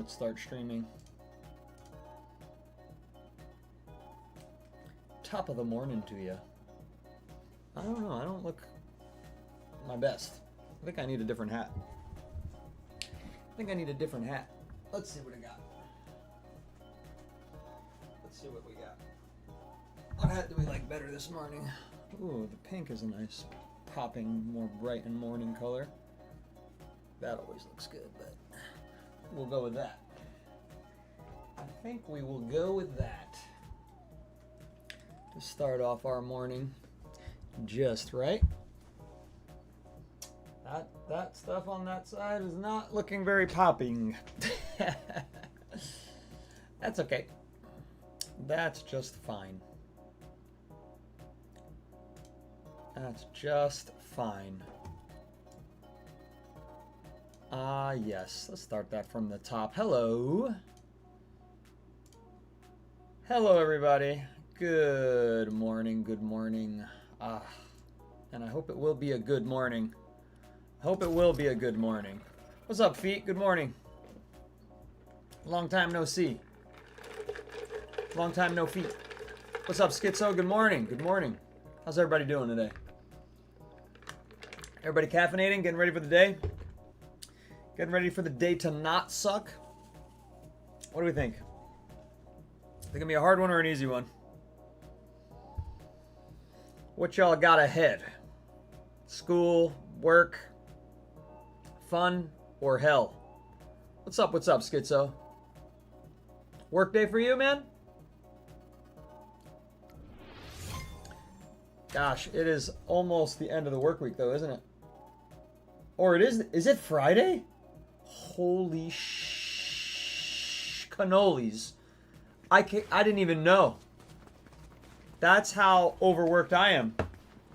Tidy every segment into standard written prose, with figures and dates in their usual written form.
let's start streaming. Top of the morning to you. I don't know. I don't look my best. I think I need a different hat. Let's see what I got. Let's see what we got. What hat do we like better this morning? Ooh, the pink is a nice popping, more bright and morning color. That always looks good, but we'll go with that. I think we will go with that to start off our morning just right. That stuff on that side is not looking very popping. That's okay. That's just fine. That's just fine. Yes. Let's start that from the top. Hello. Hello, everybody. Good morning. Good morning. And I hope it will be a good morning. Hope it will be a good morning. What's up, Feet? Good morning. Long time no see. Long time no feet. What's up, Schizo? Good morning. Good morning. How's everybody doing today? Everybody caffeinating? Getting ready for the day? Getting ready for the day to not suck? What do we think? Think it's gonna be a hard one or an easy one? What y'all got ahead? School, work, fun, or hell? What's up, Schizo? Work day for you, man? Gosh, it is almost the end of the work week, though, isn't it? Or it is it Friday? Holy cannolis. I didn't even know. That's how overworked I am.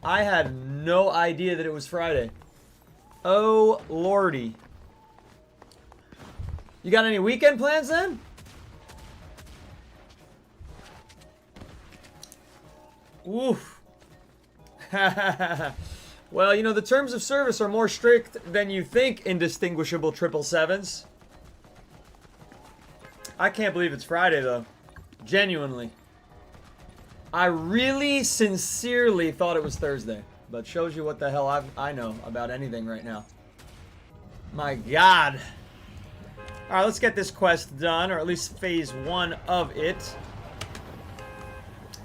I had no idea that it was Friday. Oh, lordy. You got any weekend plans then? Oof. Well, you know, the terms of service are more strict than you think, indistinguishable 777s. I can't believe it's Friday, though. Genuinely. I really, sincerely thought it was Thursday. But shows you what the hell I know about anything right now. My God. Alright, let's get this quest done, or at least phase 1 of it.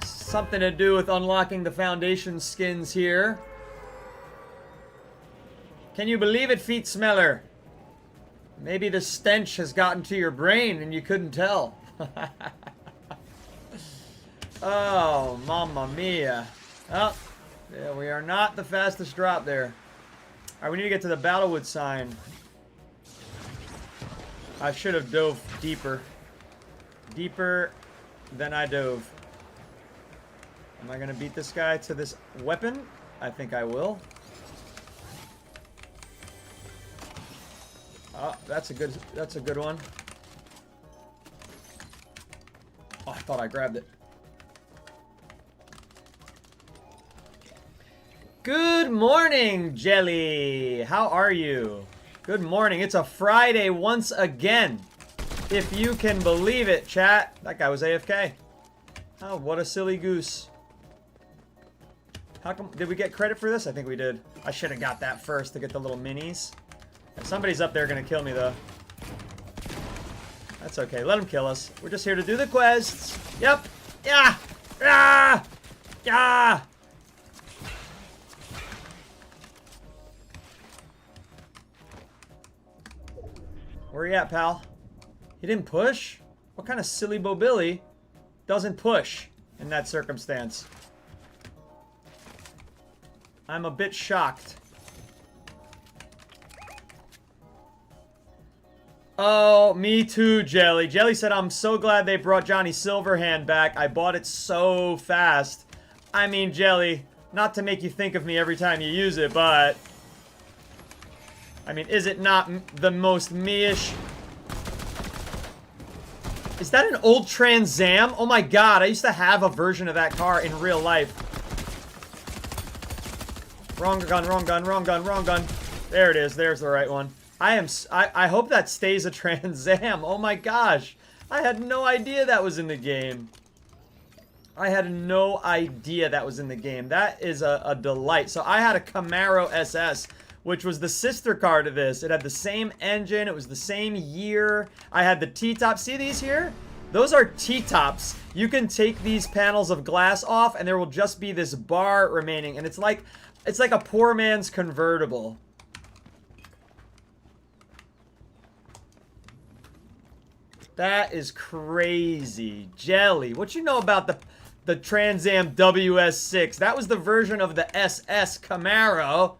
Something to do with unlocking the foundation skins here. Can you believe it, Feet Smeller? Maybe the stench has gotten to your brain and you couldn't tell. Oh, mamma mia. Oh, yeah, we are not the fastest drop there. Alright, we need to get to the Battlewood sign. I should have dove deeper. Deeper than I dove. Am I gonna beat this guy to this weapon? I think I will. Oh, that's a good one. Oh, I thought I grabbed it. Good morning, Jelly. How are you? Good morning. It's a Friday once again. If you can believe it, chat. That guy was AFK. Oh, what a silly goose. How come, did we get credit for this? I think we did. I should have got that first to get the little minis. And somebody's up there gonna kill me, though. That's okay. Let him kill us. We're just here to do the quests. Yep. Yeah. Ah. Yeah. Where you at, pal? He didn't push? What kind of silly Bobilly doesn't push in that circumstance? I'm a bit shocked. Oh, me too, Jelly. Jelly said, I'm so glad they brought Johnny Silverhand back. I bought it so fast. I mean, Jelly, not to make you think of me every time you use it, but... I mean, is it not the most me-ish? Is that an old Trans Am? Oh my god, I used to have a version of that car in real life. Wrong gun, wrong gun, wrong gun, wrong gun. There it is. There's the right one. I hope that stays a Trans Am. Oh my gosh. I had no idea that was in the game. I had no idea that was in the game. That is a delight. So I had a Camaro SS, which was the sister car to this. It had the same engine. It was the same year. I had the T-tops. See these here? Those are T-tops. You can take these panels of glass off and there will just be this bar remaining. And it's like a poor man's convertible. That is crazy. Jelly. What you know about the Trans Am WS6? That was the version of the SS Camaro.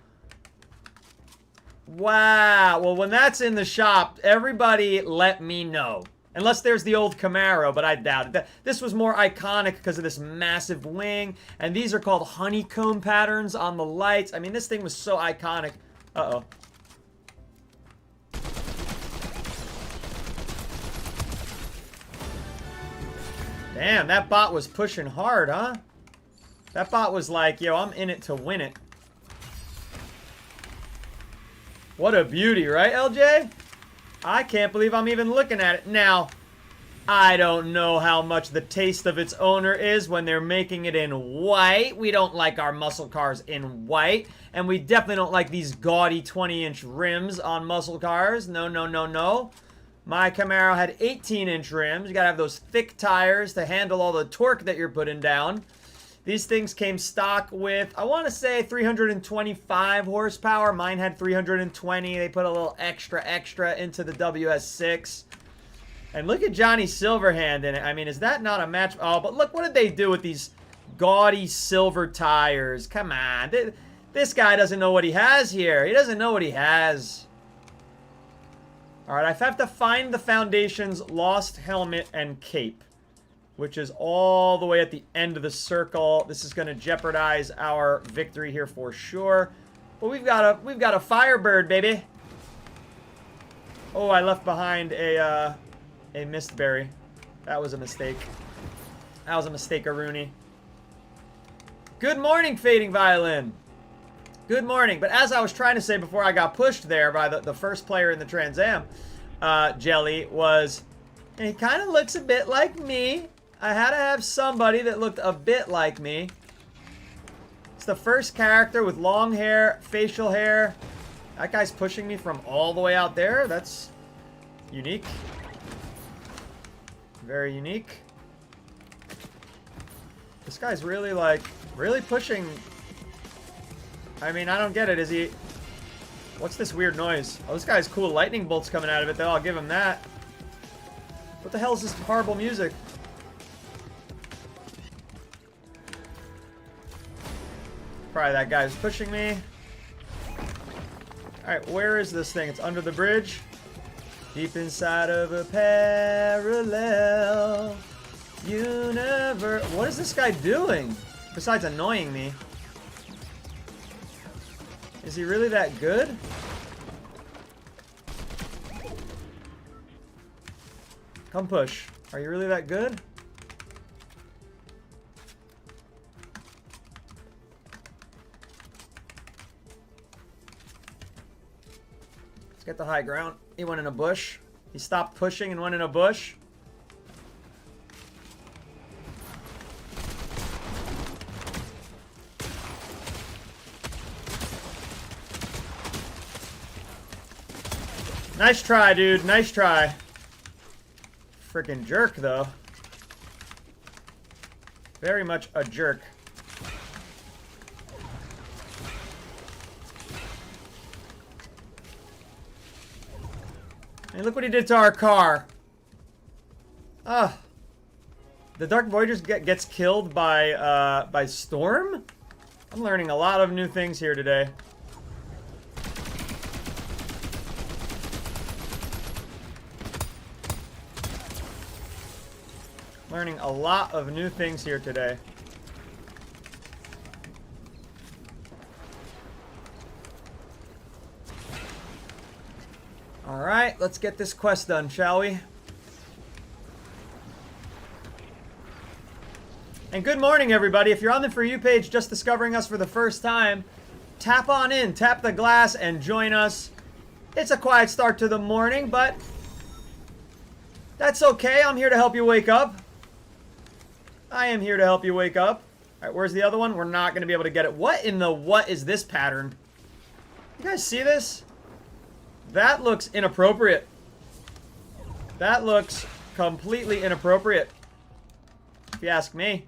Wow. Well, when that's in the shop, everybody let me know. Unless there's the old Camaro, but I doubt it. This was more iconic because of this massive wing. And these are called honeycomb patterns on the lights. I mean, this thing was so iconic. Uh-oh. Damn, that bot was pushing hard, huh? That bot was like, yo, I'm in it to win it. What a beauty, right, LJ? I can't believe I'm even looking at it. Now, I don't know how much the taste of its owner is when they're making it in white. We don't like our muscle cars in white. And we definitely don't like these gaudy 20-inch rims on muscle cars. No, no, no, no. My Camaro had 18-inch rims. You gotta have those thick tires to handle all the torque that you're putting down. These things came stock with, I want to say, 325 horsepower. Mine had 320. They put a little extra into the WS6. And look at Johnny Silverhand in it. I mean, is that not a match? Oh, but look, what did they do with these gaudy silver tires? Come on. This guy doesn't know what he has here. He doesn't know what he has. Alright, I have to find the Foundation's lost helmet and cape, which is all the way at the end of the circle. This is going to jeopardize our victory here for sure. But we've got a Firebird, baby. Oh, I left behind a Mistberry. That was a mistake. That was a mistake-a-rooney. Good morning, Fading Violin. Good morning. But as I was trying to say before I got pushed there by the first player in the Trans Am, Jelly, was, he kind of looks a bit like me. I had to have somebody that looked a bit like me. It's the first character with long hair, facial hair. That guy's pushing me from all the way out there. That's unique. Very unique. This guy's really, like, really pushing. I mean, I don't get it. Is he... What's this weird noise? Oh, this guy's cool lightning bolts coming out of it, though. I'll give him that. What the hell is this horrible music? Probably that guy's pushing me. Alright, where is this thing? It's under the bridge. Deep inside of a parallel universe. What is this guy doing? Besides annoying me. Is he really that good? Come push. Are you really that good? Let's get the high ground. He went in a bush. He stopped pushing and went in a bush. Nice try, dude. Nice try. Freaking jerk, though. Very much a jerk. And look what he did to our car. Ah. The Dark Voyager gets killed by Storm? I'm learning a lot of new things here today. Learning a lot of new things here today. Alright, let's get this quest done, shall we? And good morning, everybody. If you're on the For You page just discovering us for the first time, tap on in, tap the glass, and join us. It's a quiet start to the morning, but that's okay. I'm here to help you wake up. I am here to help you wake up. All right, where's the other one? We're not going to be able to get it. What is this pattern? You guys see this? That looks inappropriate. That looks completely inappropriate, if you ask me.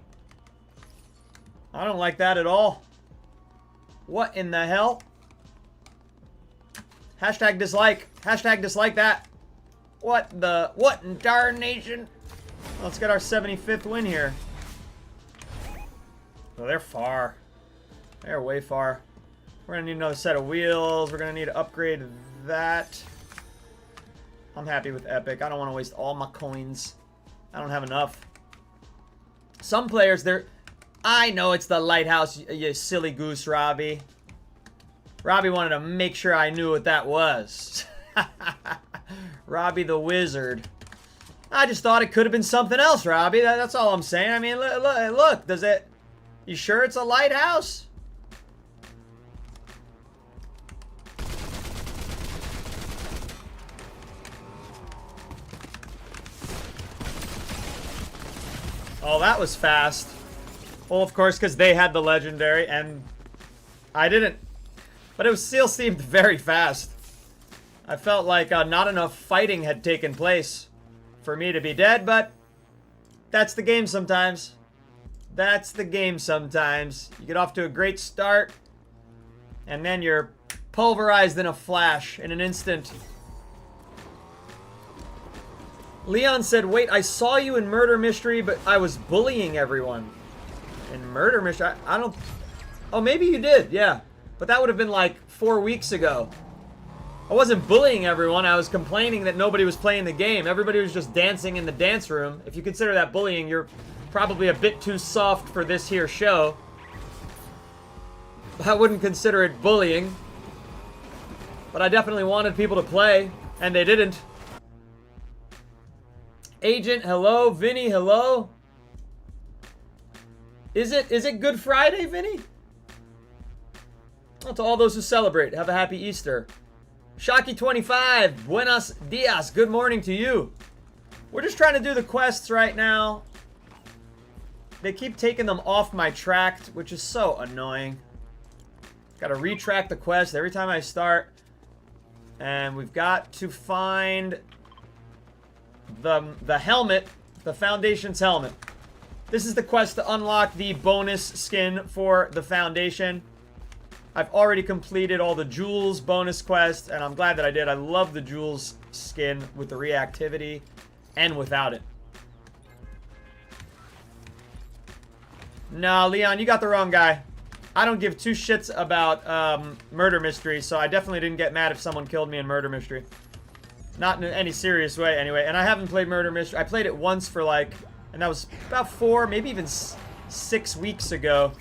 I don't like that at all. What in the hell? Hashtag dislike. Hashtag dislike that. What in darnation? Let's get our 75th win here. Oh, they're far. They're way far. We're gonna need another set of wheels. We're gonna need to upgrade that. I'm happy with Epic. I don't want to waste all my coins. I don't have enough. Some players, they're... I know it's the lighthouse, you silly goose, Robbie. Robbie wanted to make sure I knew what that was. Robbie the wizard. I just thought it could have been something else, Robbie. That's all I'm saying. I mean, look, does it... You sure it's a lighthouse? Oh, that was fast. Well, of course, because they had the legendary, and I didn't. But it still seemed very fast. I felt like not enough fighting had taken place for me to be dead, but that's the game sometimes. That's the game sometimes. You get off to a great start, and then you're pulverized in a flash, in an instant. Leon said, wait, I saw you in Murder Mystery, but I was bullying everyone. In Murder Mystery? I don't... Oh, maybe you did, yeah. But that would have been like 4 weeks ago. I wasn't bullying everyone. I was complaining that nobody was playing the game. Everybody was just dancing in the dance room. If you consider that bullying, you're probably a bit too soft for this here show. I wouldn't consider it bullying. But I definitely wanted people to play, and they didn't. Agent, hello. Vinny, hello. Is it Good Friday, Vinny? Well, to all those who celebrate, have a happy Easter. Shocky25, buenos dias. Good morning to you. We're just trying to do the quests right now. They keep taking them off my track, which is so annoying. Got to retrack the quest every time I start. And we've got to find the helmet, the Foundation's helmet. This is the quest to unlock the bonus skin for the Foundation. I've already completed all the Jewels bonus quests, and I'm glad that I did. I love the Jewels skin with the reactivity and without it. Nah, Leon, you got the wrong guy. I don't give two shits about Murder Mystery, so I definitely didn't get mad if someone killed me in Murder Mystery. Not in any serious way, anyway. And I haven't played Murder Mystery. I played it once for like... And that was about 4, maybe even 6 weeks ago.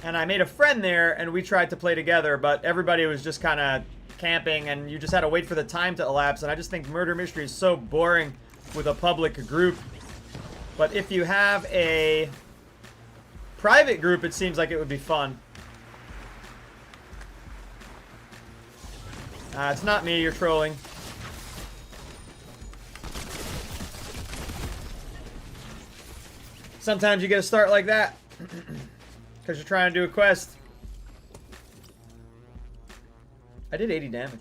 And I made a friend there, and we tried to play together, but everybody was just kind of camping, and you just had to wait for the time to elapse. And I just think Murder Mystery is so boring with a public group. But if you have a private group, it seems like it would be fun. It's not me, you're trolling. Sometimes you get a start like that. Because you're trying to do a quest. I did 80 damage.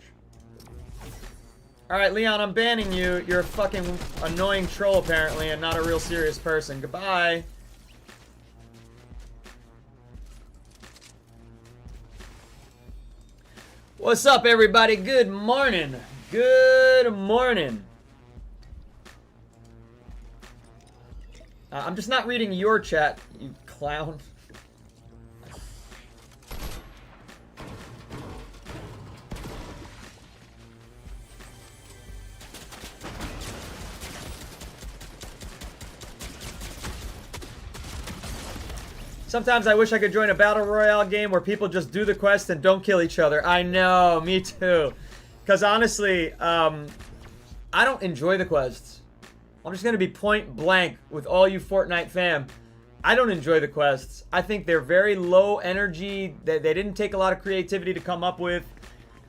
Alright, Leon, I'm banning you. You're a fucking annoying troll, apparently, and not a real serious person. Goodbye. What's up, everybody? Good morning. Good morning. I'm just not reading your chat, you clown. Sometimes I wish I could join a battle royale game where people just do the quest and don't kill each other. I know, me too. Because honestly, I don't enjoy the quests. I'm just going to be point blank with all you Fortnite fam. I don't enjoy the quests. I think they're very low energy. They didn't take a lot of creativity to come up with.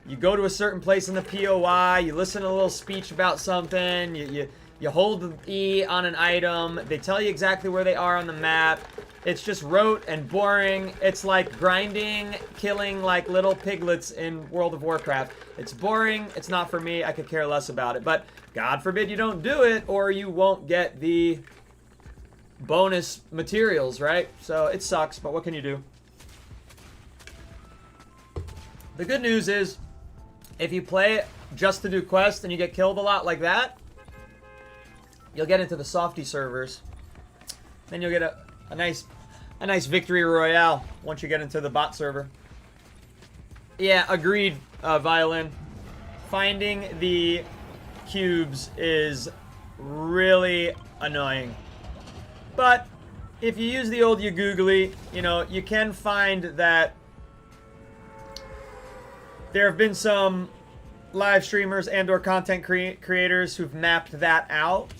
You go to a certain place in the POI, you listen to a little speech about something, you hold the E on an item, they tell you exactly where they are on the map. It's just rote and boring. It's like grinding, killing like little piglets in World of Warcraft. It's boring, it's not for me, I could care less about it. But God forbid you don't do it, or you won't get the bonus materials, right? So it sucks, but what can you do? The good news is, if you play it just to do quests and you get killed a lot like that, you'll get into the softy servers. Then you'll get a nice victory royale once you get into the bot server. Yeah, agreed, Violin. Finding the cubes is really annoying. But if you use the old Yagoogly, you know, you can find that there have been some live streamers and or content creators who've mapped that out.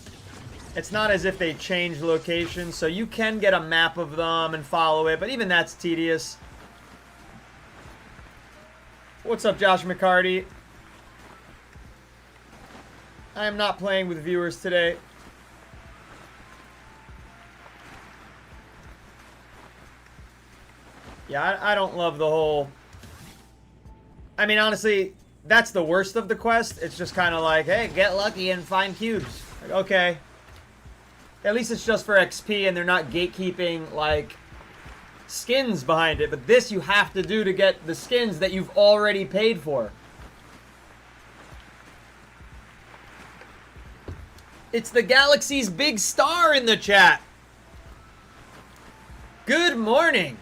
It's not as if they change locations, so you can get a map of them and follow it, but even that's tedious. What's up, Josh McCarty? I am not playing with viewers today. Yeah, I don't love the whole... I mean, honestly, that's the worst of the quest. It's just kind of like, hey, get lucky and find cubes. Like, okay. At least it's just for XP and they're not gatekeeping, like, skins behind it. But this you have to do to get the skins that you've already paid for. It's the galaxy's big star in the chat. Good morning.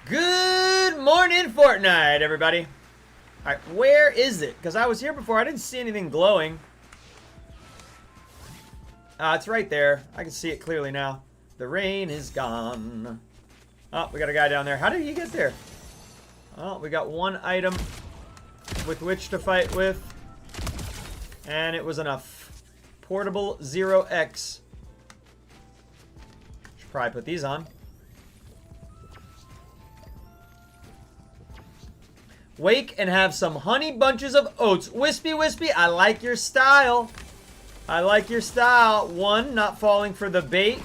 Good morning, Fortnite, everybody. Alright, where is it? Because I was here before. I didn't see anything glowing. It's right there. I can see it clearly now. The rain is gone. Oh, we got a guy down there. How did he get there? Oh, we got one item with which to fight with. And it was enough. Portable 0X. Should probably put these on. Wake and have some honey bunches of oats. Wispy, Wispy, I like your style. I like your style. 1, not falling for the bait.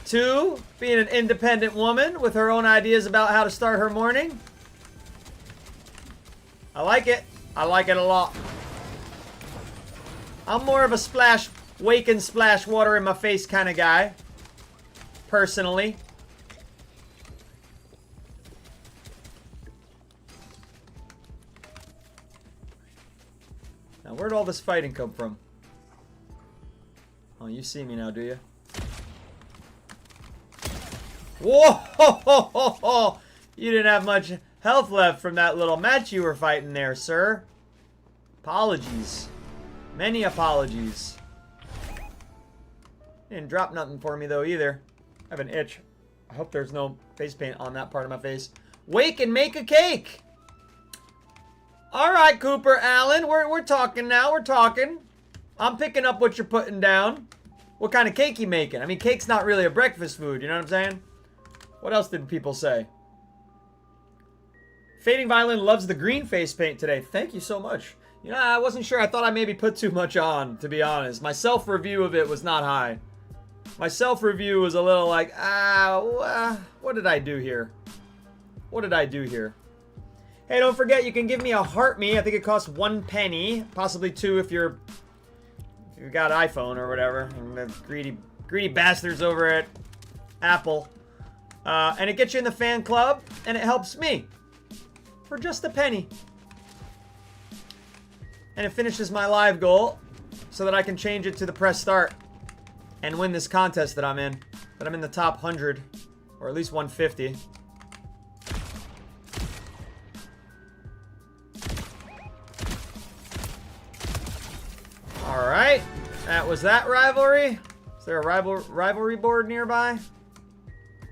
2, being an independent woman with her own ideas about how to start her morning. I like it. I like it a lot. I'm more of a splash, wake and splash water in my face kind of guy. Personally. Now, where'd all this fighting come from? Oh, you see me now, do you? Whoa! You didn't have much health left from that little match you were fighting there, sir. Apologies. Many apologies. Didn't drop nothing for me, though, either. I have an itch. I hope there's no face paint on that part of my face. Wake and make a cake! Alright, Cooper Allen, we're talking now, we're talking. I'm picking up what you're putting down. What kind of cake you making? I mean, cake's not really a breakfast food, you know what I'm saying? What else did people say? Fading Violin loves the green face paint today. Thank you so much. You know, I wasn't sure. I thought I maybe put too much on, to be honest. My self-review of it was not high. My self-review was a little like, what did I do here? What did I do here? Hey, don't forget, you can give me a heart me. I think it costs 1 penny, possibly 2 if you've got iPhone or whatever. And the greedy bastards over at Apple. And it gets you in the fan club, and it helps me for just a penny. And it finishes my live goal so that I can change it to the press start and win this contest that I'm in. That I'm in the top 100, or at least 150. Alright, that was that rivalry. Is there a rivalry board nearby?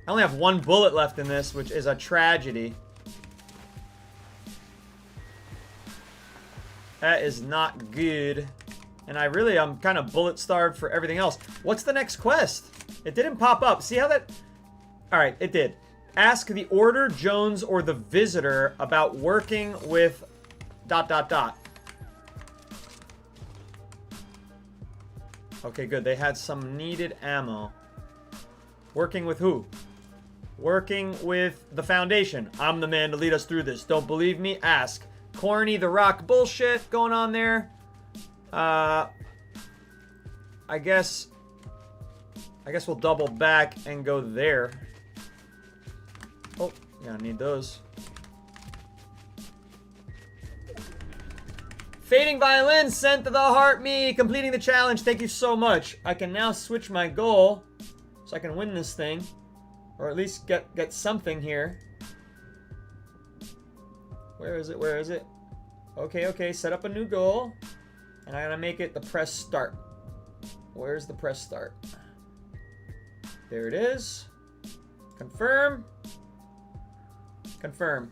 I only have 1 bullet left in this, which is a tragedy. That is not good. And I'm kind of bullet starved for everything else. What's the next quest? It didn't pop up. See how that... Alright, it did. Ask the order, Jones, or the visitor about working with... ... Okay, good. They had some needed ammo. Working with who? Working with the Foundation. I'm the man to lead us through this. Don't believe me? Ask. Corny the Rock bullshit going on there. I guess we'll double back and go there. Oh, yeah, I need those. Fading Violin sent to the heart me, completing the challenge. Thank you so much. I can now switch my goal so I can win this thing. Or at least get something here. Where is it? Where is it? Okay, okay. Set up a new goal. And I gotta make it the press start. Where's the press start? There it is. Confirm. Confirm.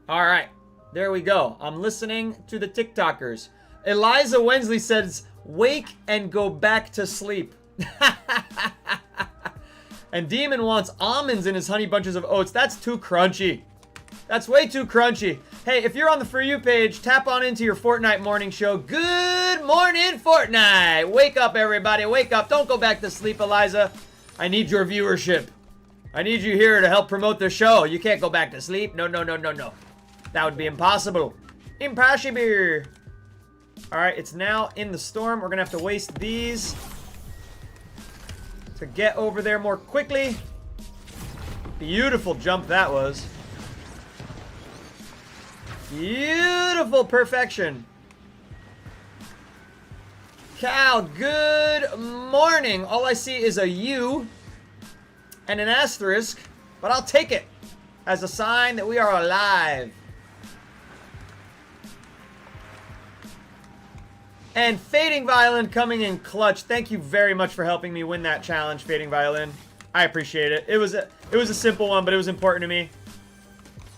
Alright. There we go. I'm listening to the TikTokers. Eliza Wensley says, wake and go back to sleep. And Demon wants almonds in his honey bunches of oats. That's too crunchy. That's way too crunchy. Hey, if you're on the For You page, tap on into your Fortnite morning show. Good morning, Fortnite. Wake up, everybody. Wake up. Don't go back to sleep, Eliza. I need your viewership. I need you here to help promote the show. You can't go back to sleep. No, no, no, no, no. That would be impossible. Impossible. All right, it's now in the storm. We're going to have to waste these to get over there more quickly. Beautiful jump that was. Beautiful perfection. Cal, good morning. All I see is a U and an asterisk, but I'll take it as a sign that we are alive. And Fading Violin coming in clutch. Thank you very much for helping me win that challenge, Fading Violin. I appreciate it. It was a simple one, but it was important to me.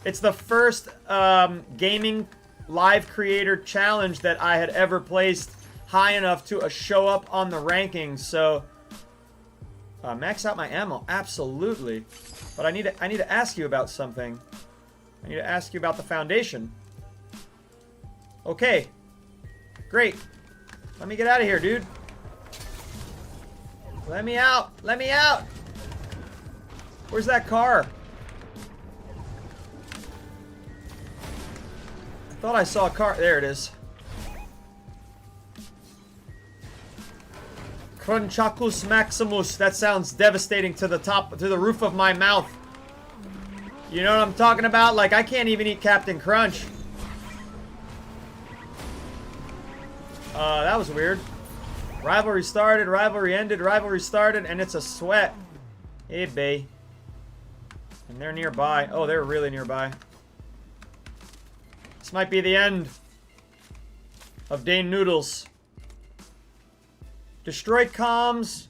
It's the first gaming live creator challenge that I had ever placed high enough to show up on the rankings. So max out my ammo, absolutely. But I need to ask you about something. I need to ask you about the Foundation. Okay, great. Let me get out of here, dude. Let me out. Let me out. Where's that car? I thought I saw a car. There it is. Crunchacus Maximus. That sounds devastating to the roof of my mouth. You know what I'm talking about? Like, I can't even eat Captain Crunch. That was weird. Rivalry started, rivalry ended, rivalry started, and it's a sweat. Hey, bae. And they're nearby. Oh, they're really nearby. This might be the end of Dane Noodles. Destroy comms.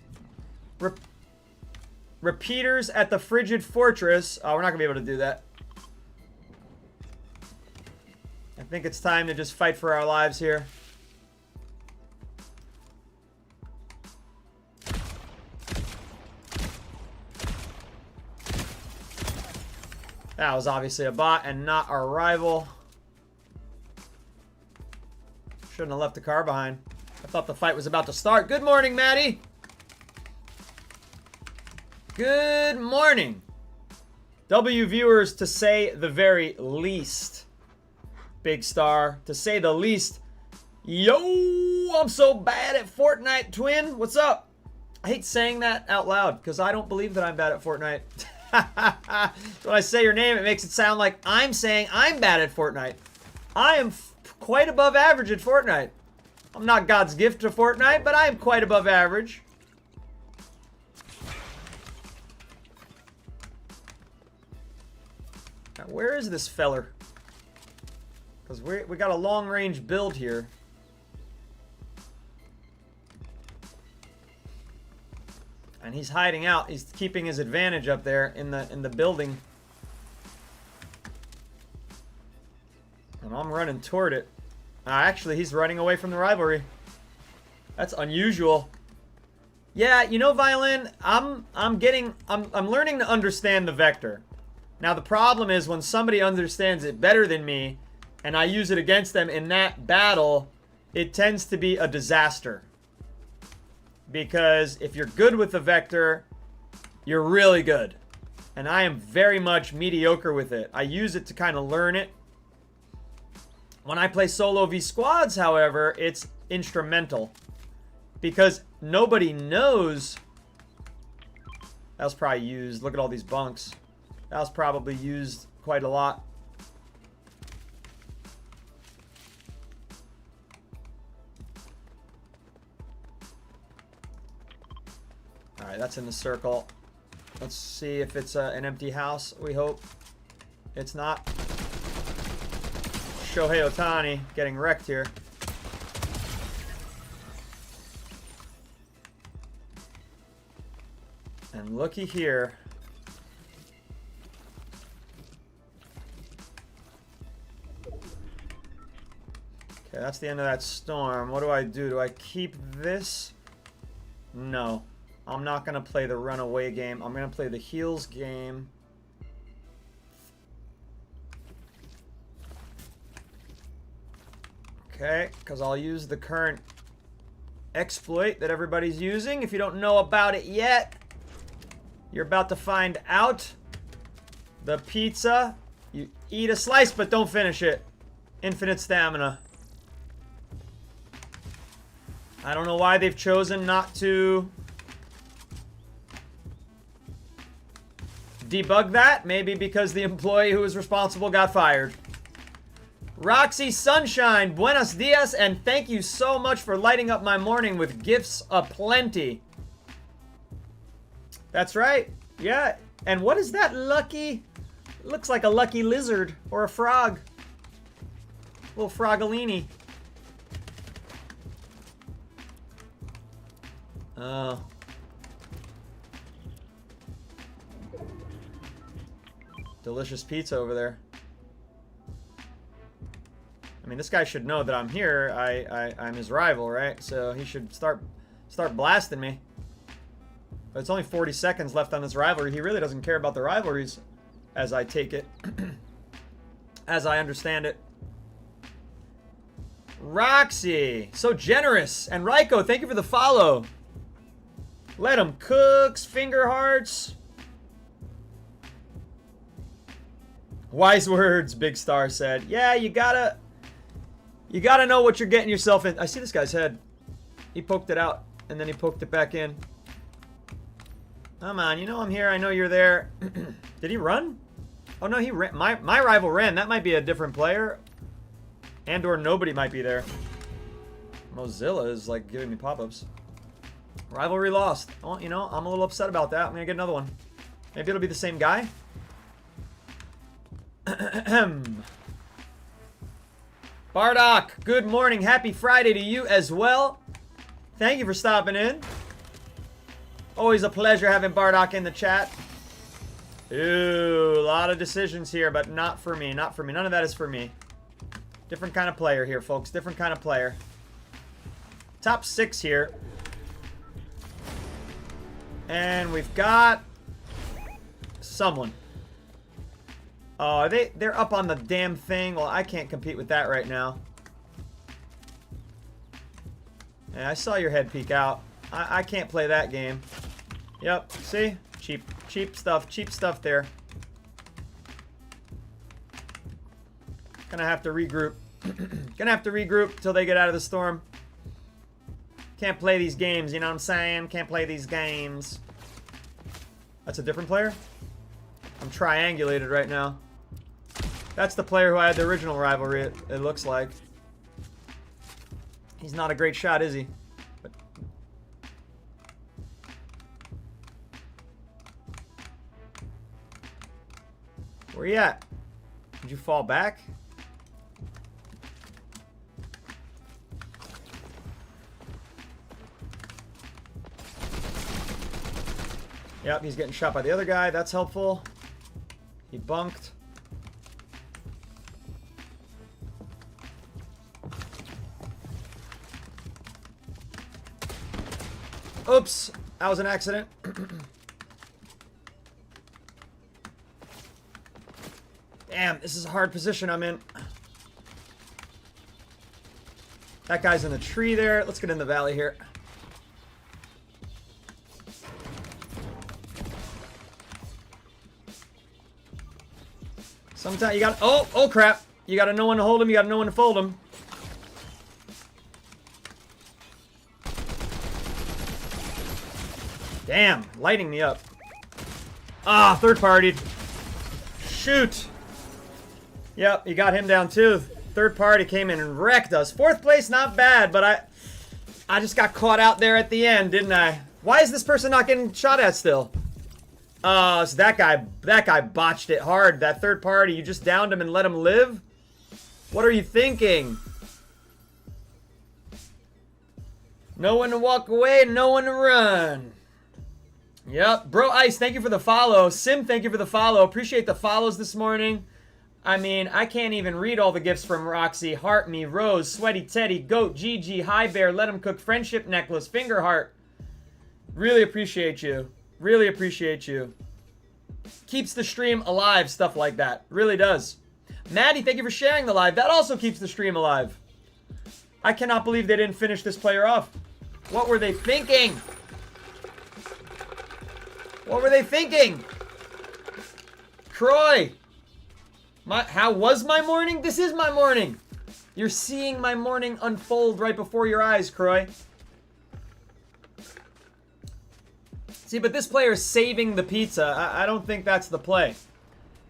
Repeaters at the Frigid Fortress. Oh, we're not going to be able to do that. I think it's time to just fight for our lives here. That was obviously a bot and not our rival. Shouldn't have left the car behind. I thought the fight was about to start. Good morning, Maddie. Good morning. W viewers, to say the very least. Big Star, to say the least. Yo, I'm so bad at Fortnite, twin. What's up? I hate saying that out loud because I don't believe that I'm bad at Fortnite. When I say your name, it makes it sound like I'm saying I'm bad at Fortnite. I am quite above average at Fortnite. I'm not God's gift to Fortnite, but I am quite above average. Now, where is this feller? Because we got a long-range build here. And he's hiding out. He's keeping his advantage up there in the building. And I'm running toward it. Actually, he's running away from the rivalry. That's unusual. Yeah, you know, Violin, I'm learning to understand the vector. Now the problem is when somebody understands it better than me and I use it against them in that battle, it tends to be a disaster. Because if you're good with the vector, you're really good. And I am very much mediocre with it. I use it to kind of learn it. When I play solo v squads, however, it's instrumental. Because nobody knows. That was probably used. Look at all these bunks. That was probably used quite a lot. Alright, that's in the circle. Let's see if it's an empty house, we hope. It's not. Shohei Ohtani getting wrecked here. And looky here. Okay, that's the end of that storm. What do I do? Do I keep this? No. I'm not going to play the runaway game. I'm going to play the heals game. Okay, because I'll use the current exploit that everybody's using. If you don't know about it yet, you're about to find out. The pizza, you eat a slice but don't finish it. Infinite stamina. I don't know why they've chosen not to debug that. Maybe because the employee who was responsible got fired. Roxy Sunshine, buenos dias, and thank you so much for lighting up my morning with gifts aplenty. That's right. Yeah. And what is that lucky? Looks like a lucky lizard or a frog. Little frogolini. Oh. Delicious pizza over there. I mean, this guy should know that I'm here. I'm his rival, right? So he should start blasting me. But it's only 40 seconds left on this rivalry. He really doesn't care about the rivalries, as I take it. As I understand it. Roxy, so generous. And Raiko, thank you for the follow. Let him cooks, finger hearts. Wise words, Big Star said. Yeah, you gotta know what you're getting yourself in. I see this guy's head. He poked it out, and then he poked it back in. Come on, you know I'm here. I know you're there. Did he run? Oh, no, he ran. My rival ran. That might be a different player. And or nobody might be there. Mozilla is, like, giving me pop-ups. Rivalry lost. Oh, you know, I'm a little upset about that. I'm going to get another one. Maybe it'll be the same guy. Bardock, good morning. Happy Friday to you as well. Thank you for stopping in. Always a pleasure having Bardock in the chat. Ooh, a lot of decisions here, but not for me. Not for me. None of that is for me. Different kind of player here, folks. Different kind of player. Top 6 here. And we've got someone. Oh, they're up on the damn thing. Well, I can't compete with that right now. Yeah, I saw your head peek out. I can't play that game. Yep, see? Cheap stuff there. Gonna have to regroup. Gonna have to regroup till they get out of the storm. Can't play these games, you know what I'm saying? Can't play these games. That's a different player? I'm triangulated right now. That's the player who I had the original rivalry, it looks like. He's not a great shot, is he? But where you at? Did you fall back? Yep, he's getting shot by the other guy. That's helpful. He bunked. Oops. That was an accident. Damn, this is a hard position I'm in. That guy's in the tree there. Let's get in the valley here. Sometimes you got... Oh crap. You got to know when to hold him. You got to know when to fold him. Damn, lighting me up. Ah, third partied. Shoot. Yep, you got him down too. Third party came in and wrecked us. Fourth place, not bad, but I just got caught out there at the end, didn't I? Why is this person not getting shot at still? So that guy botched it hard. That third party, you just downed him and let him live? What are you thinking? No one to walk away, no one to run. Yep. Bro Ice, thank you for the follow. Sim, thank you for the follow. Appreciate the follows this morning. I mean, I can't even read all the gifts from Roxy. Heart Me, Rose, Sweaty Teddy, Goat, Gigi, High Bear, Let Him Cook, Friendship Necklace, Finger Heart. Really appreciate you. Really appreciate you. Keeps the stream alive, stuff like that. Really does. Maddie, thank you for sharing the live. That also keeps the stream alive. I cannot believe they didn't finish this player off. What were they thinking? What were they thinking? Croy. How was my morning? This is my morning. You're seeing my morning unfold right before your eyes, Croy. See, but this player is saving the pizza. I don't think that's the play.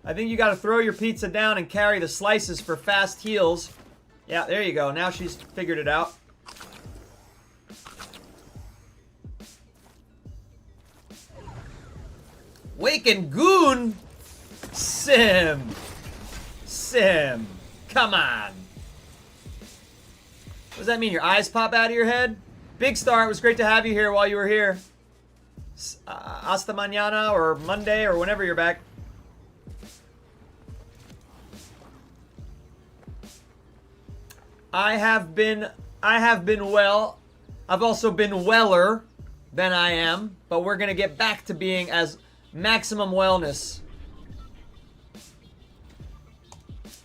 I think you got to throw your pizza down and carry the slices for fast heals. Yeah, there you go. Now she's figured it out. Waken Goon? Sim. Come on. What does that mean? Your eyes pop out of your head? Big Star, it was great to have you here while you were here. Hasta mañana or Monday or whenever you're back. I have been well. I've also been weller than I am, but we're gonna get back to being as maximum wellness.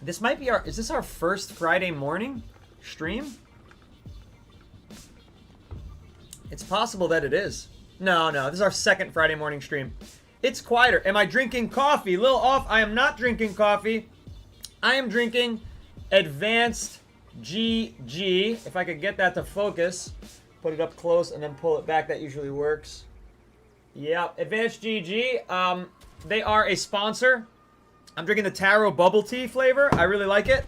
This might be is this our first Friday morning stream? It's possible that it is. No, this is our second Friday morning stream. It's quieter. Am I drinking coffee? Lil Off, I am not drinking coffee. I am drinking Advanced GG. If I could get that to focus. Put it up close and then pull it back. That usually works. Yep, Advanced GG. They are a sponsor. I'm drinking the taro bubble tea flavor. I really like it.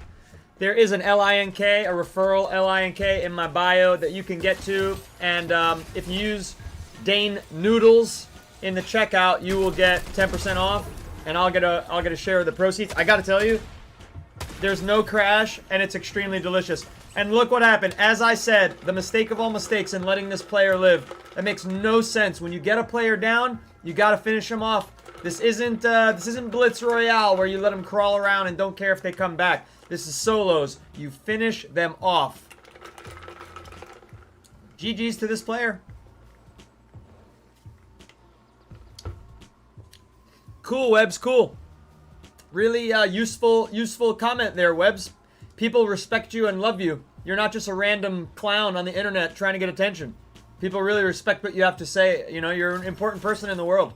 There is an LINK, a referral LINK in my bio that you can get to. And if you use Dane Noodles in the checkout, you will get 10% off. And I'll get a share of the proceeds. I gotta tell you, there's no crash and it's extremely delicious. And look what happened. As I said, the mistake of all mistakes in letting this player live. That makes no sense. When you get a player down, you gotta finish him off. This isn't Blitz Royale where you let them crawl around and don't care if they come back. This is solos. You finish them off. GG's to this player. Cool, Webbs, cool. Really useful comment there, Webbs. People respect you and love you. You're not just a random clown on the internet trying to get attention. People really respect what you have to say. You know, you're an important person in the world.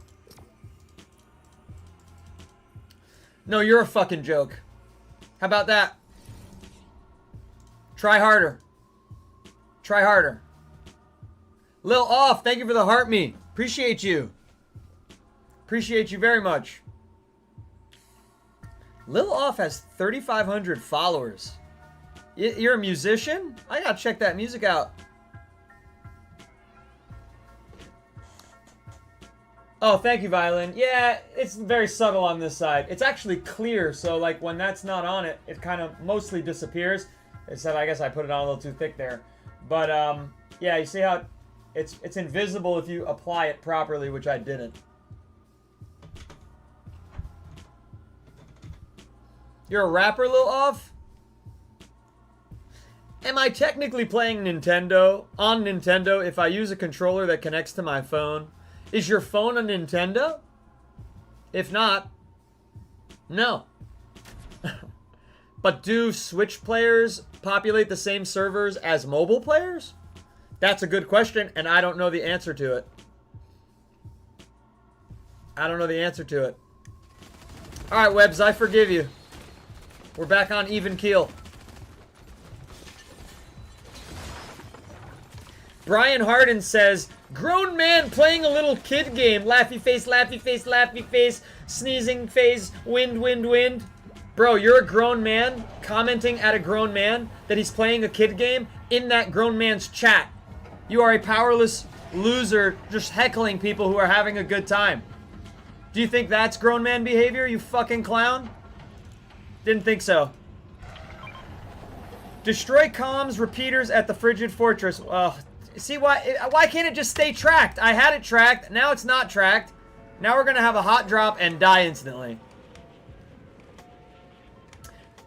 No, you're a fucking joke. How about that? Try harder. Try harder. Lil Off, thank you for the heart me. Appreciate you. Appreciate you very much. Lil Off has 3,500 followers. You're a musician? I gotta check that music out. Oh, thank you, Violin. Yeah, it's very subtle on this side. It's actually clear, so like when that's not on it, it kind of mostly disappears. Except I guess I put it on a little too thick there. But yeah, you see how it's invisible if you apply it properly, which I didn't. You're a rapper, Lil Off? Am I technically playing Nintendo on Nintendo if I use a controller that connects to my phone? Is your phone a Nintendo? If not, no. But do Switch players populate the same servers as mobile players? That's a good question, and I don't know the answer to it. I don't know the answer to it. Alright, Webbs, I forgive you. We're back on even keel. Brian Harden says, grown man playing a little kid game. Laughy face, laughy face, laughy face. Sneezing face, wind, wind, wind. Bro, you're a grown man commenting at a grown man that he's playing a kid game in that grown man's chat. You are a powerless loser just heckling people who are having a good time. Do you think that's grown man behavior, you fucking clown? Didn't think so. Destroy comms repeaters at the Frigid Fortress. See, why can't it just stay tracked? I had it tracked. Now it's not tracked. Now we're going to have a hot drop and die instantly.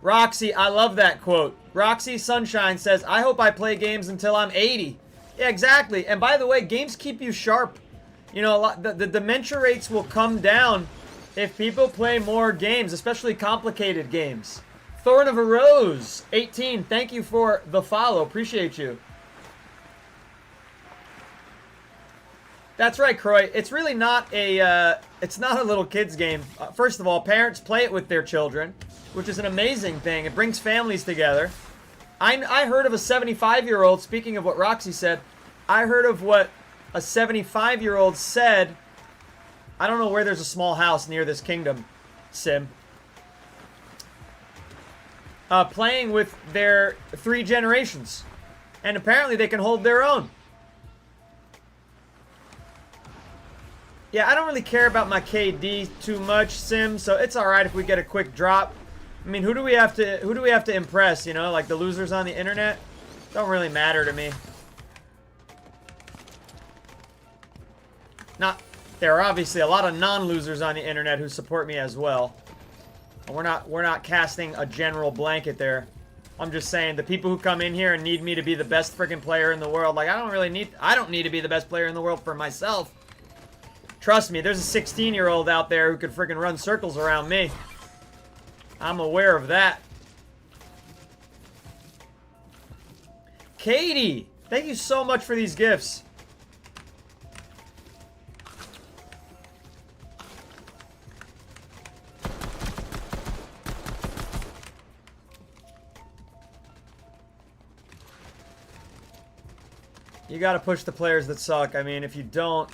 Roxy, I love that quote. Roxy Sunshine says, I hope I play games until I'm 80. Yeah, exactly. And by the way, games keep you sharp. You know, the dementia rates will come down if people play more games, especially complicated games. Thorn of a Rose, 18. Thank you for the follow. Appreciate you. That's right, Croy. It's really not a, it's not a little kid's game. First of all, parents play it with their children, which is an amazing thing. It brings families together. I heard of a 75-year-old, speaking of what Roxy said, I heard of what a 75-year-old said. I don't know where there's a small house near this kingdom, Sim. Playing with their 3 generations. And apparently they can hold their own. Yeah, I don't really care about my KD too much, Sim, so it's alright if we get a quick drop. I mean, who do we have to impress, you know? Like the losers on the internet? Don't really matter to me. There are obviously a lot of non-losers on the internet who support me as well. And we're not casting a general blanket there. I'm just saying the people who come in here and need me to be the best freaking player in the world, like I don't need to be the best player in the world for myself. Trust me, there's a 16-year-old out there who could freaking run circles around me. I'm aware of that. Katie, thank you so much for these gifts. You gotta push the players that suck. I mean, if you don't,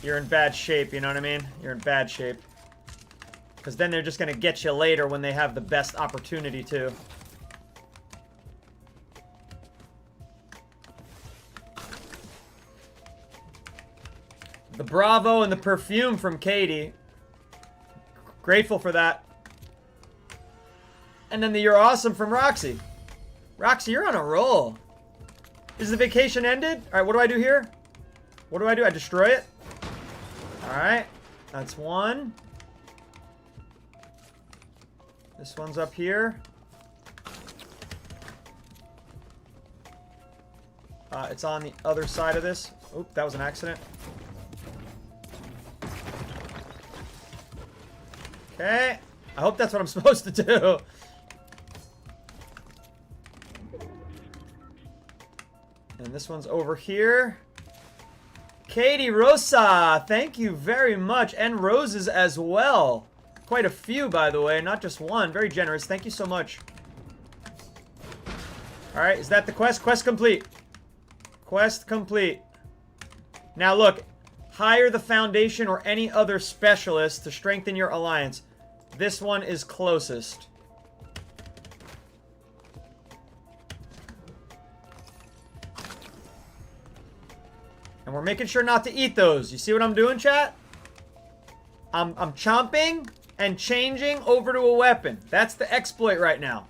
you're in bad shape, you know what I mean? You're in bad shape. Because then they're just gonna get you later when they have the best opportunity to. The bravo and the perfume from Katie. Grateful for that. And then the you're awesome from Roxy. Roxy, you're on a roll. Is the vacation ended? Alright, what do I do here? What do? I destroy it? Alright. That's one. This one's up here. It's on the other side of this. Oop, that was an accident. Okay. I hope that's what I'm supposed to do. And this one's over here. Katie Rosa, thank you very much. And roses as well. Quite a few, by the way, not just one. Very generous. Thank you so much. Alright, is that the quest? Quest complete. Quest complete. Now look, hire the Foundation or any other specialist to strengthen your alliance. This one is closest. And we're making sure not to eat those. You see what I'm doing, chat? I'm chomping and changing over to a weapon. That's the exploit right now.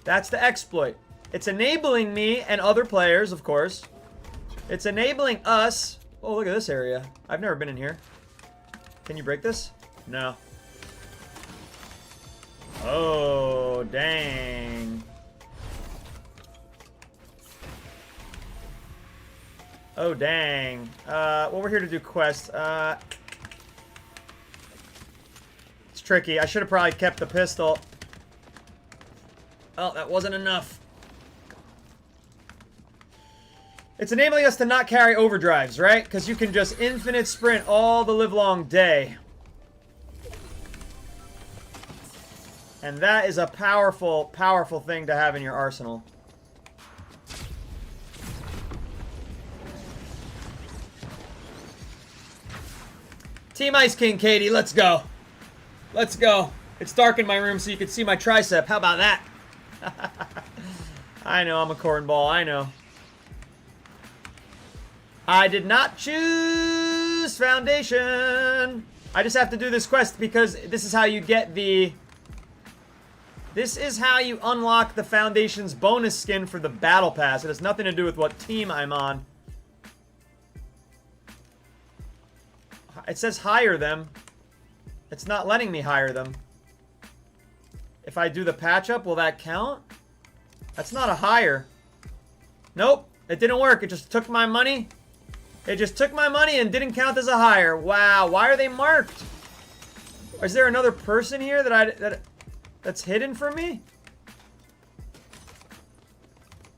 That's the exploit. It's enabling me and other players, of course. It's enabling us. Oh, look at this area. I've never been in here. Can you break this? No. Oh, dang. Oh, dang. Well, we're here to do quests. It's tricky. I should have probably kept the pistol. Oh, that wasn't enough. It's enabling us to not carry overdrives, right? Because you can just infinite sprint all the livelong day. And that is a powerful, powerful thing to have in your arsenal. Team Ice King, Katie, let's go. Let's go. It's dark in my room so you can see my tricep. How about that? I know, I'm a cornball. I know. I did not choose Foundation. I just have to do this quest because this is how you get the... This is how you unlock the Foundation's bonus skin for the Battle Pass. It has nothing to do with what team I'm on. It says hire them. It's not letting me hire them. If I do the patch up, will that count? That's not a hire. Nope, it didn't work. It just took my money. It just took my money and didn't count as a hire. Wow, why are they marked? Is there another person here that's hidden for me?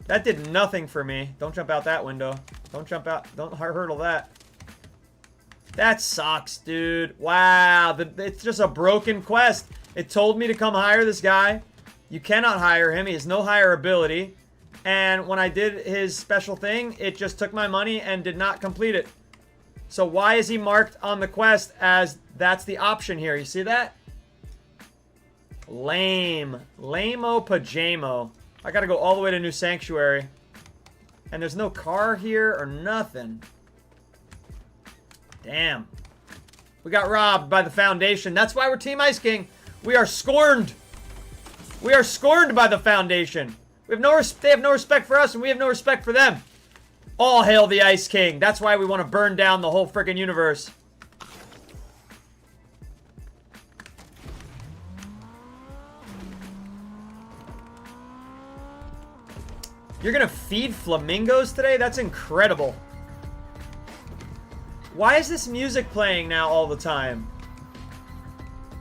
That did nothing for me. Don't jump out that window. Don't jump out. Don't hurdle that. That sucks, dude. Wow, it's just a broken quest. It told me to come hire this guy. You cannot hire him. He has no hire ability. And when I did his special thing, it just took my money and did not complete it. So why is he marked on the quest as that's the option here? You see that? Lame. Lame-o pajamo. I gotta go all the way to New Sanctuary. And there's no car here or nothing. Damn. We got robbed by the Foundation. That's why we're Team Ice King. We are scorned. We are scorned by the Foundation. They have no respect for us, and we have no respect for them. All hail the Ice King. That's why we want to burn down the whole freaking universe. You're gonna feed flamingos today? That's incredible. Why is this music playing now all the time?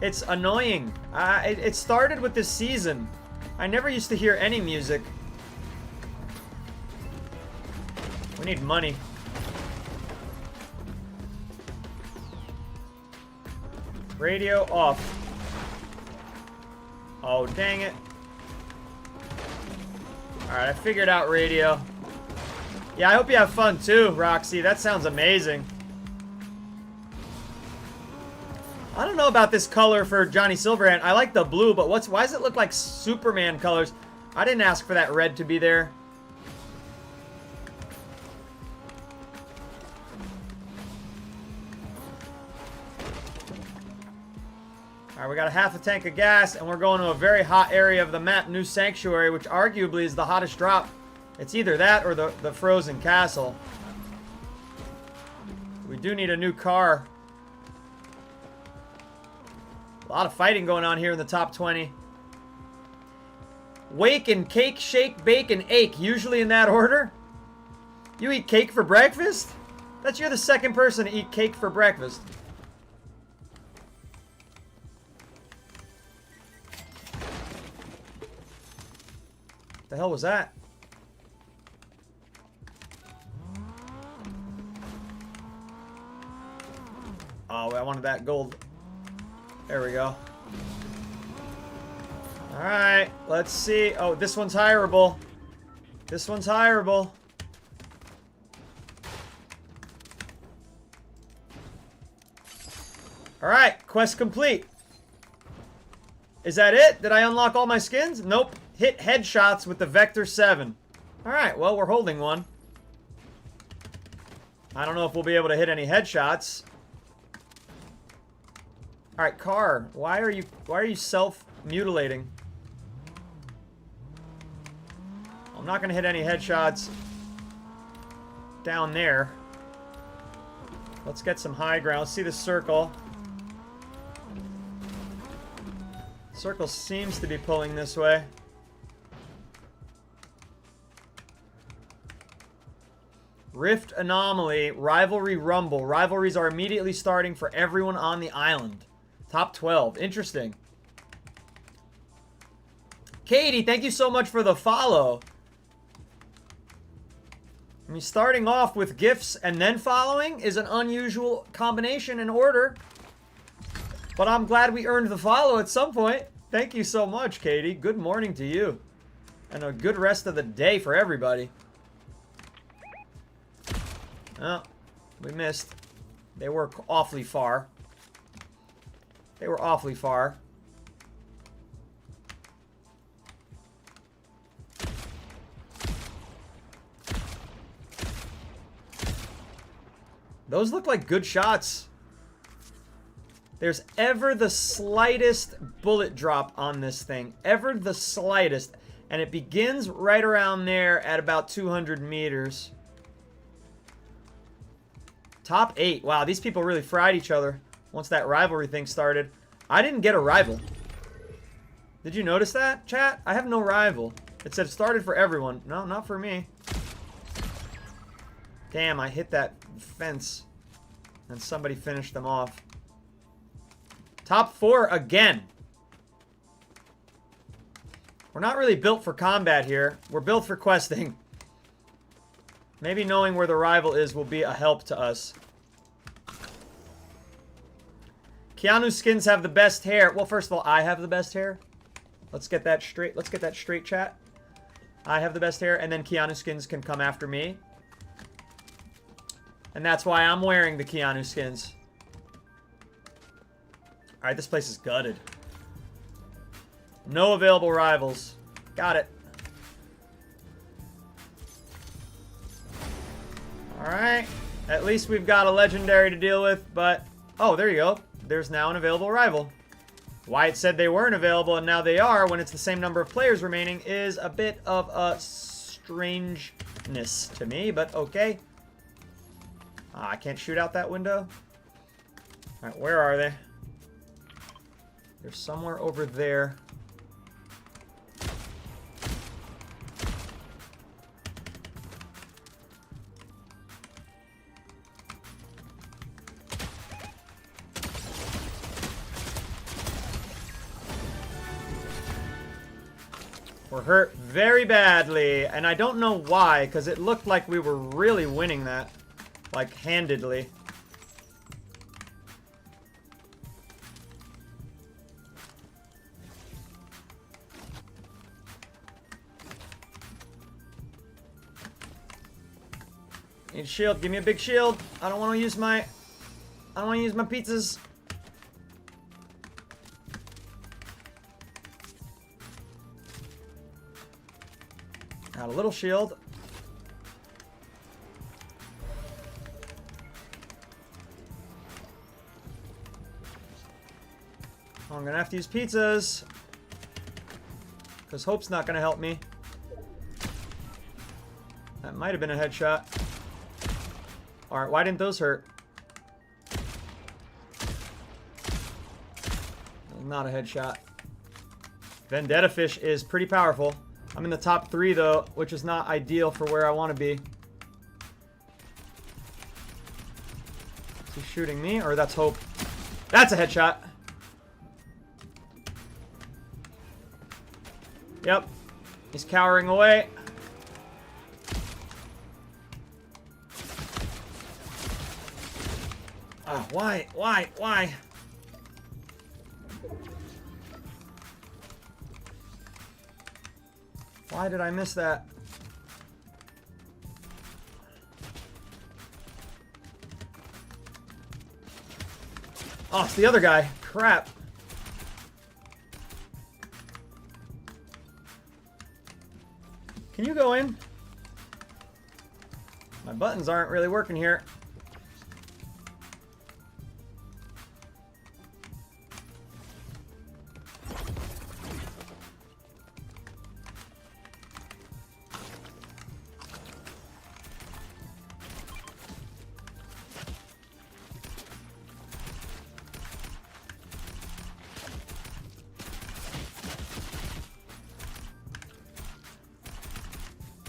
It's annoying. It started with this season. I never used to hear any music. We need money. Radio off. Oh, dang it. Alright, I figured out radio. Yeah, I hope you have fun too, Roxy. That sounds amazing. I don't know about this color for Johnny Silverhand. I like the blue, but why does it look like Superman colors? I didn't ask for that red to be there. Alright, we got a half a tank of gas, and we're going to a very hot area of the map, New Sanctuary, which arguably is the hottest drop. It's either that or the Frozen Castle. We do need a new car. A lot of fighting going on here in the top 20. Wake and cake, shake, bake, and ache. Usually in that order. You eat cake for breakfast? You're the second person to eat cake for breakfast. The hell was that? Oh, I wanted that gold. There we go. Alright, let's see. Oh, this one's hireable. This one's hireable. Alright, quest complete. Is that it? Did I unlock all my skins? Nope. Hit headshots with the Vector 7. Alright, well, we're holding one. I don't know if we'll be able to hit any headshots. Alright, car. Why are you self-mutilating? I'm not gonna hit any headshots down there. Let's get some high ground. Let's see the circle. Circle seems to be pulling this way. Rift Anomaly, Rivalry Rumble. Rivalries are immediately starting for everyone on the island. Top 12. Interesting. Katie, thank you so much for the follow. I mean, starting off with gifts and then following is an unusual combination in order. But I'm glad we earned the follow at some point. Thank you so much, Katie. Good morning to you. And a good rest of the day for everybody. Oh, we missed. They were awfully far. They were awfully far. Those look like good shots. There's ever the slightest bullet drop on this thing. Ever the slightest. And it begins right around there at about 200 meters. Top 8. Wow, these people really fried each other once that rivalry thing started. I didn't get a rival. Did you notice that, chat? I have no rival. It said started for everyone. No, not for me. Damn, I hit that fence. And somebody finished them off. Top 4 again. We're not really built for combat here. We're built for questing. Maybe knowing where the rival is will be a help to us. Keanu skins have the best hair. Well, first of all, I have the best hair. Let's get that straight. Let's get that straight, chat. I have the best hair, and then Keanu skins can come after me. And that's why I'm wearing the Keanu skins. Alright, this place is gutted. No available rivals. Got it. Alright. At least we've got a legendary to deal with, but... Oh, there you go. There's now an available rival. Why it said they weren't available and now they are when it's the same number of players remaining is a bit of a strangeness to me, but okay. I can't shoot out that window. Alright, where are they? They're somewhere over there. We're hurt very badly, and I don't know why, because it looked like we were really winning that. Like, handedly. Need a shield. Give me a big shield. I don't want to use my... I don't want to use my pizzas. Got a little shield. I'm gonna have to use pizzas. Because Hope's not gonna help me. That might have been a headshot. Alright, why didn't those hurt? Not a headshot. Vendetta Fish is pretty powerful. I'm in the top 3 though, which is not ideal for where I want to be. Is he shooting me? Or that's Hope? That's a headshot. Yep. He's cowering away. Ah, why? Why? Why did I miss that? Oh, it's the other guy. Crap. Can you go in? My buttons aren't really working here.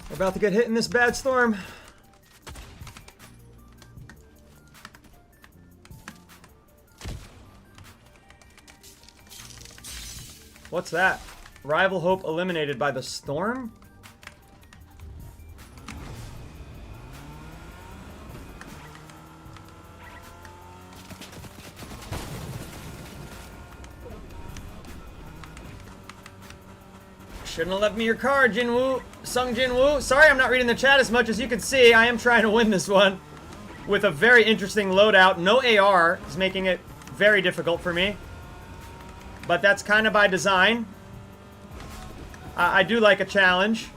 We're about to get hit in this bad storm. What's that? Rival hope eliminated by the storm? Shouldn't have left me your card, Jinwoo. Sung Jinwoo. Sorry I'm not reading the chat as much as you can see. I am trying to win this one with a very interesting loadout. No AR is making it very difficult for me. But that's kind of by design. I do like a challenge.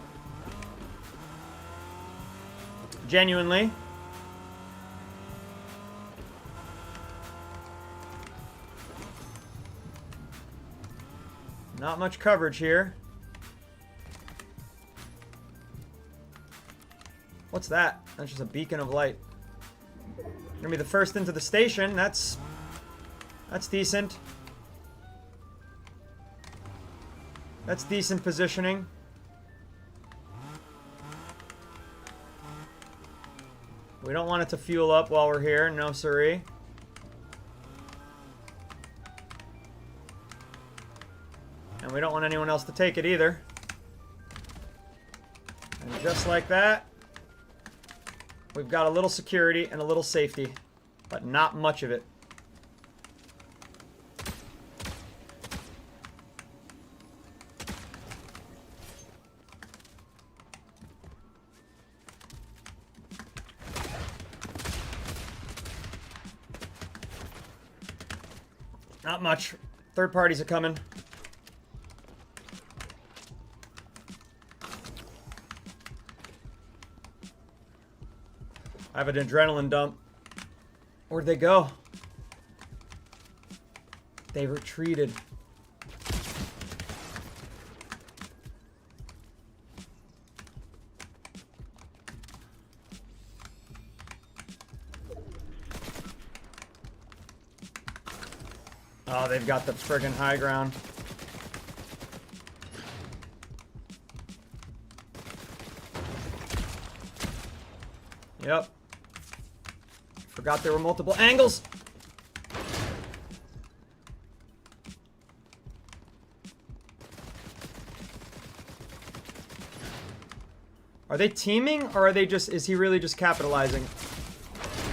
Genuinely. Not much coverage here. What's that? That's just a beacon of light. Gonna be the first into the station. That's decent. That's decent positioning. We don't want it to fuel up while we're here. No siree. And we don't want anyone else to take it either. And just like that, we've got a little security and a little safety, but not much of it. Not much. Third parties are coming. I have an adrenaline dump. Where'd they go? They retreated. Oh, they've got the friggin' high ground. Yep. Forgot there were multiple angles. Are they teaming or are they just, is he really just capitalizing?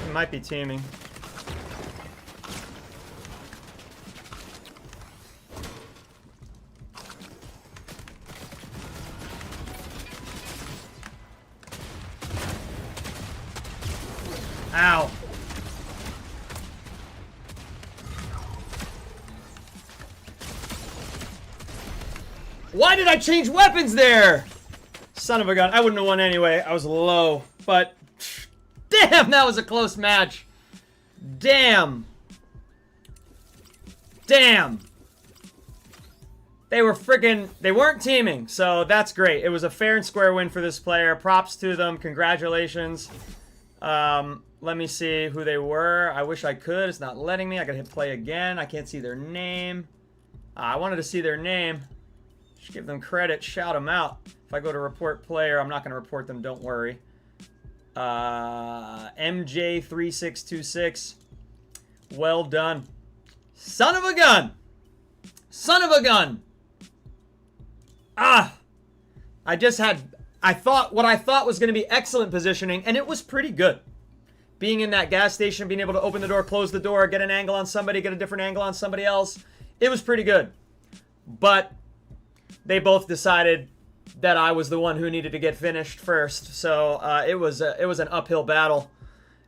He might be teaming. Ow. Why did I change weapons there? Son of a gun. I wouldn't have won anyway. I was low. But, damn, that was a close match. Damn. Damn. They were freaking, they weren't teaming. So that's great. It was a fair and square win for this player. Props to them. Congratulations. Let me see who they were. I wish I could. It's not letting me. I gotta hit play again. I can't see their name. I wanted to see their name. Should give them credit. Shout them out. If I go to report player, I'm not gonna report them. Don't worry. MJ3626. Well done. Son of a gun. Son of a gun. Ah. I just had... I thought what I thought was going to be excellent positioning, and it was pretty good. Being in that gas station, being able to open the door, close the door, get an angle on somebody, get a different angle on somebody else. It was pretty good. But they both decided that I was the one who needed to get finished first. So it was an uphill battle.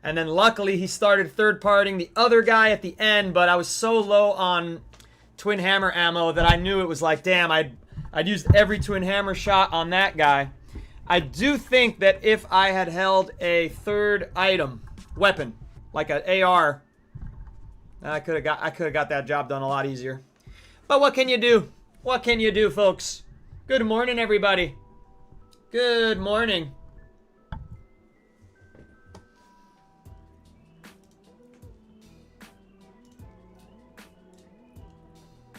And then luckily he started third-partying the other guy at the end, but I was so low on twin hammer ammo that I knew it was like, damn, I'd used every twin hammer shot on that guy. I do think that if I had held a third item, weapon, like an AR, I could have got that job done a lot easier. But what can you do? What can you do, folks? Good morning, everybody. Good morning.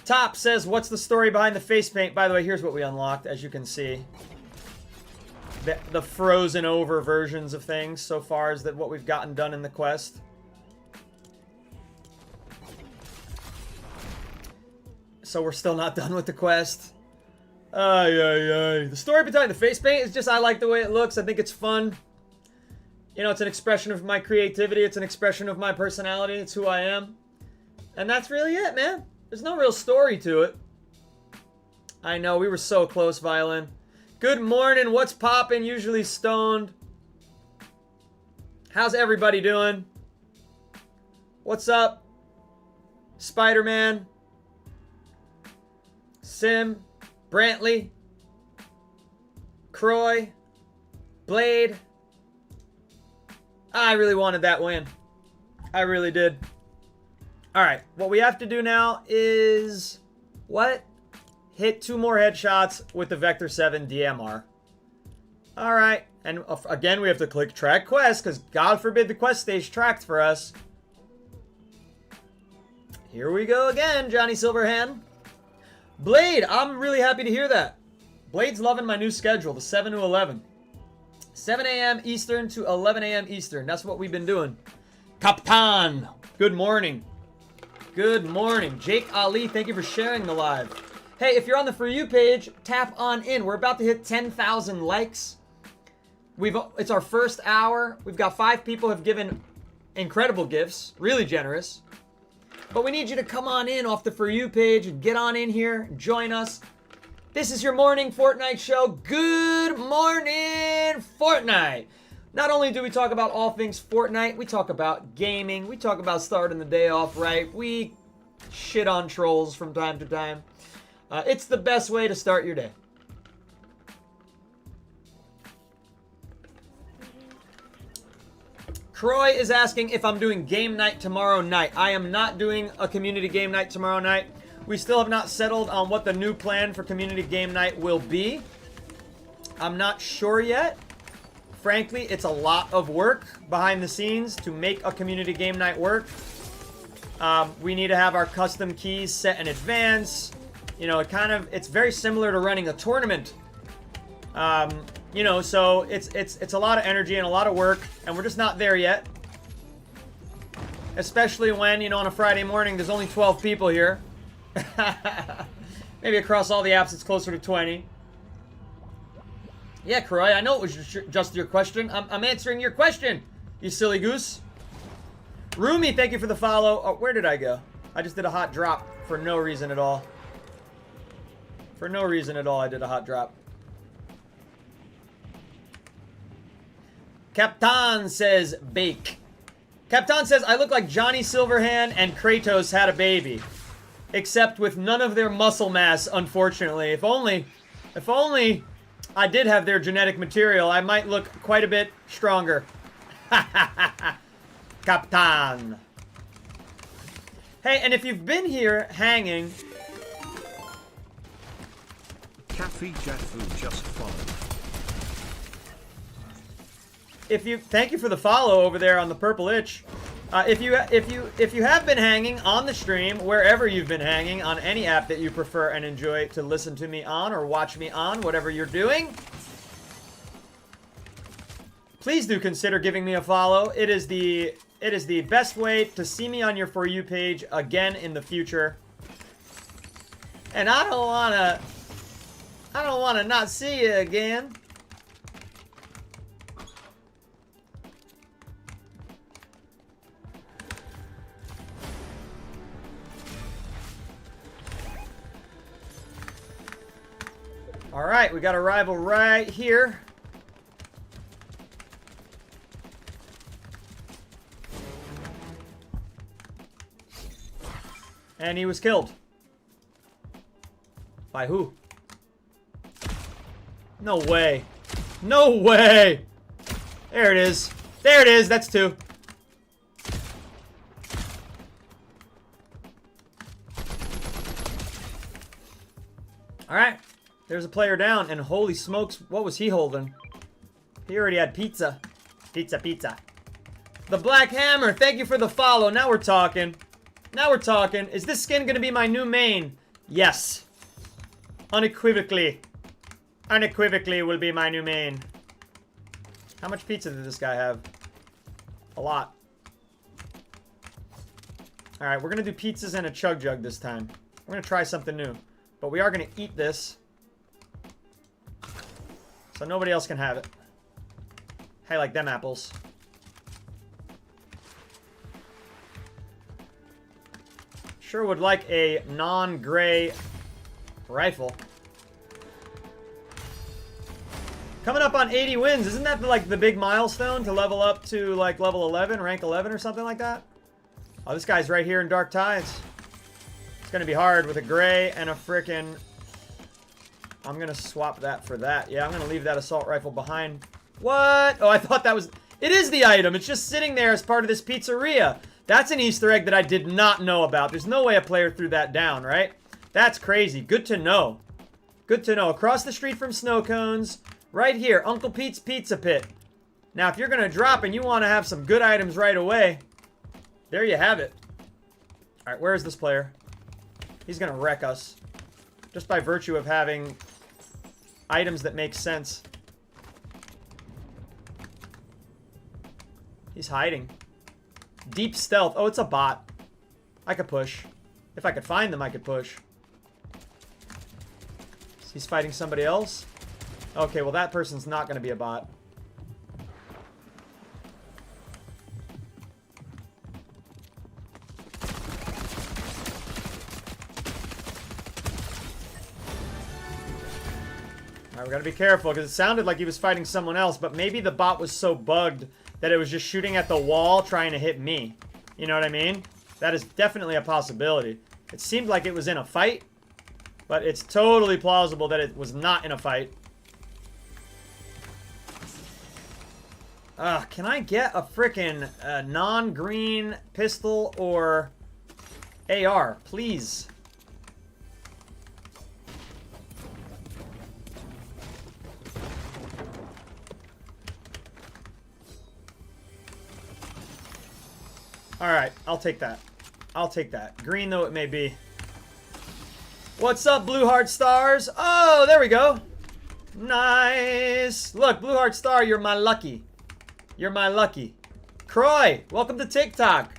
Top says, what's the story behind the face paint? By the way, here's what we unlocked, as you can see. The frozen over versions of things so far is that what we've gotten done in the quest. So we're still not done with the quest. Ay, ay, ay. The story behind the face paint is just I like the way it looks. I think it's fun. You know, it's an expression of my creativity. It's an expression of my personality. It's who I am. And that's really it, man. There's no real story to it. I know, we were so close, Violin. Good morning. What's poppin'? Usually stoned. How's everybody doing? What's up? Spider-Man. Sim. Brantley. Croy. Blade. I really wanted that win. I really did. Alright, what we have to do now is... What? Hit 2 more headshots with the Vector 7 DMR. Alright, and again we have to click track quest, because God forbid the quest stays tracked for us. Here we go again, Johnny Silverhand. Blade, I'm really happy to hear that. Blade's loving my new schedule, the 7 to 11. 7 a.m. Eastern to 11 a.m. Eastern. That's what we've been doing. Kaptan, good morning. Good morning. Jake Ali, thank you for sharing the live. Hey, if you're on the For You page, tap on in. We're about to hit 10,000 likes. It's our first hour. We've got 5 people who have given incredible gifts. Really generous. But we need you to come on in off the For You page and get on in here. Join us. This is your morning Fortnite show. Good morning, Fortnite. Not only do we talk about all things Fortnite, we talk about gaming. We talk about starting the day off right. We shit on trolls from time to time. It's the best way to start your day. Croy is asking if I'm doing game night tomorrow night. I am not doing a community game night tomorrow night. We still have not settled on what the new plan for community game night will be. I'm not sure yet. Frankly, it's a lot of work behind the scenes to make a community game night work. We need to have our custom keys set in advance. You know, it's very similar to running a tournament. You know, so it's a lot of energy and a lot of work, and we're just not there yet. Especially when, you know, on a Friday morning, there's only 12 people here. Maybe across all the apps, it's closer to 20. Yeah, Croy, I know it was just your question. I'm answering your question, you silly goose. Rumi, thank you for the follow. Oh, where did I go? I just did a hot drop for no reason at all. For no reason at all, I did a hot drop. Captain says bake. Captain says, I look like Johnny Silverhand and Kratos had a baby. Except with none of their muscle mass, unfortunately. If only I did have their genetic material, I might look quite a bit stronger. Captain. Hey, and if you've been here hanging... Cafe Jaffu just followed. Thank you for the follow over there on the purple itch. If you have been hanging on the stream, wherever you've been hanging, on any app that you prefer and enjoy to listen to me on or watch me on, whatever you're doing, please do consider giving me a follow. It is the best way to see me on your For You page again in the future. And I don't wanna not see you again. All right, we got a rival right here. And he was killed. By who? No way. No way! There it is. There it is, that's 2. All right. There's a player down, and holy smokes, what was he holding? He already had pizza. Pizza, pizza. The Black Hammer, thank you for the follow. Now we're talking. Now we're talking. Is this skin going to be my new main? Yes. Unequivocally. Unequivocally will be my new main. How much pizza did this guy have? A lot. Alright, we're going to do pizzas and a chug jug this time. We're going to try something new. But we are going to eat this. So nobody else can have it. Hey, like them apples. Sure would like a non-gray rifle. Coming up on 80 wins. Isn't that like the big milestone to level up to like level 11, rank 11 or something like that? Oh, this guy's right here in Dark Tides. It's going to be hard with a gray and a frickin'... I'm going to swap that for that. Yeah, I'm going to leave that assault rifle behind. What? Oh, I thought that was... It is the item. It's just sitting there as part of this pizzeria. That's an Easter egg that I did not know about. There's no way a player threw that down, right? That's crazy. Good to know. Good to know. Across the street from Snow Cones, right here, Uncle Pete's Pizza Pit. Now, if you're going to drop and you want to have some good items right away, there you have it. All right, where is this player? He's going to wreck us. Just by virtue of having items that make sense. He's hiding. Deep stealth. Oh, it's a bot. I could push. If I could find them, I could push. He's fighting somebody else? Okay, well, that person's not going to be a bot. Alright, we gotta be careful, because it sounded like he was fighting someone else, but maybe the bot was so bugged that it was just shooting at the wall trying to hit me. You know what I mean? That is definitely a possibility. It seemed like it was in a fight, but it's totally plausible that it was not in a fight. Can I get a frickin' non-green pistol or AR, please? Alright, I'll take that. I'll take that. Green though it may be. What's up, Blue Heart Stars? Oh, there we go. Nice. Look, Blue Heart Star, you're my lucky. You're my lucky. Croy, welcome to TikTok.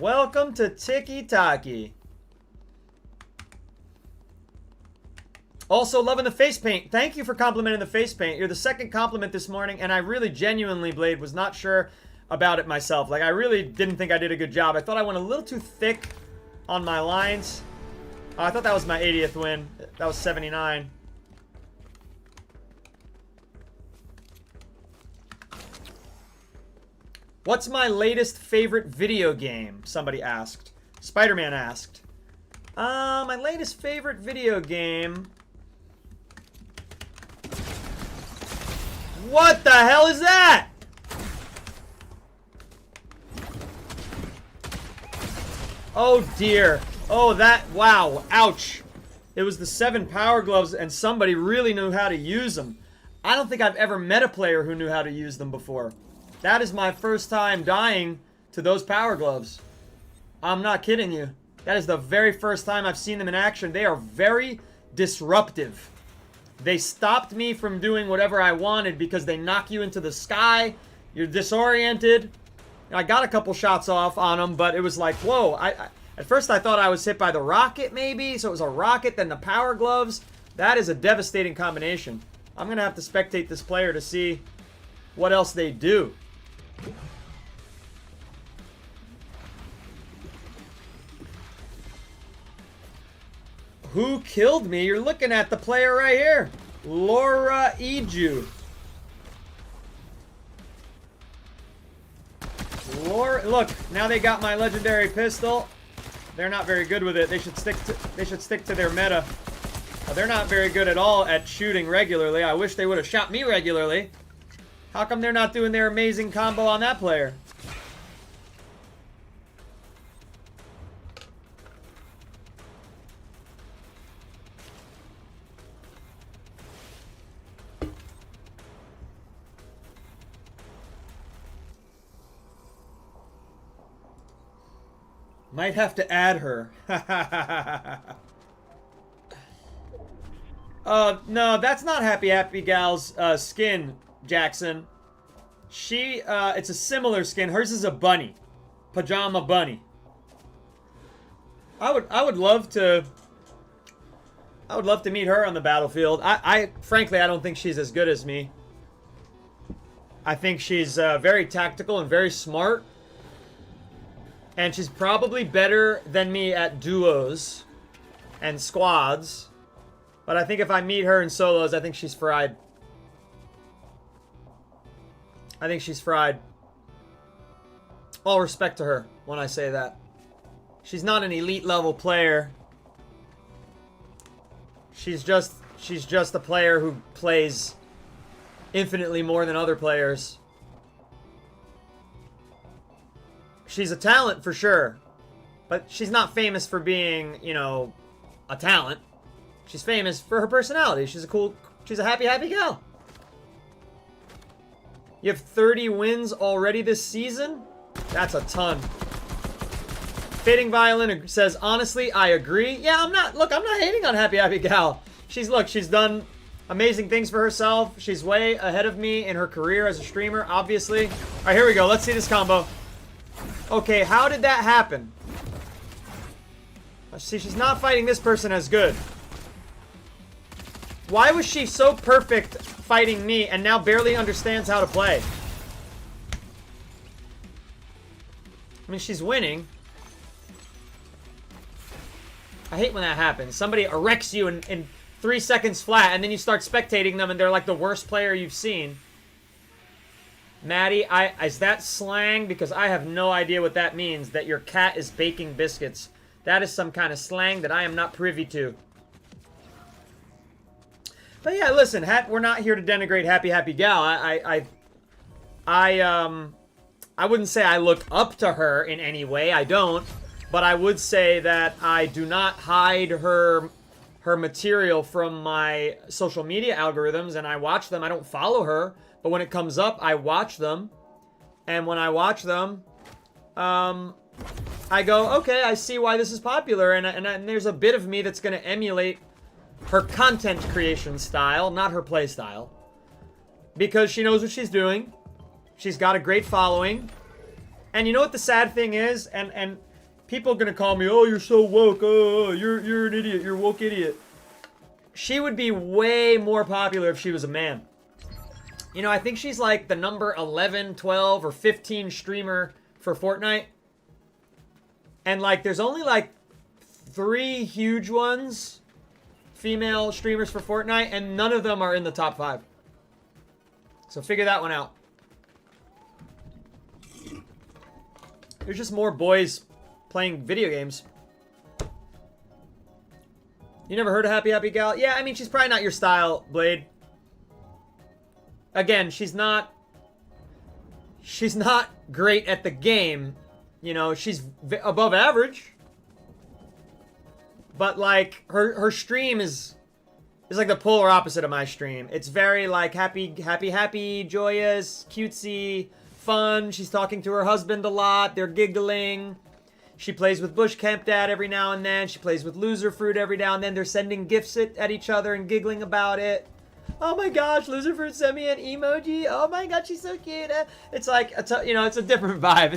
Welcome to Tiki-Taki. Also, loving the face paint. Thank you for complimenting the face paint. You're the second compliment this morning, and I really genuinely, Blade, was not sure about it myself. Like, I really didn't think I did a good job. I thought I went a little too thick on my lines. Oh, I thought that was my 80th win. That was 79. What's my latest favorite video game? Somebody asked. Spider-Man asked. My latest favorite video game. What the hell is that? Oh dear. Oh, that, wow, ouch. It was the 7 power gloves and somebody really knew how to use them. I don't think I've ever met a player who knew how to use them before. That is my first time dying to those power gloves. I'm not kidding you. That is the very first time I've seen them in action. They are very disruptive. They stopped me from doing whatever I wanted because they knock you into the sky. You're disoriented. I got a couple shots off on them, but it was like, whoa. At first I thought I was hit by the rocket, maybe. So it was a rocket, then the power gloves. That is a devastating combination. I'm going to have to spectate this player to see what else they do. Who killed me? You're looking at the player right here. Laura Eju. Laura, look, now they got my legendary pistol. They're not very good with it. They should stick to their meta. They're not very good at all at shooting regularly. I wish they would have shot me regularly. How come they're not doing their amazing combo on that player? Might have to add her. No, that's not Happy Gal's skin, Jackson. It's a similar skin. Hers is a bunny. Pajama bunny. I would love to meet her on the battlefield. I frankly I don't think she's as good as me. I think she's very tactical and very smart. And she's probably better than me at duos and squads. But I think if I meet her in solos, I think she's fried. I think she's fried. All respect to her when I say that. She's not an elite level player. She's just a player who plays infinitely more than other players. She's a talent for sure. But she's not famous for being, you know, a talent. She's famous for her personality. She's a happy gal. You have 30 wins already this season? That's a ton. Fading Violin says, honestly, I agree. Yeah, I'm not hating on Happy Gal. She's done amazing things for herself. She's way ahead of me in her career as a streamer, obviously. All right, here we go. Let's see this combo. Okay, how did that happen? See, she's not fighting this person as good. Why was she so perfect fighting me and now barely understands how to play? I mean, she's winning. I hate when that happens. Somebody erects you in 3 seconds flat, and then you start spectating them, and they're like the worst player you've seen. Maddie, is that slang? Because I have no idea what that means, that your cat is baking biscuits. That is some kind of slang that I am not privy to. But yeah, listen, we're not here to denigrate Happy Gal. I wouldn't say I look up to her in any way. I don't. But I would say that I do not hide her material from my social media algorithms, and I watch them. I don't follow her, but when it comes up, I watch them. And when I watch them, I go, okay, I see why this is popular, and there's a bit of me that's going to emulate her content creation style, not her play style, because she knows what she's doing. She's got a great following. And you know what the sad thing is? And people are going to call me, oh, you're so woke. Oh, you're an idiot. You're a woke idiot. She would be way more popular if she was a man. You know, I think she's like the number 11, 12, or 15 streamer for Fortnite. And like, there's only like 3 huge ones, female streamers for Fortnite, and none of them are in the top 5. So figure that one out. There's just more boys playing video games. You never heard of Happy Gal? Yeah, I mean, she's probably not your style, Blade. Again, she's not great at the game. You know, she's above average. But like her stream is like the polar opposite of my stream. It's very like happy, joyous, cutesy, fun. She's talking to her husband a lot. They're giggling. She plays with Bush Camp Dad every now and then. She plays with Loser Fruit every now and then. They're sending gifts at each other and giggling about it. Oh my gosh, Loser Fruit sent me an emoji. Oh my god, she's so cute. It's like, you know, it's a different vibe.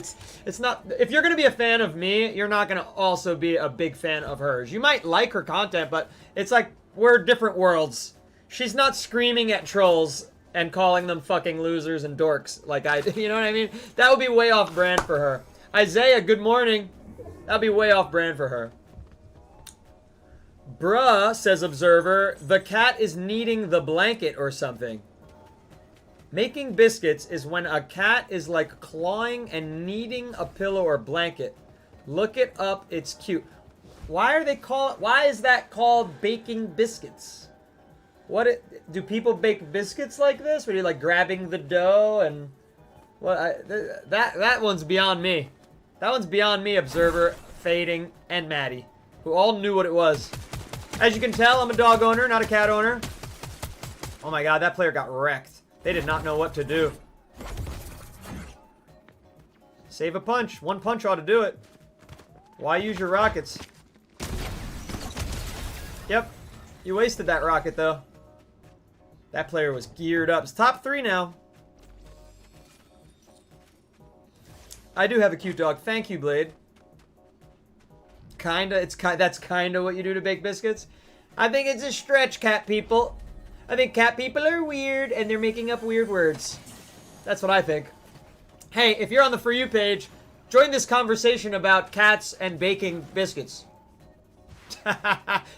It's not, if you're going to be a fan of me, you're not going to also be a big fan of hers. You might like her content, but it's like, we're different worlds. She's not screaming at trolls and calling them fucking losers and dorks like I do. You know what I mean? That would be way off brand for her. Isaiah, good morning. That'd be way off brand for her. Bruh, says Observer, the cat is kneading the blanket or something. Making biscuits is when a cat is like clawing and kneading a pillow or blanket. Look it up, it's cute. Why is that called baking biscuits? Do people bake biscuits like this? Where you're like grabbing the dough and that one's beyond me. That one's beyond me, Observer, Fading, and Maddie, who all knew what it was. As you can tell, I'm a dog owner, not a cat owner. Oh my god, that player got wrecked. They did not know what to do. Save a punch. One punch ought to do it. Why use your rockets? Yep. You wasted that rocket, though. That player was geared up. It's top 3 now. I do have a cute dog. Thank you, Blade. That's kinda what you do to bake biscuits. I think it's a stretch, cat people. I think cat people are weird and they're making up weird words. That's what I think. Hey, if you're on the For You page, join this conversation about cats and baking biscuits.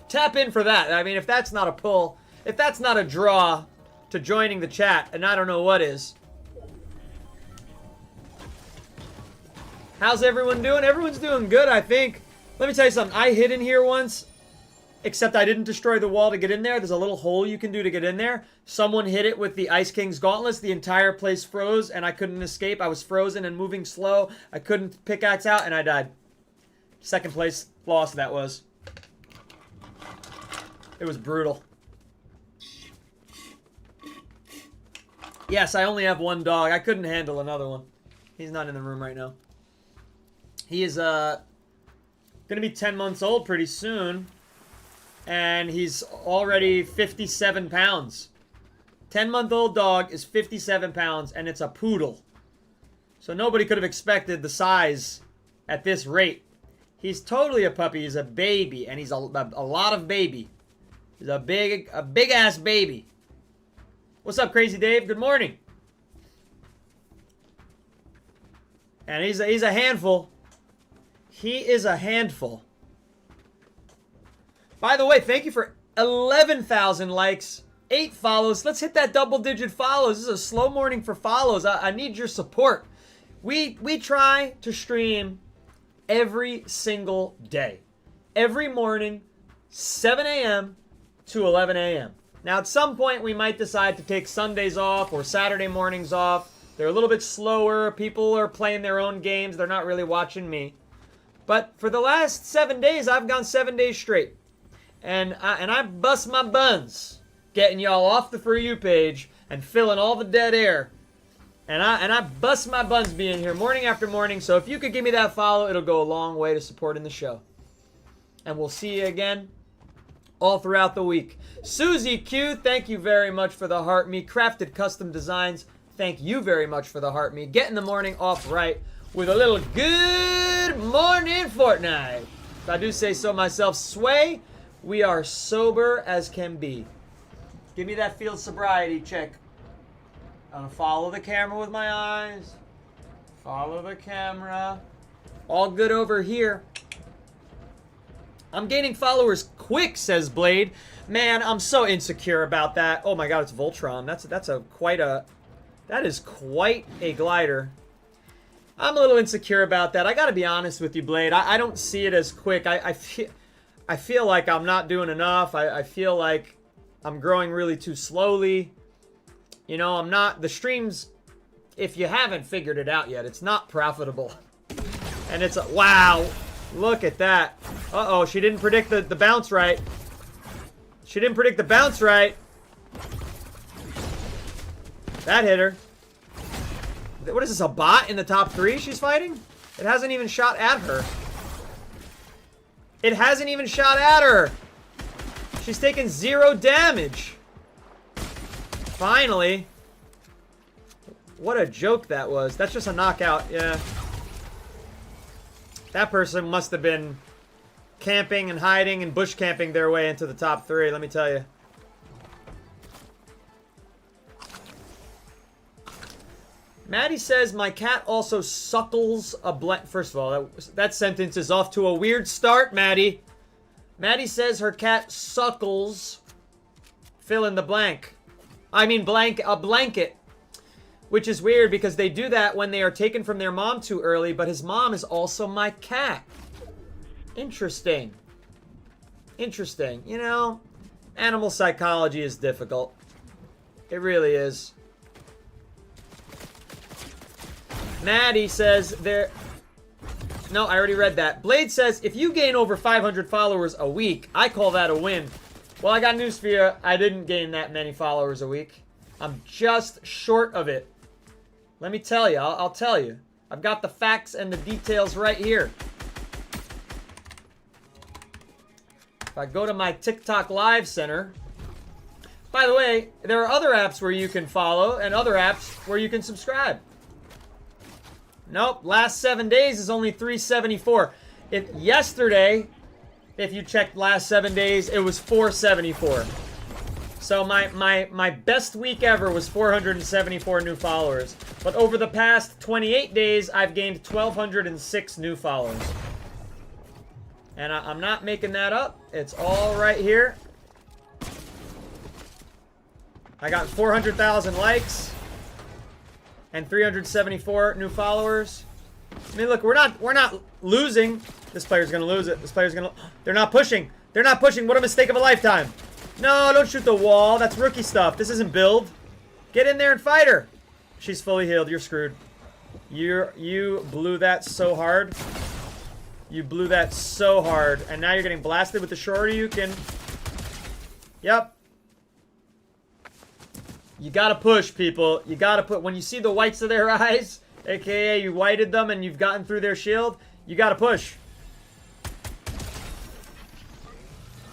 Tap in for that. I mean, if that's not a pull, if that's not a draw to joining the chat, and I don't know what is. How's everyone doing? Everyone's doing good, I think. Let me tell you something. I hid in here once, except I didn't destroy the wall to get in there. There's a little hole you can do to get in there. Someone hit it with the Ice King's gauntlets. The entire place froze, and I couldn't escape. I was frozen and moving slow. I couldn't pickaxe out, and I died. Second place loss, that was. It was brutal. Yes, I only have one dog. I couldn't handle another one. He's not in the room right now. He is gonna be 10 months old pretty soon. And he's already 57 pounds. 10-month-old dog is 57 pounds, and it's a poodle. So nobody could have expected the size at this rate. He's totally a puppy. He's a baby, and he's a lot of baby. He's a big-ass baby. What's up, Crazy Dave? Good morning. And he's a handful. He is a handful. By the way, thank you for 11,000 likes, 8 follows. Let's hit that double-digit follows. This is a slow morning for follows. I need your support. We try to stream every single day. Every morning, 7 a.m. to 11 a.m. Now, at some point, we might decide to take Sundays off or Saturday mornings off. They're a little bit slower. People are playing their own games. They're not really watching me. But for the last 7 days, I've gone 7 days straight. And I bust my buns getting y'all off the For You page and filling all the dead air. And I bust my buns being here morning after morning. So if you could give me that follow, it'll go a long way to supporting the show. And we'll see you again all throughout the week. Susie Q, thank you very much for the heart me. Crafted Custom Designs, thank you very much for the heart me. Getting the morning off right with a little good morning Fortnite. If I do say so myself, Sway, we are sober as can be. Give me that field sobriety check. I'm gonna follow the camera with my eyes. Follow the camera. All good over here. I'm gaining followers quick, says Blade. Man, I'm so insecure about that. Oh my god, it's Voltron. That is quite a glider. I'm a little insecure about that. I gotta be honest with you, Blade. I don't see it as quick. I feel like I'm not doing enough. I feel like I'm growing really too slowly. You know, I'm not... The streams, if you haven't figured it out yet, it's not profitable. And it's a... Wow! Look at that. Uh-oh, she didn't predict the bounce right. She didn't predict the bounce right. That hit her. What is this, a bot in the top 3 she's fighting? It hasn't even shot at her. It hasn't even shot at her. She's taken 0 damage. Finally. What a joke that was. That's just a knockout, yeah. That person must have been camping and hiding and bush camping their way into the top 3, let me tell you. Maddie says, my cat also suckles a blank. First of all, that sentence is off to a weird start, Maddie. Maddie says her cat suckles, fill in the blank. I mean a blanket. Which is weird because they do that when they are taken from their mom too early, but his mom is also my cat. Interesting. Interesting. You know, animal psychology is difficult. It really is. Maddie says there... No, I already read that. Blade says, if you gain over 500 followers a week, I call that a win. Well, I got news for you. I didn't gain that many followers a week. I'm just short of it. Let me tell you. I'll tell you. I've got the facts and the details right here. If I go to my TikTok Live Center... By the way, there are other apps where you can follow and other apps where you can subscribe. Nope, last 7 days is only 374. If yesterday, if you checked last 7 days, it was 474. So my best week ever was 474 new followers. But over the past 28 days, I've gained 1,206 new followers. And I'm not making that up. It's all right here. I got 400,000 likes and 374 new followers. I mean, look, we're not losing. This player's gonna lose it. This player's gonna. They're not pushing. They're not pushing. What a mistake of a lifetime. No, don't shoot the wall. That's rookie stuff. This isn't build. Get in there and fight her. She's fully healed. You're screwed. You blew that so hard. You blew that so hard, and now you're getting blasted with the shorty. You can. Yep. You gotta push, people. You gotta put. When you see the whites of their eyes, aka you whited them and you've gotten through their shield, you gotta push.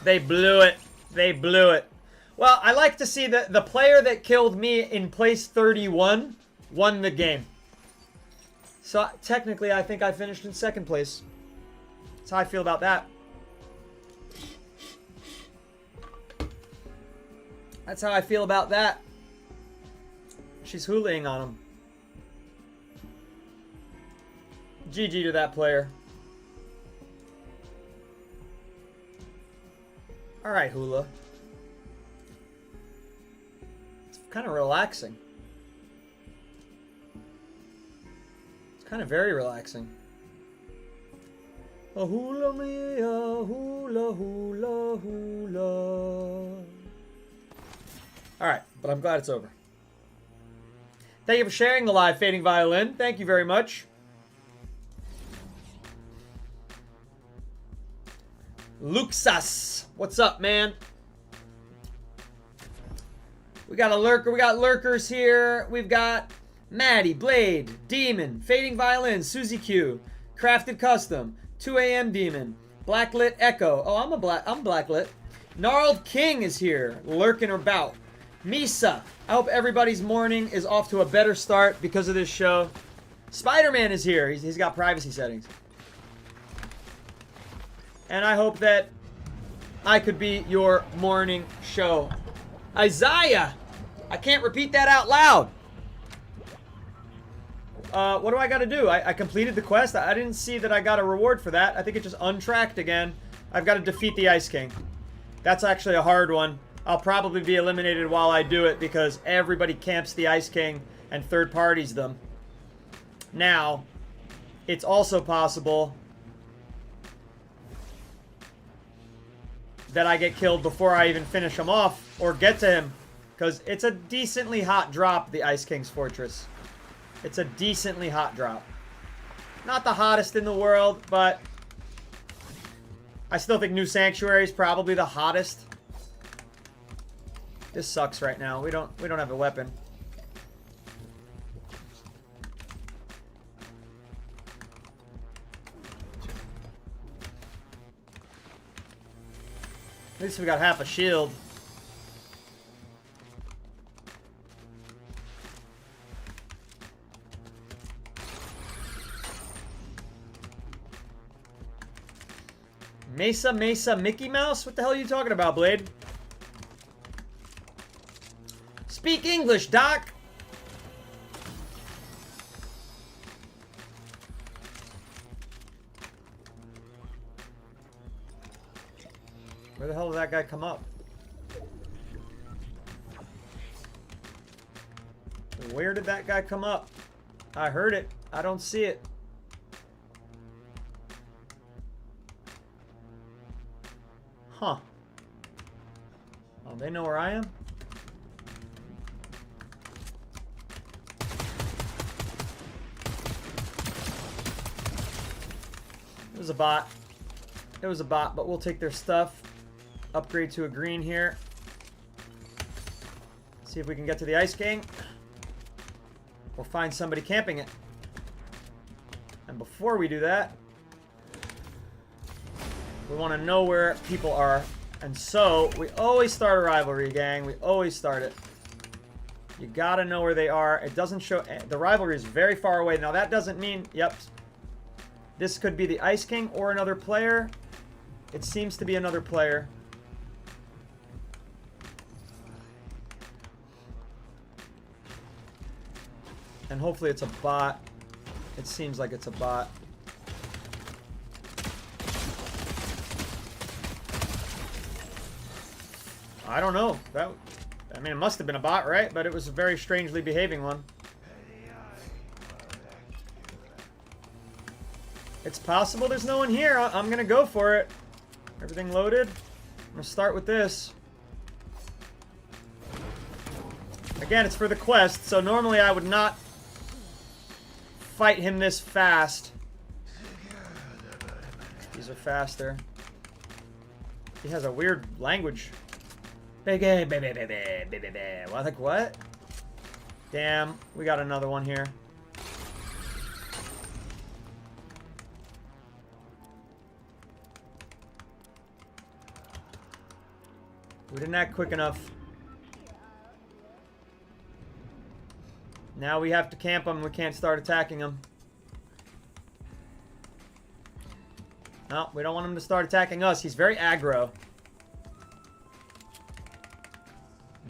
They blew it. They blew it. Well, I like to see that the player that killed me in place 31 won the game. So technically, I think I finished in second place. That's how I feel about that. That's how I feel about that. She's hulaing on him. GG to that player. Alright, Hula. It's kind of relaxing. It's kind of very relaxing. A hula me, a hula, hula, hula. Alright, but I'm glad it's over. Thank you for sharing the live Fading Violin. Thank you very much. Luxas. What's up, man? We got a lurker. We got lurkers here. We've got Maddie, Blade, Demon, Fading Violin, Susie Q, Crafted Custom, 2 AM Demon, Blacklit Echo. Oh, I'm Blacklit. Gnarled King is here, lurking about. Misa. I hope everybody's morning is off to a better start because of this show. Spider-Man is here. He's got privacy settings. And I hope that I could be your morning show. Isaiah! I can't repeat that out loud. What do I gotta do? I completed the quest. I didn't see that I got a reward for that. I think it just untracked again. I've got to defeat the Ice King. That's actually a hard one. I'll probably be eliminated while I do it because everybody camps the Ice King and third parties them. Now, it's also possible that I get killed before I even finish him off or get to him. Because it's a decently hot drop, the Ice King's Fortress. It's a decently hot drop. Not the hottest in the world, but I still think New Sanctuary is probably the hottest. This sucks right now. We don't have a weapon. At least we got half a shield. Mesa Mickey Mouse? What the hell are you talking about, Blade? Speak English, Doc! Where the hell did that guy come up? Where did that guy come up? I heard it. I don't see it. Huh. Oh, they know where I am? It was a bot. It was a bot, but we'll take their stuff. Upgrade to a green here. See if we can get to the Ice King. Or find somebody camping it. And before we do that, we want to know where people are. And so, we always start a rivalry, gang. We always start it. You gotta know where they are. It doesn't show... The rivalry is very far away. Now, that doesn't mean... Yep. This could be the Ice King or another player. It seems to be another player. And hopefully it's a bot. It seems like it's a bot. I don't know. I mean, it must have been a bot, right? But it was a very strangely behaving one. It's possible there's no one here. I'm gonna go for it. Everything loaded. I'm gonna start with this. Again, it's for the quest, so normally I would not fight him this fast. These are faster. He has a weird language. Well, like what? Damn, we got another one here. We didn't act quick enough. Now we have to camp him. We can't start attacking him. No, we don't want him to start attacking us. He's very aggro.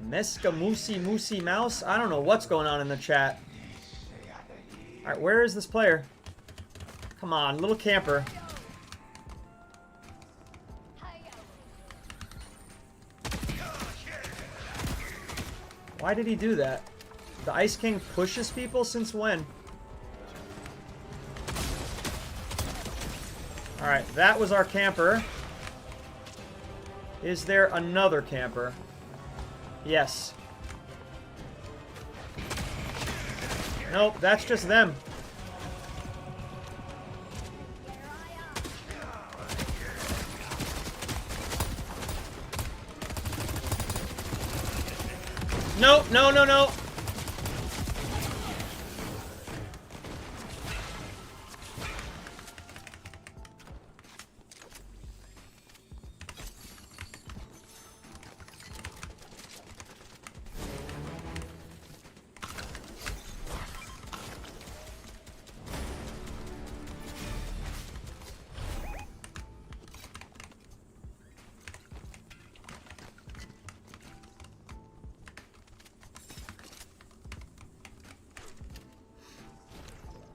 Meska Moosey Mouse? I don't know what's going on in the chat. Alright, where is this player? Come on, little camper. Why did he do that? The Ice King pushes people since when? Alright, that was our camper. Is there another camper? Yes. Nope, that's just them. Nope, no, no, no.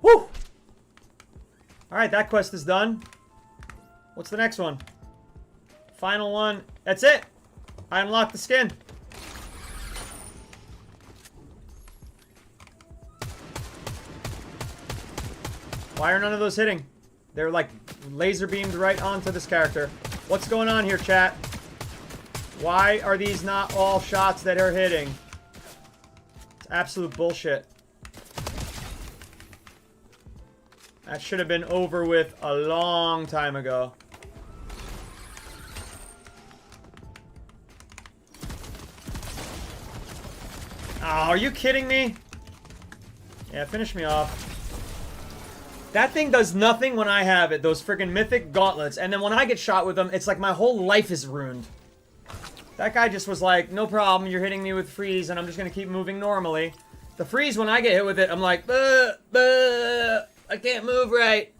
Woo! Alright, that quest is done. What's the next one? Final one. That's it! I unlocked the skin. Why are none of those hitting? They're like laser beamed right onto this character. What's going on here, chat? Why are these not all shots that are hitting? It's absolute bullshit. That should have been over with a long time ago. Oh, are you kidding me? Yeah, finish me off. That thing does nothing when I have it. Those freaking mythic gauntlets. And then when I get shot with them, it's like my whole life is ruined. That guy just was like, no problem, you're hitting me with freeze, and I'm just going to keep moving normally. The freeze, when I get hit with it, I'm like, I can't move right.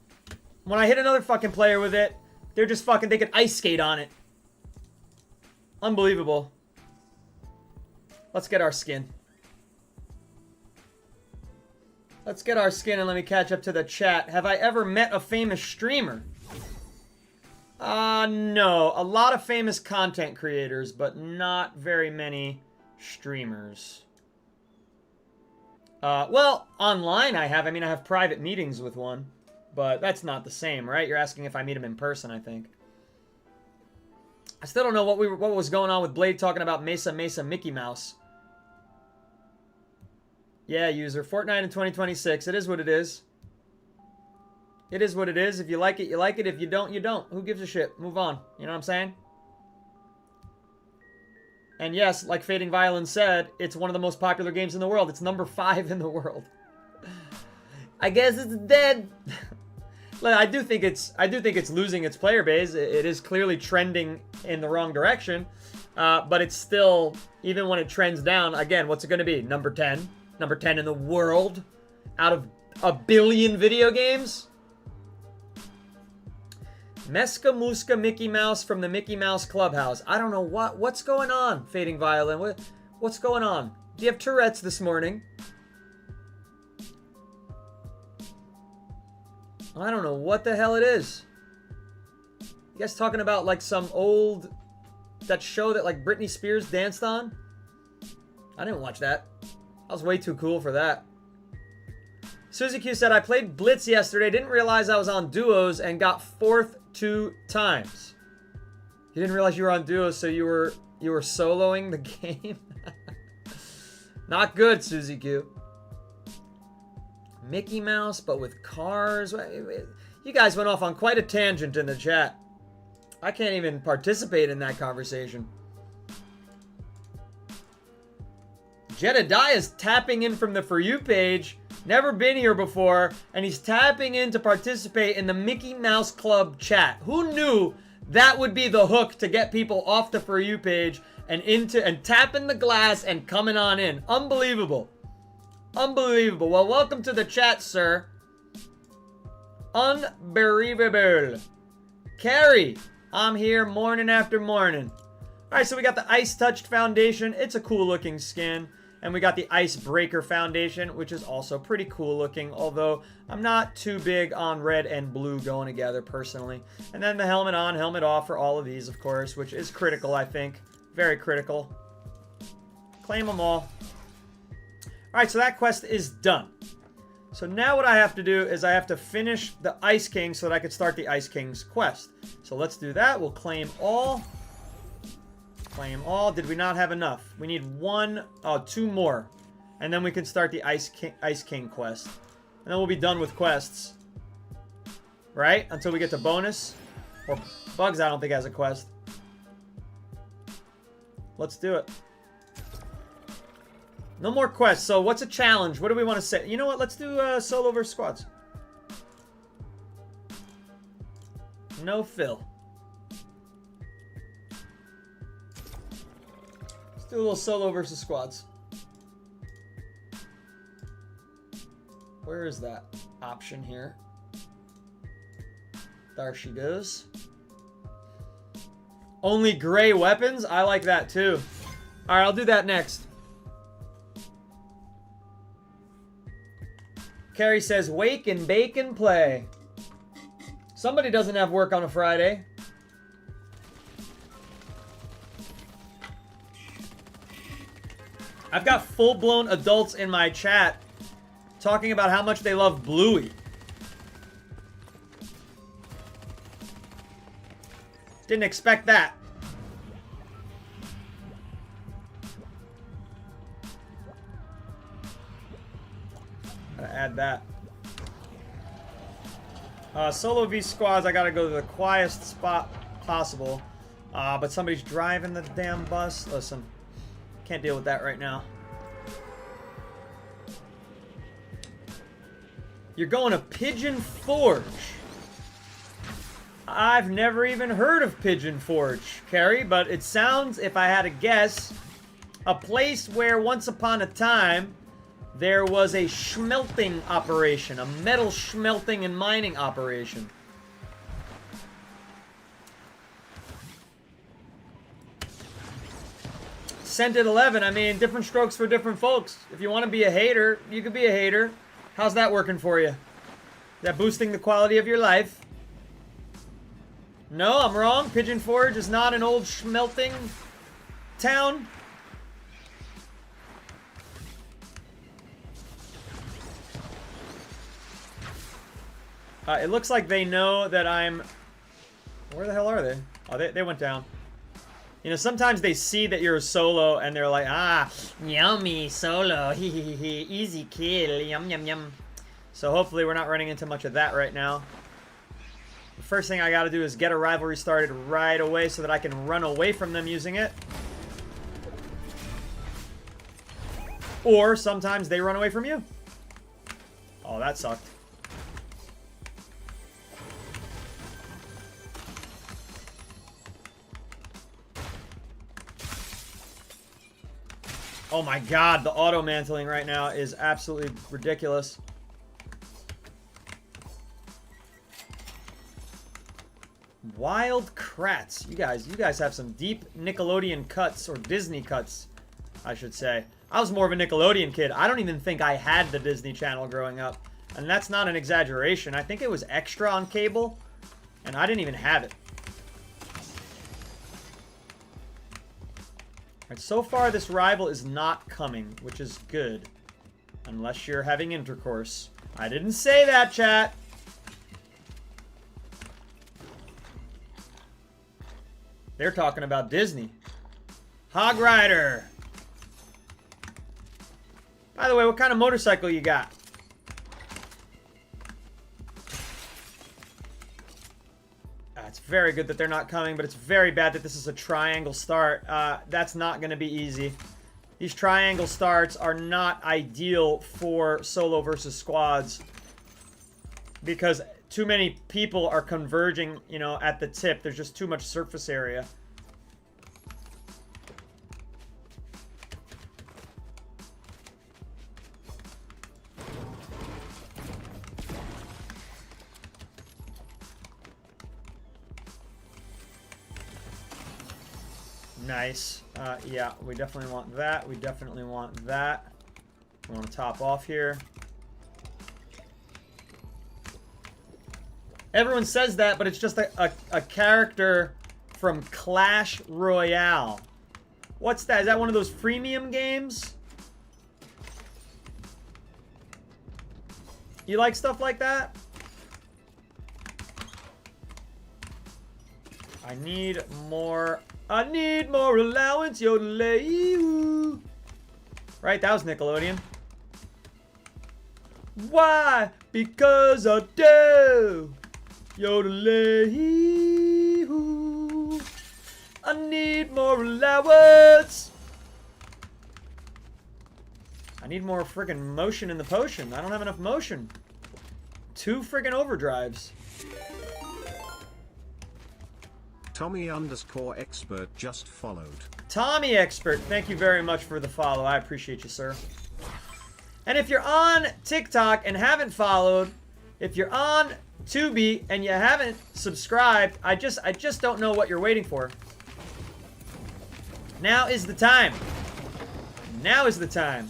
When I hit another fucking player with it, they're just fucking, they can ice skate on it. Unbelievable. Let's get our skin. Let's get our skin and let me catch up to the chat. Have I ever met a famous streamer? No. A lot of famous content creators, but not very many streamers. Well, online I have. I mean, I have private meetings with one. But that's not the same, right? You're asking if I meet him in person, I think. I still don't know what was going on with Blade talking about Mesa Mickey Mouse. Yeah, user. Fortnite in 2026. It is what it is. It is what it is. If you like it, you like it. If you don't, you don't. Who gives a shit? Move on. You know what I'm saying? And yes, like Fading Violence said, it's one of the most popular games in the world. It's number 5 in the world. I guess it's dead. I do think it's losing its player base. It is clearly trending in the wrong direction. But it's still, even when it trends down, again, what's it going to be? Number 10? Number 10 in the world? Out of a billion video games? Meska Muska Mickey Mouse from the Mickey Mouse Clubhouse. I don't know what's going on, Fading Violin. What's going on? Do you have Tourette's this morning? I don't know what the hell it is. You guys talking about like some old, that show that like Britney Spears danced on? I didn't watch that. I was way too cool for that. Suzy Q said, I played Blitz yesterday, didn't realize I was on duos, and got 4th 2 times. You didn't realize you were on duos, so you were soloing the game? Not good, Suzy Q. Mickey Mouse, but with cars. You guys went off on quite a tangent in the chat. I can't even participate in that conversation. Jedediah's tapping in from the For You page. Never been here before, and he's tapping in to participate in the Mickey Mouse Club chat. Who knew that would be the hook to get people off the For You page and into and tapping the glass and coming on in? Unbelievable. Unbelievable. Well, welcome to the chat, sir. Unbelievable. Carrie, I'm here morning after morning. All right, so we got the Ice Touched Foundation. It's a cool looking skin. And we got the Icebreaker Foundation, which is also pretty cool looking, although I'm not too big on red and blue going together personally. And then the helmet on, helmet off for all of these, of course, which is critical, I think. Very critical. Claim them all. All right, so that quest is done. So now what I have to do is I have to finish the Ice King so that I can start the Ice King's quest. So let's do that. We'll claim all. Claim all. Did we not have enough? We need 2 more. And then we can start the Ice King quest. And then we'll be done with quests. Right? Until we get to bonus. Or Bugs, I don't think has a quest. Let's do it. No more quests. So what's a challenge? What do we want to say? You know what? Let's do solo versus squads. No Phil. Do a little solo versus squads. Where is that option here? There she goes. Only gray weapons? I like that too. Alright, I'll do that next. Carrie says, wake and bake and play. Somebody doesn't have work on a Friday. I've got full-blown adults in my chat talking about how much they love Bluey. Didn't expect that. Gotta add that. Solo v squads, I gotta go to the quietest spot possible. But somebody's driving the damn bus. Listen. Can't deal with that right now. You're going to Pigeon Forge. I've never even heard of Pigeon Forge, Carrie, but it sounds, if I had to guess, a place where once upon a time there was a smelting operation, a metal smelting and mining operation. Scented 11, I mean, different strokes for different folks. If you want to be a hater, you could be a hater. How's that working for you? Is that boosting the quality of your life? No, I'm wrong. Pigeon Forge is not an old smelting town. It looks like they know that I'm... Where the hell are they? Oh, they went down. You know, sometimes they see that you're a solo and they're like, ah, yummy solo, easy kill, yum, yum, yum. So hopefully we're not running into much of that right now. The first thing I gotta do is get a rivalry started right away so that I can run away from them using it. Or sometimes they run away from you. Oh, that sucked. Oh my god, the auto-mantling right now is absolutely ridiculous. Wild Kratts. You guys have some deep Nickelodeon cuts, or Disney cuts, I should say. I was more of a Nickelodeon kid. I don't even think I had the Disney Channel growing up. And that's not an exaggeration. I think it was extra on cable, and I didn't even have it. Alright, so far this rival is not coming, which is good. Unless you're having intercourse. I didn't say that, chat. They're talking about Disney. Hog Rider. By the way, what kind of motorcycle you got? It's very good that they're not coming, but it's very bad that this is a triangle start. That's not going to be easy. These triangle starts are not ideal for solo versus squads because too many people are converging, you know, at the tip. There's just too much surface area. Nice. Yeah, we definitely want that. We definitely want that. We want to top off here. Everyone says that, but it's just a character from Clash Royale. What's that? Is that one of those freemium games? You like stuff like that? I need more allowance, yodelay. Right, that was Nickelodeon. Why? Because I do. Yodelay. I need more allowance. I need more friggin' motion in the potion. I don't have enough motion. 2 friggin' overdrives. Tommy_expert just followed. Tommy Expert, thank you very much for the follow. I appreciate you, sir. And if you're on TikTok and haven't followed, if you're on Tubi and you haven't subscribed, I just don't know what you're waiting for. Now is the time. Now is the time.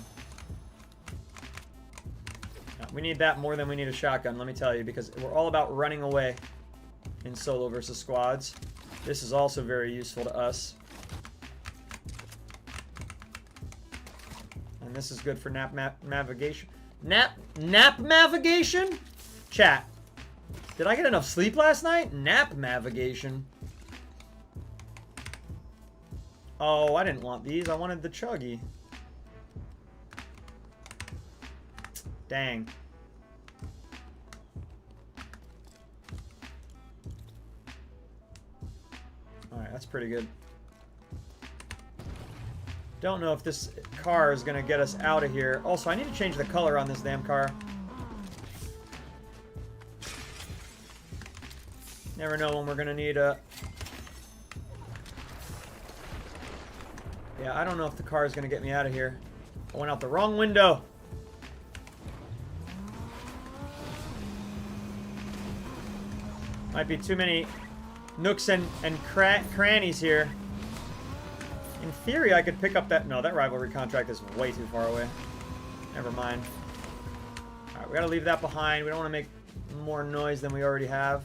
We need that more than we need a shotgun, let me tell you, because we're all about running away in solo versus squads. This is also very useful to us. And this is good for navigation. Nap navigation? Chat. Did I get enough sleep last night? Nap navigation. Oh, I didn't want these. I wanted the chuggy. Dang. Alright, that's pretty good. Don't know if this car is going to get us out of here. Also, I need to change the color on this damn car. Never know when we're going to need a... Yeah, I don't know if the car is going to get me out of here. I went out the wrong window. Might be too many nooks and crannies here. In theory, I could pick up that... No, that rivalry contract is way too far away. Never mind. Alright, we gotta leave that behind. We don't want to make more noise than we already have.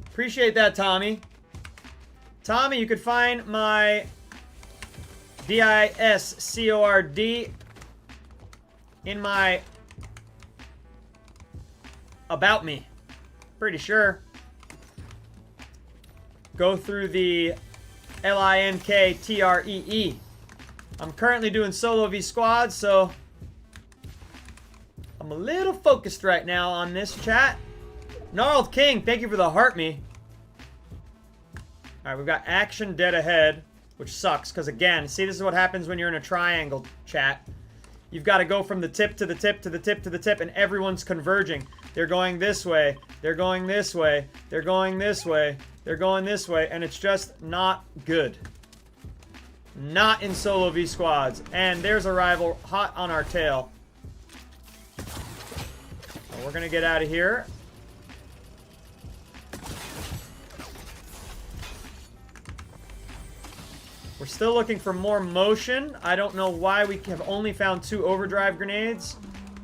Appreciate that, Tommy. Tommy, you could find my Discord in my About Me. Pretty sure. Go through the LINKTREE. I'm currently doing solo v squad, so I'm a little focused right now on this, chat. Gnarled King, thank you for the heart me. Alright, we've got action dead ahead, which sucks, because again, see, this is what happens when you're in a triangle, chat. You've got to go from the tip to the tip to the tip to the tip, and everyone's converging. They're going this way, they're going this way, they're going this way, they're going this way, and it's just not good. Not in solo v squads. And there's a rival hot on our tail. We're gonna get out of here. We're still looking for more motion. I don't know why we have only found 2 overdrive grenades.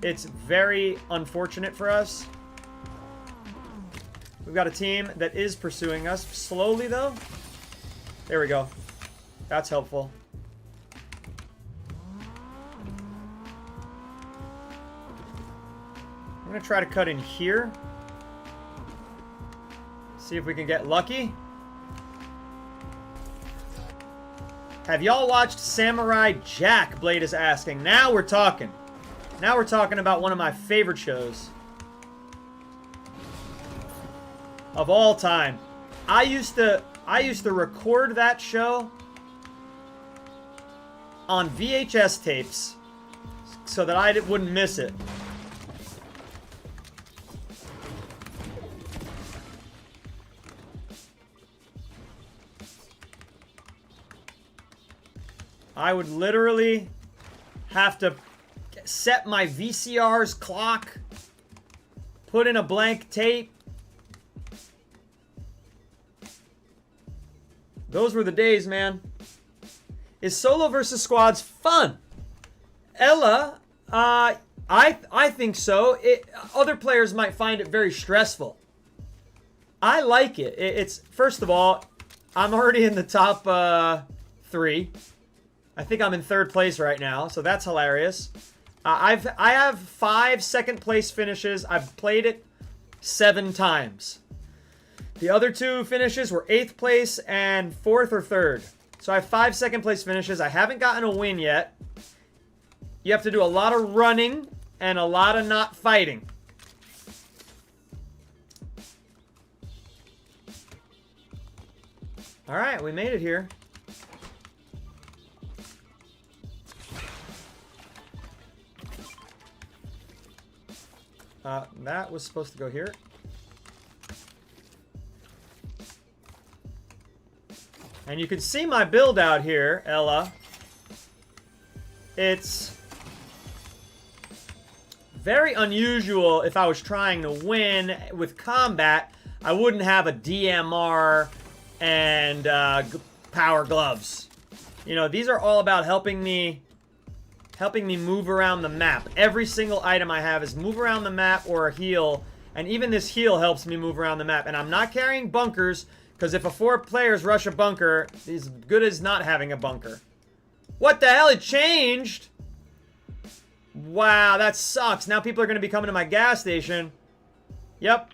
It's very unfortunate for us. We've got a team that is pursuing us. Slowly, though. There we go. That's helpful. I'm going to try to cut in here. See if we can get lucky. Have y'all watched Samurai Jack? Blade is asking. Now we're talking. Now we're talking about one of my favorite shows of all time. I used to record that show on VHS tapes so that I wouldn't miss it. I would literally have to set my VCR's clock, put in a blank tape. Those were the days, man. Is solo versus squads fun? Ella, I think so. Other players might find it very stressful. I like it. It's first of all, I'm already in the top 3. I think I'm in 3rd place right now, so that's hilarious. I have 5 second place finishes. I've played it 7 times. The other 2 finishes were 8th place and 4th or 3rd. So I have 5 second place finishes. I haven't gotten a win yet. You have to do a lot of running and a lot of not fighting. All right, we made it here. That was supposed to go here. And you can see my build out here, Ella. It's very unusual. If I was trying to win with combat, I wouldn't have a DMR and power gloves. You know, these are all about helping me move around the map. Every single item I have is move around the map or a heal. And even this heal helps me move around the map. And I'm not carrying bunkers, because if 4 players rush a bunker, it's as good as not having a bunker. What the hell? It changed? Wow, that sucks. Now people are going to be coming to my gas station. Yep.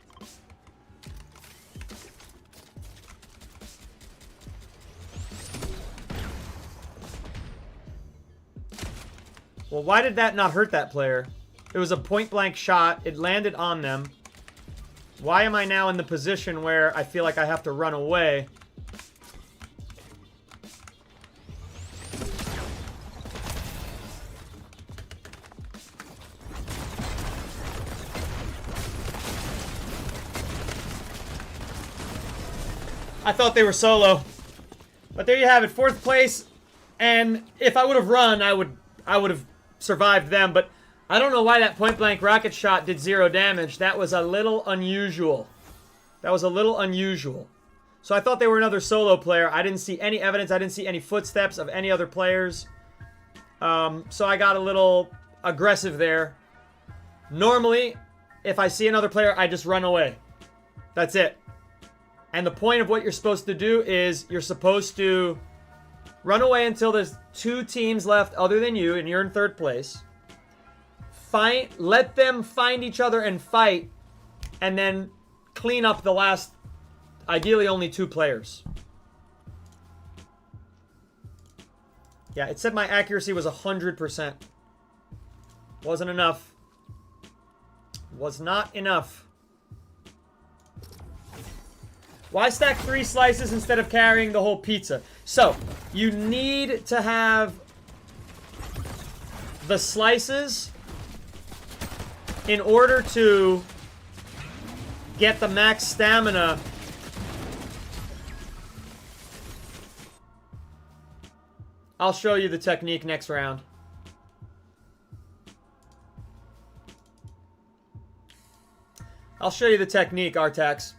Well, why did that not hurt that player? It was a point-blank shot. It landed on them. Why am I now in the position where I feel like I have to run away? I thought they were solo. But there you have it, 4th place. And if I would have run, I would have survived them, but I don't know why that point-blank rocket shot did 0 damage. That was a little unusual. That was a little unusual. So I thought they were another solo player. I didn't see any evidence. I didn't see any footsteps of any other players. So I got a little aggressive there. Normally, if I see another player, I just run away. That's it. And the point of what you're supposed to do is you're supposed to run away until there's 2 teams left other than you, and you're in 3rd place. Let them find each other and fight, and then clean up the last, ideally only 2 players. Yeah, it said my accuracy was 100%. Wasn't enough. Was not enough. Why stack 3 slices instead of carrying the whole pizza? So, you need to have the slices in order to get the max stamina. I'll show you the technique next round. I'll show you the technique, Artax.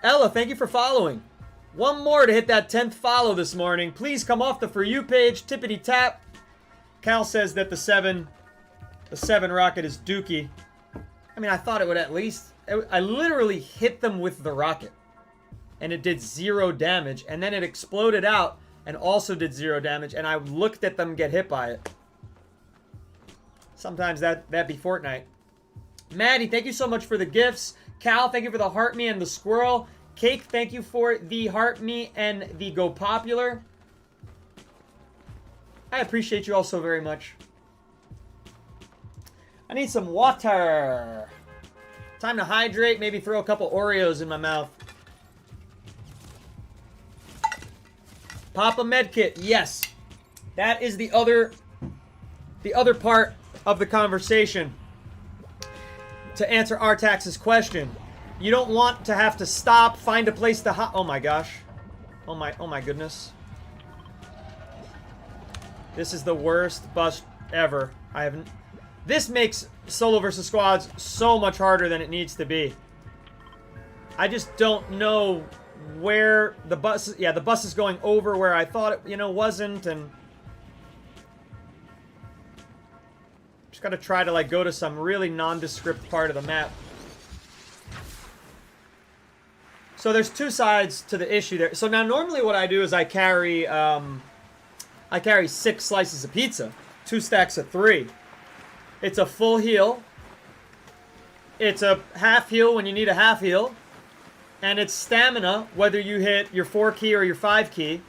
Ella, thank you for following. One more to hit that 10th follow this morning. Please come off the For You page. Tippity tap. Cal says that the 7 rocket is dookie. I mean, I thought it would at least... I literally hit them with the rocket. And it did 0 damage. And then it exploded out and also did 0 damage. And I looked at them get hit by it. Sometimes that be Fortnite. Maddie, thank you so much for the gifts. Cal, thank you for the heart me and the squirrel. Cake, thank you for the heart me and the go popular. I appreciate you all so very much. I need some water. Time to hydrate, maybe throw a couple Oreos in my mouth. Pop a med kit, yes. That is the other part of the conversation. To answer Artax's question, you don't want to have to stop, find a place to oh my gosh. Oh my goodness. This is the worst bust ever. This makes solo versus squads so much harder than it needs to be. I just don't know where the bus, yeah, the bus is going over where I thought it, wasn't, and just gotta try to go to some really nondescript part of the map. So there's 2 sides to the issue there. So now normally what I do is I carry 6 slices of pizza, 2 stacks of 3. It's a full heal. It's a half heal when you need a half heal. And it's stamina, whether you hit your 4 key or your 5 key.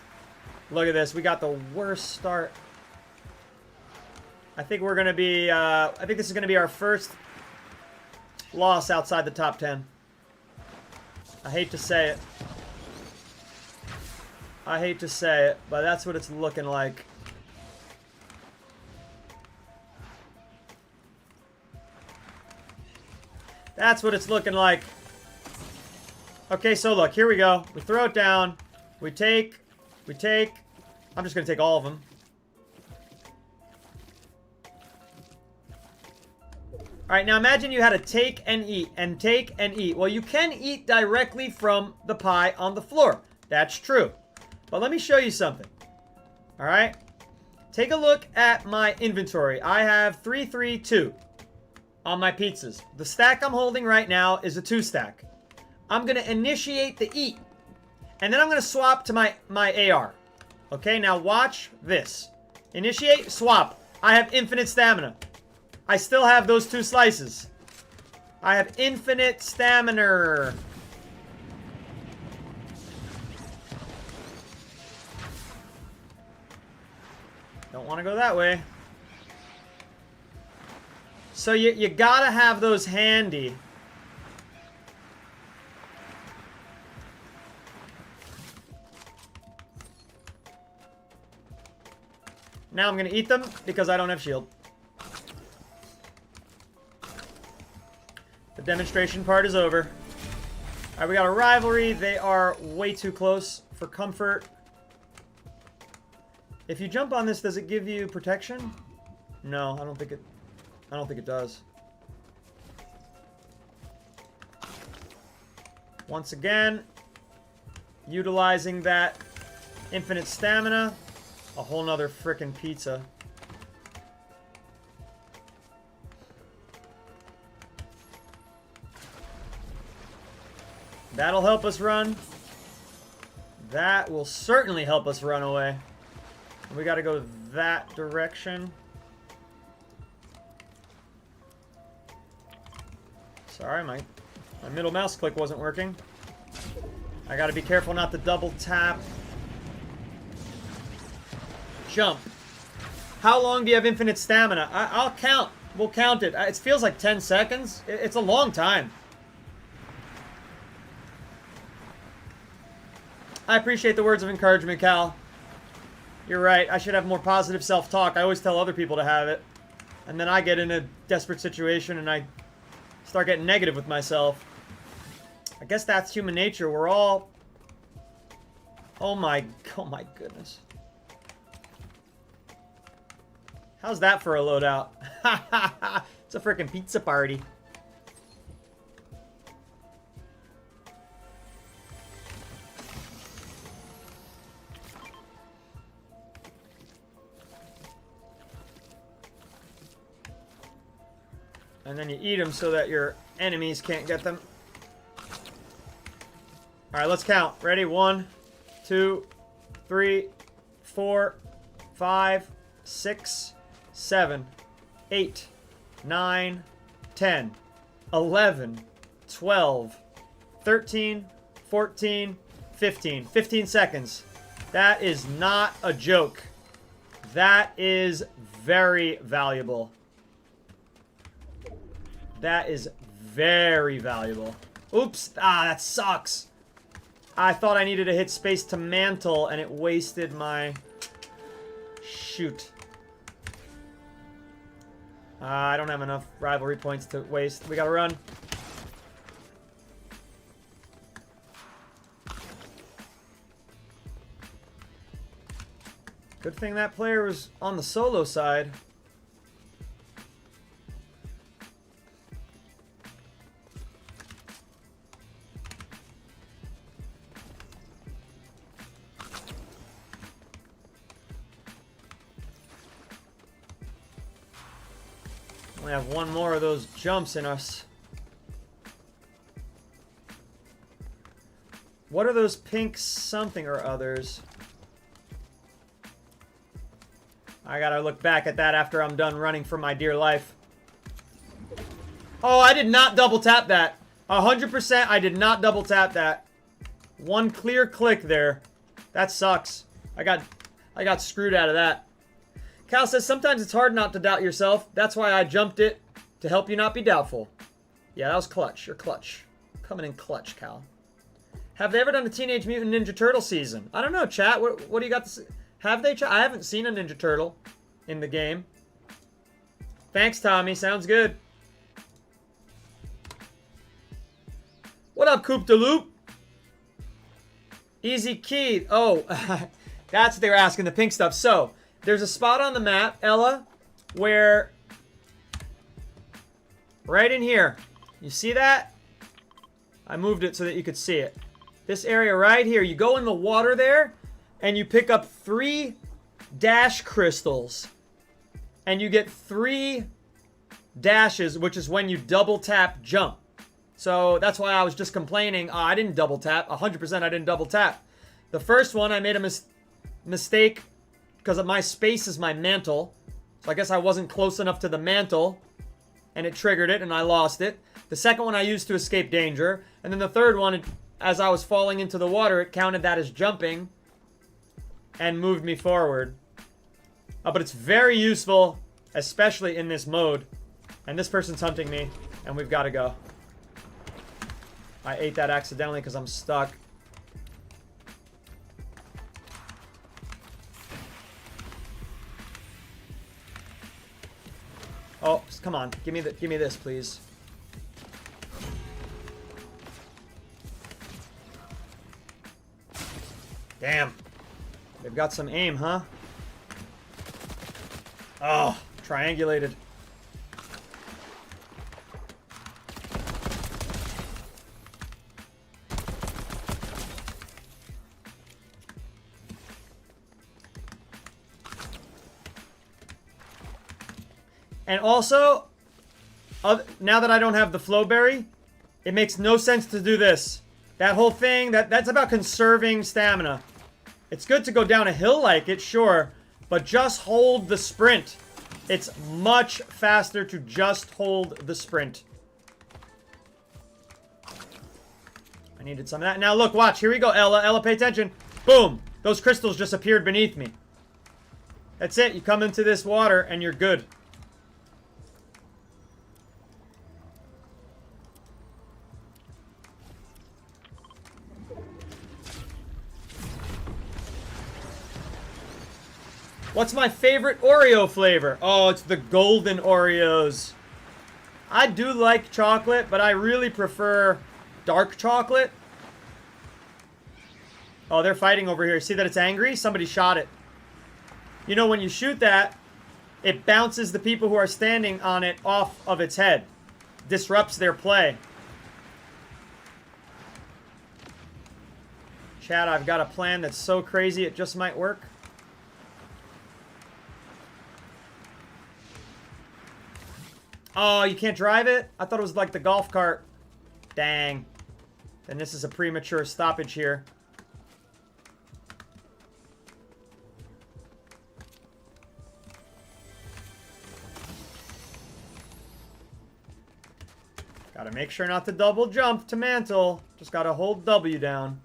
Look at this. We got the worst start. I think we're going to be... I think this is going to be our first loss outside the top 10. I hate to say it. I hate to say it, but that's what it's looking like. That's what it's looking like. Okay, so look, here we go. We throw it down. We take. I'm just going to take all of them. Alright, now imagine you had to take and eat, and take and eat. Well, you can eat directly from the pie on the floor. That's true. But let me show you something. Alright? Take a look at my inventory. I have 332 on my pizzas. The stack I'm holding right now is a 2 stack. I'm going to initiate the eat. And then I'm going to swap to my AR. Okay, now watch this. Initiate, swap. I have infinite stamina. I still have those 2 slices. I have infinite stamina. Don't want to go that way. So you gotta have those handy. Now I'm gonna eat them because I don't have shield. The demonstration part is over. Alright, we got a rivalry. They are way too close for comfort. If you jump on this, does it give you protection? No, I don't think it does. Once again, utilizing that infinite stamina. A whole nother frickin' pizza. That'll help us run. That will certainly help us run away. We gotta go that direction. Sorry, my middle mouse click wasn't working. I gotta be careful not to double tap. Jump. How long do you have infinite stamina? I'll count. We'll count it. It feels like 10 seconds. It's a long time. I appreciate the words of encouragement, Cal. You're right. I should have more positive self-talk. I always tell other people to have it. And then I get in a desperate situation and I start getting negative with myself. I guess that's human nature. We're all Oh my goodness. How's that for a loadout? It's a freaking pizza party. And then you eat them so that your enemies can't get them. Alright, let's count. Ready? 1, 2, 3, 4, 5, 6, 7, 8, 9, 10, 11, 12, 13, 14, 15. 15 seconds. That is not a joke. That is very valuable. That is very valuable. Oops. Ah, that sucks. I thought I needed to hit space to mantle, and it wasted my... Shoot. I don't have enough rivalry points to waste. We gotta run. Good thing that player was on the solo side. We have one more of those jumps in us. What are those pink something or others? I gotta look back at that after I'm done running for my dear life. Oh, I did not double tap that. 100% I did not double tap that. One clear click there. That sucks. I got screwed out of that. Cal says, sometimes it's hard not to doubt yourself. That's why I jumped it, to help you not be doubtful. Yeah, that was clutch. You're clutch. Coming in clutch, Cal. Have they ever done a Teenage Mutant Ninja Turtle season? I don't know, chat. What do you got to say? Have they, chat? I haven't seen a Ninja Turtle in the game. Thanks, Tommy. Sounds good. What up, Coop de Loop? Easy key. Oh, that's what they were asking, the pink stuff. So, there's a spot on the map, Ella, where right in here, you see that? I moved it so that you could see it. This area right here, you go in the water there, and you pick up 3 dash crystals, and you get 3 dashes, which is when you double tap jump. So that's why I was just complaining, oh, I didn't double tap. 100% I didn't double tap. The first one, I made a mistake because of my space is my mantle. So I guess I wasn't close enough to the mantle, and it triggered it, and I lost it. The second one I used to escape danger. And then the third one, as I was falling into the water, it counted that as jumping and moved me forward. But it's very useful, especially in this mode. And this person's hunting me, and we've got to go. I ate that accidentally because I'm stuck. Oh, come on. Give me this, please. Damn. They've got some aim, huh? Oh, triangulated. And also, now that I don't have the flowberry, it makes no sense to do this. That whole thing, that's about conserving stamina. It's good to go down a hill like it, sure, but just hold the sprint. It's much faster to just hold the sprint. I needed some of that. Now look, watch. Here we go, Ella. Ella, pay attention. Boom. Those crystals just appeared beneath me. That's it. You come into this water and you're good. What's my favorite Oreo flavor? Oh, it's the golden Oreos. I do like chocolate, but I really prefer dark chocolate. Oh, they're fighting over here. See that it's angry? Somebody shot it. You know, when you shoot that, it bounces the people who are standing on it off of its head. Disrupts their play. Chat, I've got a plan that's so crazy it just might work. Oh, you can't drive it? I thought it was like the golf cart. Dang. Then this is a premature stoppage here. Gotta make sure not to double jump to mantle. Just gotta hold W down.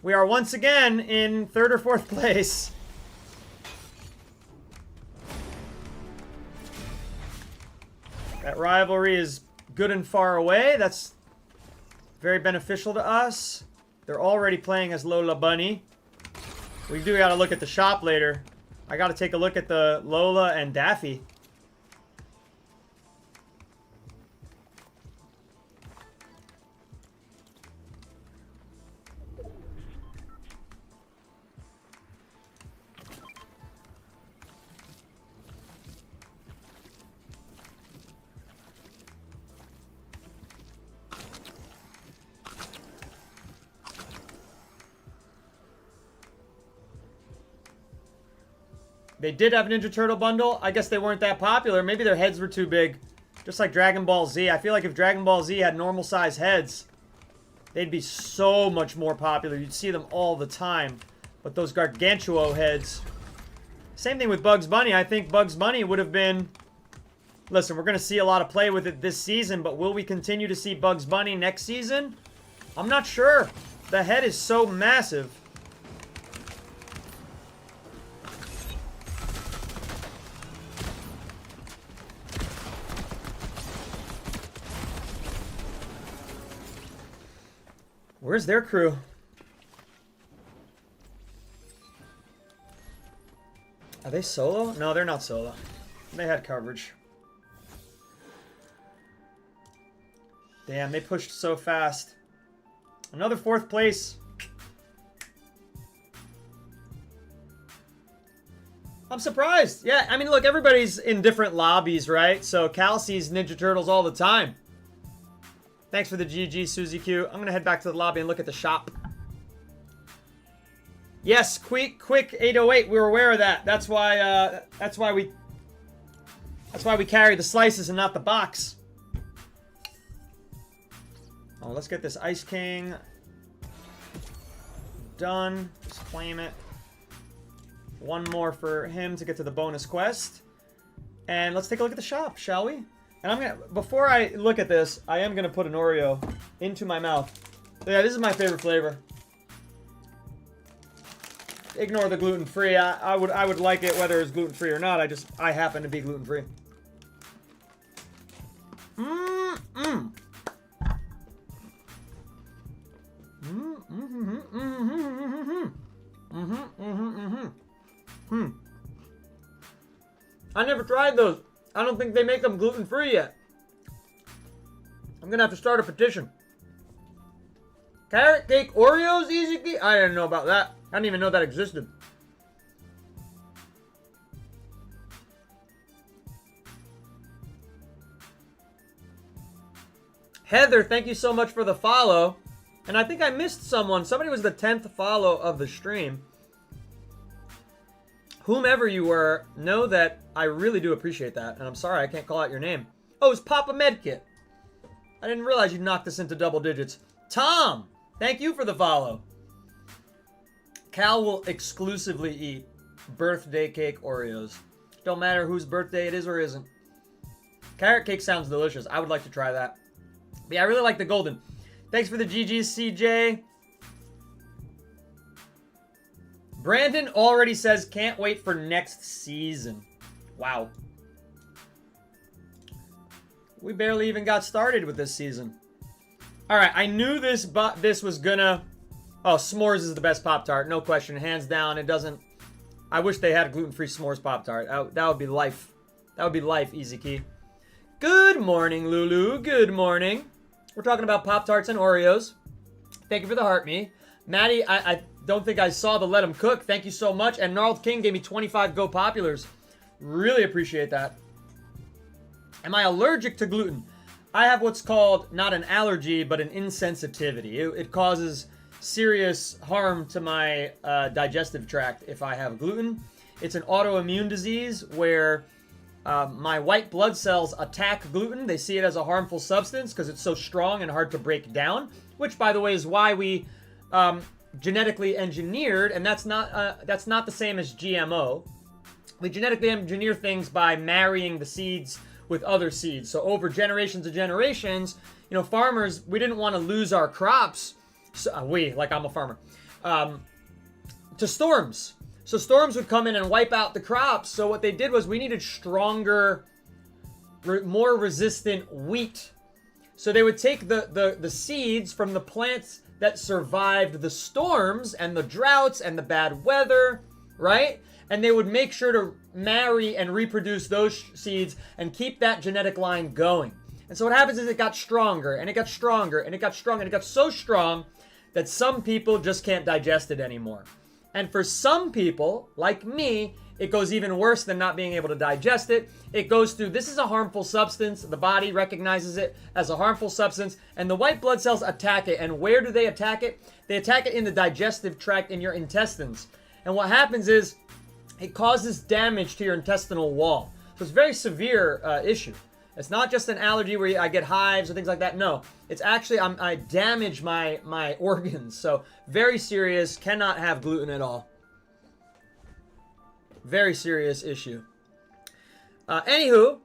We are once again in 3rd or 4th place. That rivalry is good and far away. That's very beneficial to us. They're already playing as Lola Bunny. We do gotta look at the shop later. I gotta take a look at the Lola and Daffy. They did have a Ninja Turtle bundle. I guess they weren't that popular. Maybe their heads were too big. Just like Dragon Ball Z. I feel like if Dragon Ball Z had normal size heads, they'd be so much more popular. You'd see them all the time. But those Gargantuo heads. Same thing with Bugs Bunny. I think Bugs Bunny would have been... Listen, we're going to see a lot of play with it this season, but will we continue to see Bugs Bunny next season? I'm not sure. The head is so massive. Where's their crew? Are they solo? No, they're not solo. They had coverage. Damn, they pushed so fast. Another 4th place. I'm surprised. Yeah, I mean, look, everybody's in different lobbies, right? So Cal sees Ninja Turtles all the time. Thanks for the GG, Suzy Q. I'm gonna head back to the lobby and look at the shop. Yes, quick 808. We were aware of that. That's why we carry the slices and not the box. Oh, let's get this Ice King done. Just claim it. One more for him to get to the bonus quest. And let's take a look at the shop, shall we? And I'm gonna, before I look at this, I am gonna put an Oreo into my mouth. So yeah, this is my favorite flavor. Ignore the gluten-free. I would like it whether it's gluten-free or not. I happen to be gluten-free. I never tried those. I don't think they make them gluten-free yet. I'm gonna have to start a petition. Carrot cake Oreos easy key? I didn't know about that. I didn't even know that existed. Heather, thank you so much for the follow. And I think I missed someone. Somebody was the 10th follow of the stream. Whomever you were, know that I really do appreciate that. And I'm sorry I can't call out your name. Oh, it's Papa Medkit. I didn't realize you knocked us into double digits. Tom, thank you for the follow. Cal will exclusively eat birthday cake Oreos. Don't matter whose birthday it is or isn't. Carrot cake sounds delicious. I would like to try that. But yeah, I really like the golden. Thanks for the GG's, CJ. Brandon already says, can't wait for next season. Wow. We barely even got started with this season. Alright, I knew this was gonna... Oh, s'mores is the best Pop-Tart. No question. Hands down, it doesn't... I wish they had a gluten-free s'mores Pop-Tart. That would be life. That would be life, Easy Key. Good morning, Lulu. Good morning. We're talking about Pop-Tarts and Oreos. Thank you for the heart me. Maddie, I don't think I saw the Let 'em Cook. Thank you so much. And Gnarled King gave me 25 Go Populars. Really appreciate that. Am I allergic to gluten? I have what's called not an allergy, but an insensitivity. It causes serious harm to my digestive tract if I have gluten. It's an autoimmune disease where my white blood cells attack gluten. They see it as a harmful substance because it's so strong and hard to break down, which, by the way, is why we genetically engineered, and that's not the same as GMO. We genetically engineer things by marrying the seeds with other seeds. So over generations and generations, you know, farmers, we didn't want to lose our crops. So, like I'm a farmer, to storms. So storms would come in and wipe out the crops. So what they did was we needed stronger, more resistant wheat. So they would take the seeds from the plants that survived the storms and the droughts and the bad weather, right? And they would make sure to marry and reproduce those seeds and keep that genetic line going. And so what happens is it got stronger and it got stronger and it got stronger and it got so strong that some people just can't digest it anymore. And for some people, like me, it goes even worse than not being able to digest it. It goes through, this is a harmful substance. The body recognizes it as a harmful substance, and the white blood cells attack it. And where do they attack it? They attack it in the digestive tract in your intestines. And what happens is it causes damage to your intestinal wall. So it's a very severe issue. It's not just an allergy where I get hives or things like that. No, it's actually I damage my organs. So very serious. Cannot have gluten at all. Very serious issue. Anywho,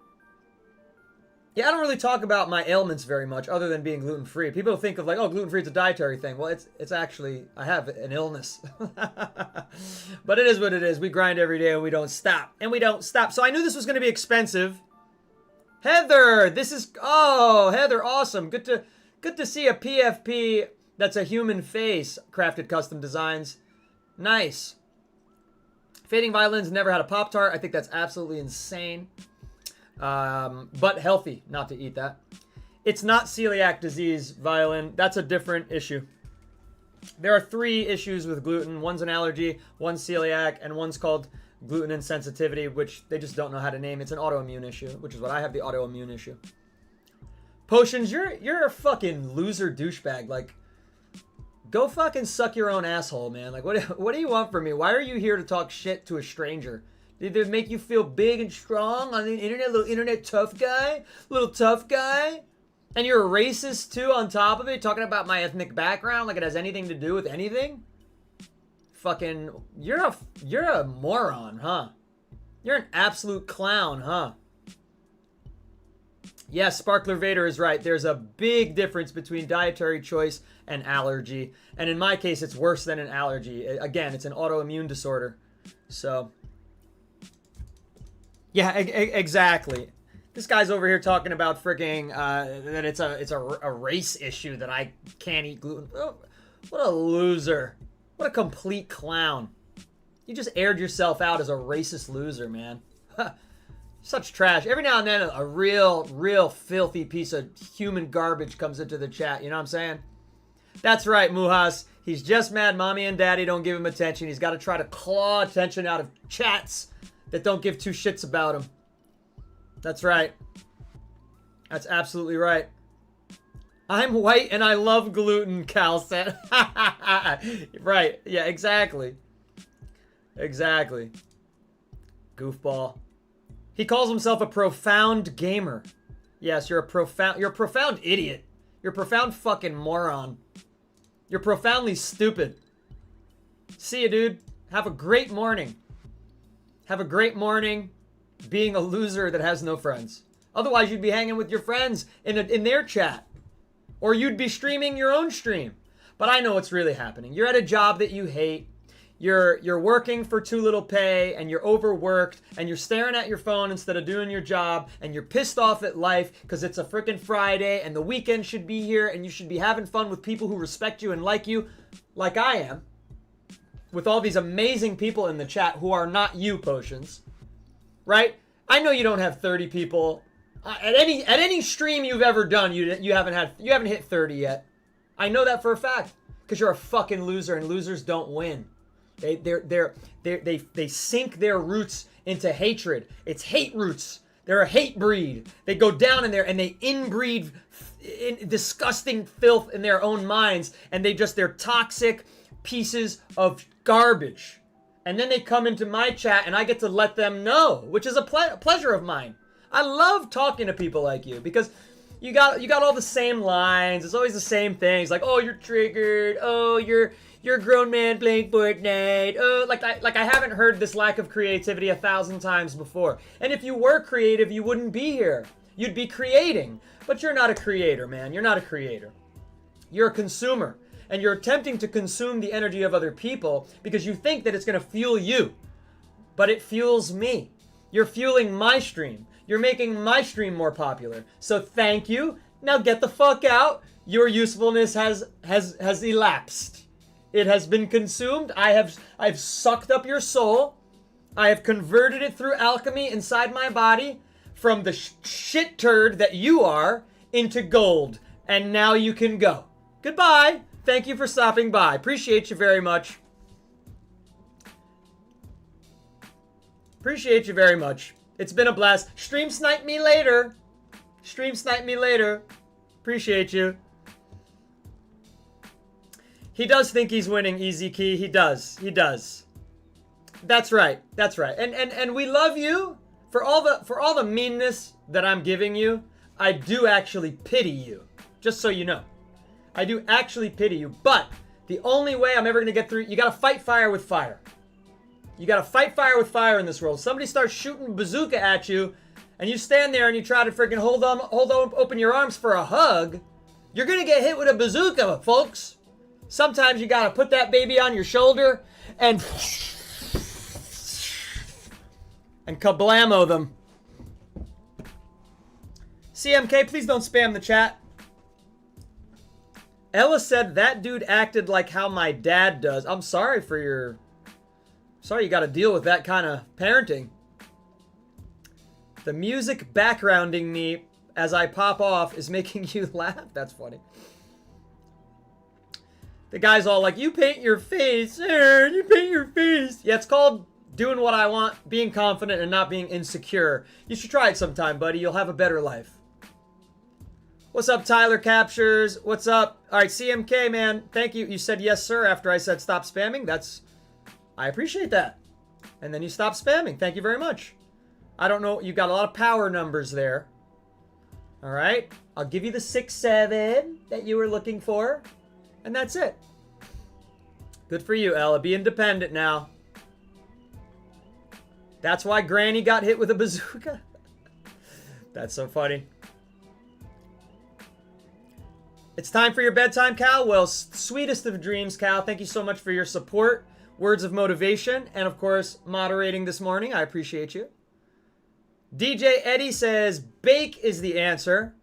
yeah, I don't really talk about my ailments very much other than being gluten-free. People think of like, oh, gluten-free is a dietary thing. Well, it's actually, I have an illness. But it is what it is. We grind every day and we don't stop. And we don't stop. So I knew this was going to be expensive. Heather, Heather, awesome. Good to see a PFP that's a human face. Crafted Custom Designs. Nice. Fading Violins never had a Pop-Tart. I think that's absolutely insane. But healthy not to eat that. It's not celiac disease, Violin. That's a different issue. There are 3 issues with gluten. One's an allergy, one's celiac, and one's called gluten insensitivity, which they just don't know how to name. It's an autoimmune issue, which is what I have, the autoimmune issue. Potions, you're a fucking loser douchebag. Like, go fucking suck your own asshole, man. Like, what do you want from me? Why are you here to talk shit to a stranger? Did it make you feel big and strong on the internet? Little internet tough guy? Little tough guy? And you're a racist too on top of it? Talking about my ethnic background like it has anything to do with anything? Fucking, you're a moron, huh? You're an absolute clown, huh? Yes, Sparkler Vader is right. There's a big difference between dietary choice and allergy. And in my case, it's worse than an allergy. Again, it's an autoimmune disorder. So, yeah, exactly. This guy's over here talking about freaking that it's a race issue that I can't eat gluten. Oh, what a loser. What a complete clown. You just aired yourself out as a racist loser, man. Such trash. Every now and then a real filthy piece of human garbage comes into the chat. You know what I'm saying? That's right, Muhas. He's just mad mommy and daddy don't give him attention. He's got to try to claw attention out of chats that don't give 2 shits about him. That's right. That's absolutely right. I'm white and I love gluten, Cal said. Right. Yeah, exactly. Exactly. Goofball. He calls himself a profound gamer. Yes, you're a profound idiot. You're a profound fucking moron. You're profoundly stupid. See you, dude. Have a great morning. Have a great morning being a loser that has no friends. Otherwise, you'd be hanging with your friends in their chat. Or you'd be streaming your own stream. But I know what's really happening. You're at a job that you hate. You're working for too little pay, and you're overworked, and you're staring at your phone instead of doing your job, and you're pissed off at life because it's a freaking Friday, and the weekend should be here, and you should be having fun with people who respect you and like you, like I am, with all these amazing people in the chat who are not you, Potions, right? I know you don't have 30 people. At any stream you've ever done, you haven't hit 30 yet. I know that for a fact. Because you're a fucking loser, and losers don't win. They sink their roots into hatred. It's hate roots. They're a hate breed. They go down in there and they inbreed disgusting filth in their own minds, and they're toxic pieces of garbage. And then they come into my chat and I get to let them know, which is a pleasure of mine. I love talking to people like you because you got all the same lines. It's always the same things, like, oh, you're triggered. Oh, you're a grown man playing Fortnite. Oh, like I haven't heard this lack of creativity 1,000 times before. And if you were creative, you wouldn't be here. You'd be creating. But you're not a creator, man. You're not a creator. You're a consumer. And you're attempting to consume the energy of other people because you think that it's going to fuel you. But it fuels me. You're fueling my stream. You're making my stream more popular. So thank you. Now get the fuck out. Your usefulness has elapsed. It has been consumed. I've sucked up your soul. I have converted it through alchemy inside my body from the shit turd that you are into gold. And now you can go. Goodbye. Thank you for stopping by. Appreciate you very much. Appreciate you very much. It's been a blast. Stream snipe me later. Stream snipe me later. Appreciate you. He does think he's winning, Easy Key. He does. He does. That's right. That's right. And we love you for all the meanness that I'm giving you. I do actually pity you. Just so you know. I do actually pity you, but the only way I'm ever going to get through, you got to fight fire with fire. You got to fight fire with fire in this world. Somebody starts shooting bazooka at you, and you stand there and you try to freaking hold open your arms for a hug. You're going to get hit with a bazooka, folks. Sometimes you got to put that baby on your shoulder and kablamo them. CMK, please don't spam the chat. Ella said that dude acted like how my dad does. I'm sorry you got to deal with that kind of parenting. The music backgrounding me as I pop off is making you laugh. That's funny. The guy's all like, you paint your face, Aaron, you paint your face. Yeah, it's called doing what I want, being confident and not being insecure. You should try it sometime, buddy. You'll have a better life. What's up, Tyler Captures? What's up? All right, CMK, man. Thank you. You said yes, sir, after I said stop spamming. I appreciate that. And then you stopped spamming. Thank you very much. I don't know. You got a lot of power numbers there. All right. I'll give you the 6-7 that you were looking for. And that's it. Good for you, Ella. Be independent now. That's why Granny got hit with a bazooka. That's so funny. It's time for your bedtime, Cal. Well, sweetest of dreams, Cal. Thank you so much for your support, words of motivation, and of course, moderating this morning. I appreciate you. DJ Eddie says, bake is the answer.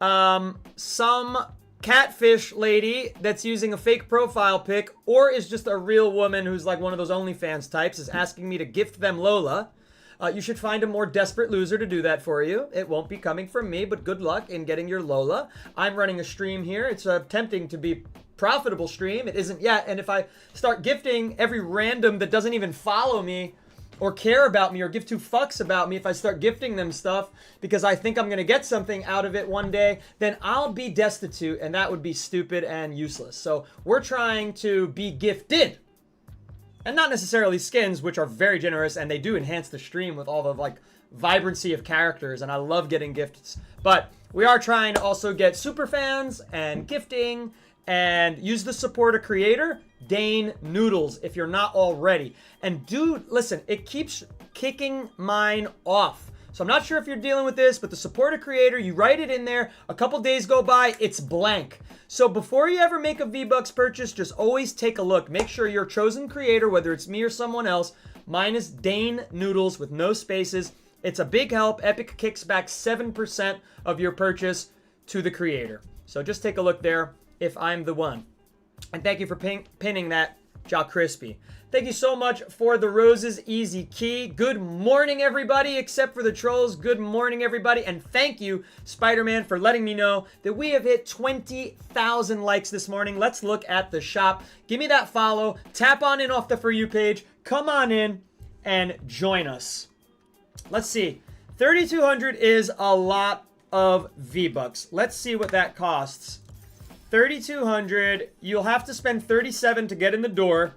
Some catfish lady that's using a fake profile pic or is just a real woman who's like one of those OnlyFans types is asking me to gift them Lola. You should find a more desperate loser to do that for you. It won't be coming from me, but good luck in getting your Lola. I'm running a stream here. It's attempting to be profitable stream. It isn't yet. And if I start gifting every random that doesn't even follow me or care about me or give two fucks about me, if I start gifting them stuff because I think I'm going to get something out of it one day, then I'll be destitute and that would be stupid and useless. So we're trying to be gifted. And not necessarily skins, which are very generous, and they do enhance the stream with all the like vibrancy of characters, and I love getting gifts. But we are trying to also get super fans and gifting, and use the support a creator, Dane Noodles, if you're not already. And dude, listen, it keeps kicking mine off. So I'm not sure if you're dealing with this, but the support a creator, you write it in there, a couple days go by, it's blank. So before you ever make a V-Bucks purchase, just always take a look. Make sure your chosen creator, whether it's me or someone else, mine is Dane Noodles with no spaces. It's a big help. Epic kicks back 7% of your purchase to the creator. So just take a look there if I'm the one. And thank you for pinning that Ja Crispy. Thank you so much for the roses, Easy Key. Good morning, everybody, except for the trolls. Good morning, everybody. And thank you, Spider-Man, for letting me know that we have hit 20,000 likes this morning. Let's look at the shop. Give me that follow. Tap on in off the For You page. Come on in and join us. Let's see. 3,200 is a lot of V-Bucks. Let's see what that costs. 3,200. You'll have to spend 37 to get in the door,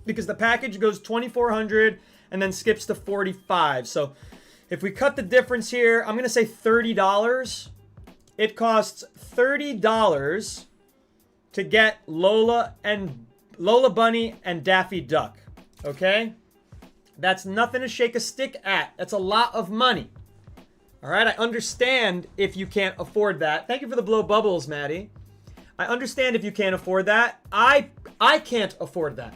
because the package goes 2,400 and then skips to 45. So if we cut the difference here, I'm going to say $30. It costs $30 to get Lola Bunny and Daffy Duck. Okay? That's nothing to shake a stick at. That's a lot of money. All right? I understand if you can't afford that. Thank you for the blow bubbles, Maddie. I understand if you can't afford that. I can't afford that.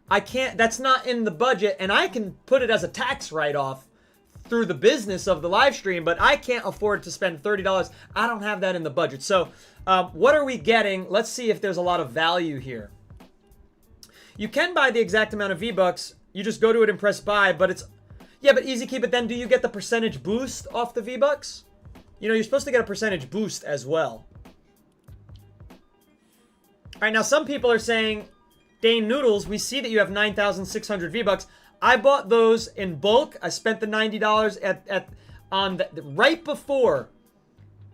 I can't, that's not in the budget, and I can put it as a tax write-off through the business of the live stream, but I can't afford to spend $30. I don't have that in the budget. So what are we getting? Let's see if there's a lot of value here. You can buy the exact amount of V-Bucks. You just go to it and press buy, but it's, yeah, but easy key, but then do you get the percentage boost off the V-Bucks? You know, you're supposed to get a percentage boost as well. All right, now some people are saying, Dane Noodles, we see that you have 9,600 V-Bucks. I bought those in bulk. I spent the $90 right before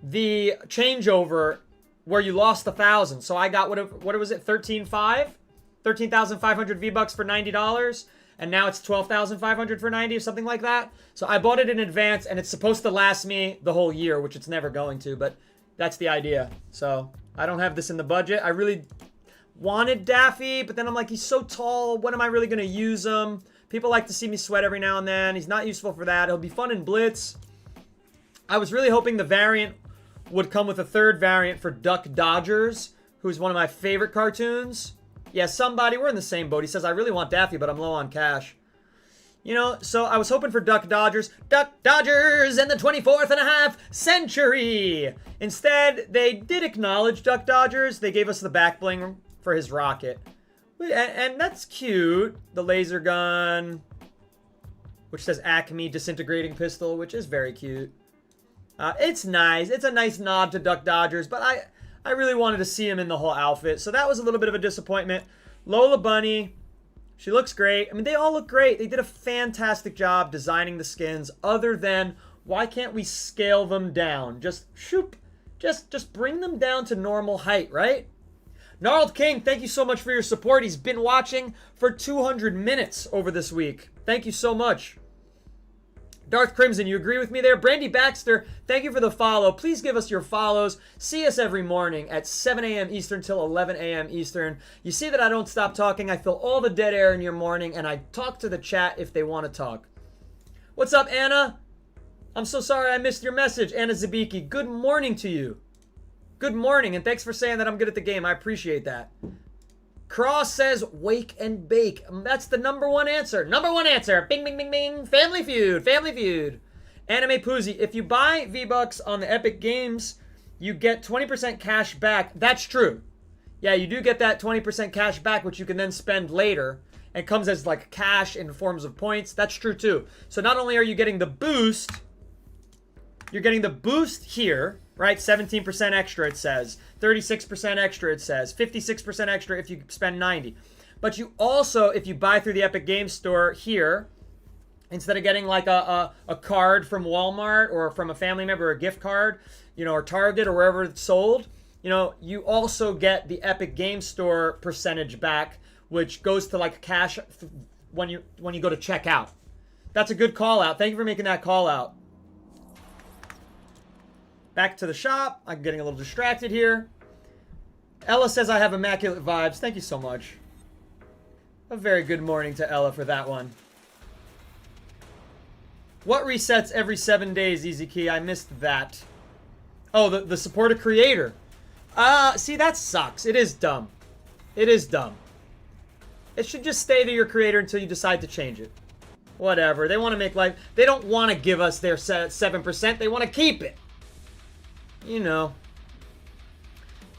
the changeover where you lost 1,000. So I got, what was it, 13,500 V-Bucks for $90. And now it's 12,500 for 90 or something like that. So I bought it in advance, and it's supposed to last me the whole year, which it's never going to, but that's the idea. So I don't have this in the budget. I really wanted Daffy, but then I'm like, he's so tall. When am I really going to use him? People like to see me sweat every now and then. He's not useful for that. He'll be fun in Blitz. I was really hoping the variant would come with a third variant for Duck Dodgers, who's one of my favorite cartoons. Yeah, somebody, we're in the same boat. He says, I really want Daffy, but I'm low on cash. You know, so I was hoping for Duck Dodgers. Duck Dodgers in the 24th and a half century. Instead, they did acknowledge Duck Dodgers. They gave us the back bling for his rocket. And that's cute. The laser gun, which says Acme disintegrating pistol, which is very cute. It's nice. It's a nice nod to Duck Dodgers, but I really wanted to see him in the whole outfit. So that was a little bit of a disappointment. Lola Bunny, she looks great. I mean, they all look great. They did a fantastic job designing the skins, other than why can't we scale them down? Just shoop. Just bring them down to normal height, right? Gnarled King, thank you so much for your support. He's been watching for 200 minutes over this week. Thank you so much. Darth Crimson, you agree with me there? Brandy Baxter, thank you for the follow. Please give us your follows. See us every morning at 7 a.m. Eastern till 11 a.m. Eastern. You see that I don't stop talking. I fill all the dead air in your morning, and I talk to the chat if they want to talk. What's up, Anna? I'm so sorry I missed your message, Anna Zabiki. Good morning to you. Good morning, and thanks for saying that I'm good at the game. I appreciate that. Cross says, wake and bake. That's the number one answer. Number one answer. Bing, bing, bing, bing. Family Feud. Family Feud. Anime Poozy. If you buy V-Bucks on the Epic Games, you get 20% cash back. That's true. Yeah, you do get that 20% cash back, which you can then spend later. It comes as like cash in forms of points. That's true too. So not only are you getting the boost, you're getting the boost here, right? 17% extra, it says. 36% extra, it says. 56% extra if you spend 90. But you also, if you buy through the Epic Games Store here, instead of getting like a card from Walmart or from a family member, a gift card, you know, or Target or wherever it's sold, you know, you also get the Epic Games Store percentage back, which goes to like cash when you go to check out. That's a good call out. Thank you for making that call out. Back to the shop. I'm getting a little distracted here. Ella says I have immaculate vibes. Thank you so much. A very good morning to Ella for that one. What resets every 7 days, Easy Key? I missed that. Oh, the support a creator. See, that sucks. It is dumb. It is dumb. It should just stay to your creator until you decide to change it. Whatever. They want to make life... They don't want to give us their 7%. They want to keep it. You know.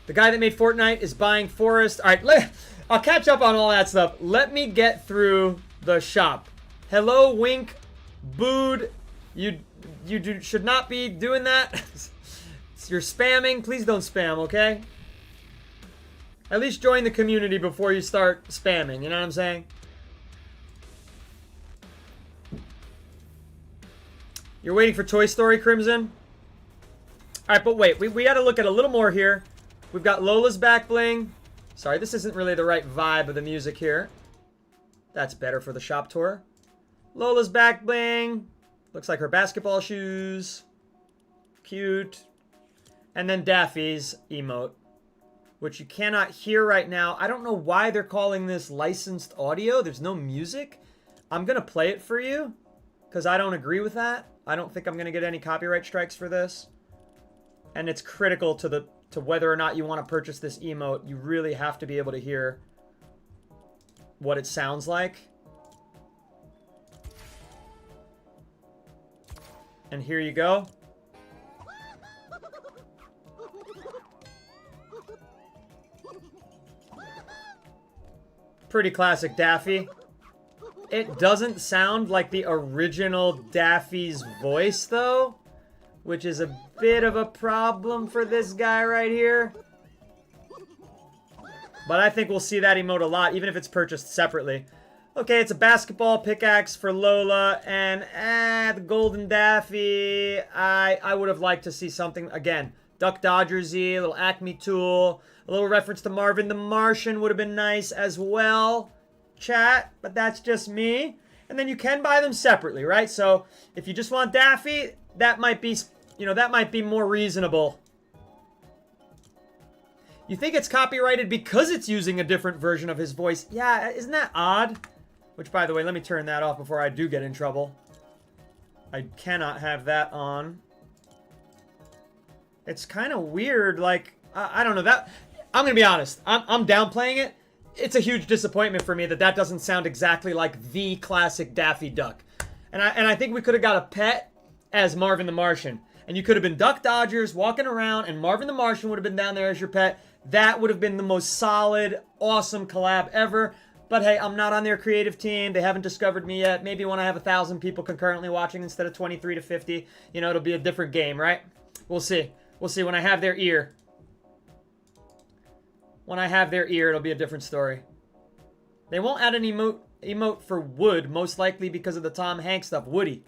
The guy that made Fortnite is buying Forest. All right, I'll catch up on all that stuff. Let me get through the shop. Hello, wink, booed. You should not be doing that. You're spamming. Please don't spam, okay? At least join the community before you start spamming. You know what I'm saying? You're waiting for Toy Story, Crimson? Alright, but wait. We got to look at a little more here. We've got Lola's back bling. Sorry, this isn't really the right vibe of the music here. That's better for the shop tour. Lola's back bling. Looks like her basketball shoes. Cute. And then Daffy's emote, which you cannot hear right now. I don't know why they're calling this licensed audio. There's no music. I'm going to play it for you because I don't agree with that. I don't think I'm going to get any copyright strikes for this. And it's critical to whether or not you want to purchase this emote. You really have to be able to hear what it sounds like. And here you go. Pretty classic Daffy. It doesn't sound like the original Daffy's voice, though, which is a bit of a problem for this guy right here. But I think we'll see that emote a lot, even if it's purchased separately. Okay, it's a basketball pickaxe for Lola, and the Golden Daffy. I would have liked to see something, again, Duck Dodgersy, a little Acme tool, a little reference to Marvin the Martian would have been nice as well, chat, but that's just me. And then you can buy them separately, right? So if you just want Daffy, that might be, you know, that might be more reasonable. You think it's copyrighted because it's using a different version of his voice? Yeah, isn't that odd? Which, by the way, let me turn that off before I do get in trouble. I cannot have that on. It's kind of weird, like, I don't know, that... I'm gonna be honest, I'm downplaying it. It's a huge disappointment for me that that doesn't sound exactly like the classic Daffy Duck. And I think we could have got a pet as Marvin the Martian. And you could have been Duck Dodgers walking around, and Marvin the Martian would have been down there as your pet. That would have been the most solid, awesome collab ever. But hey, I'm not on their creative team. They haven't discovered me yet. Maybe when I have 1,000 people concurrently watching instead of 23 to 50, you know, it'll be a different game, right? We'll see. We'll see when I have their ear. When I have their ear, it'll be a different story. They won't add an emote for Wood, most likely because of the Tom Hanks stuff. Woody.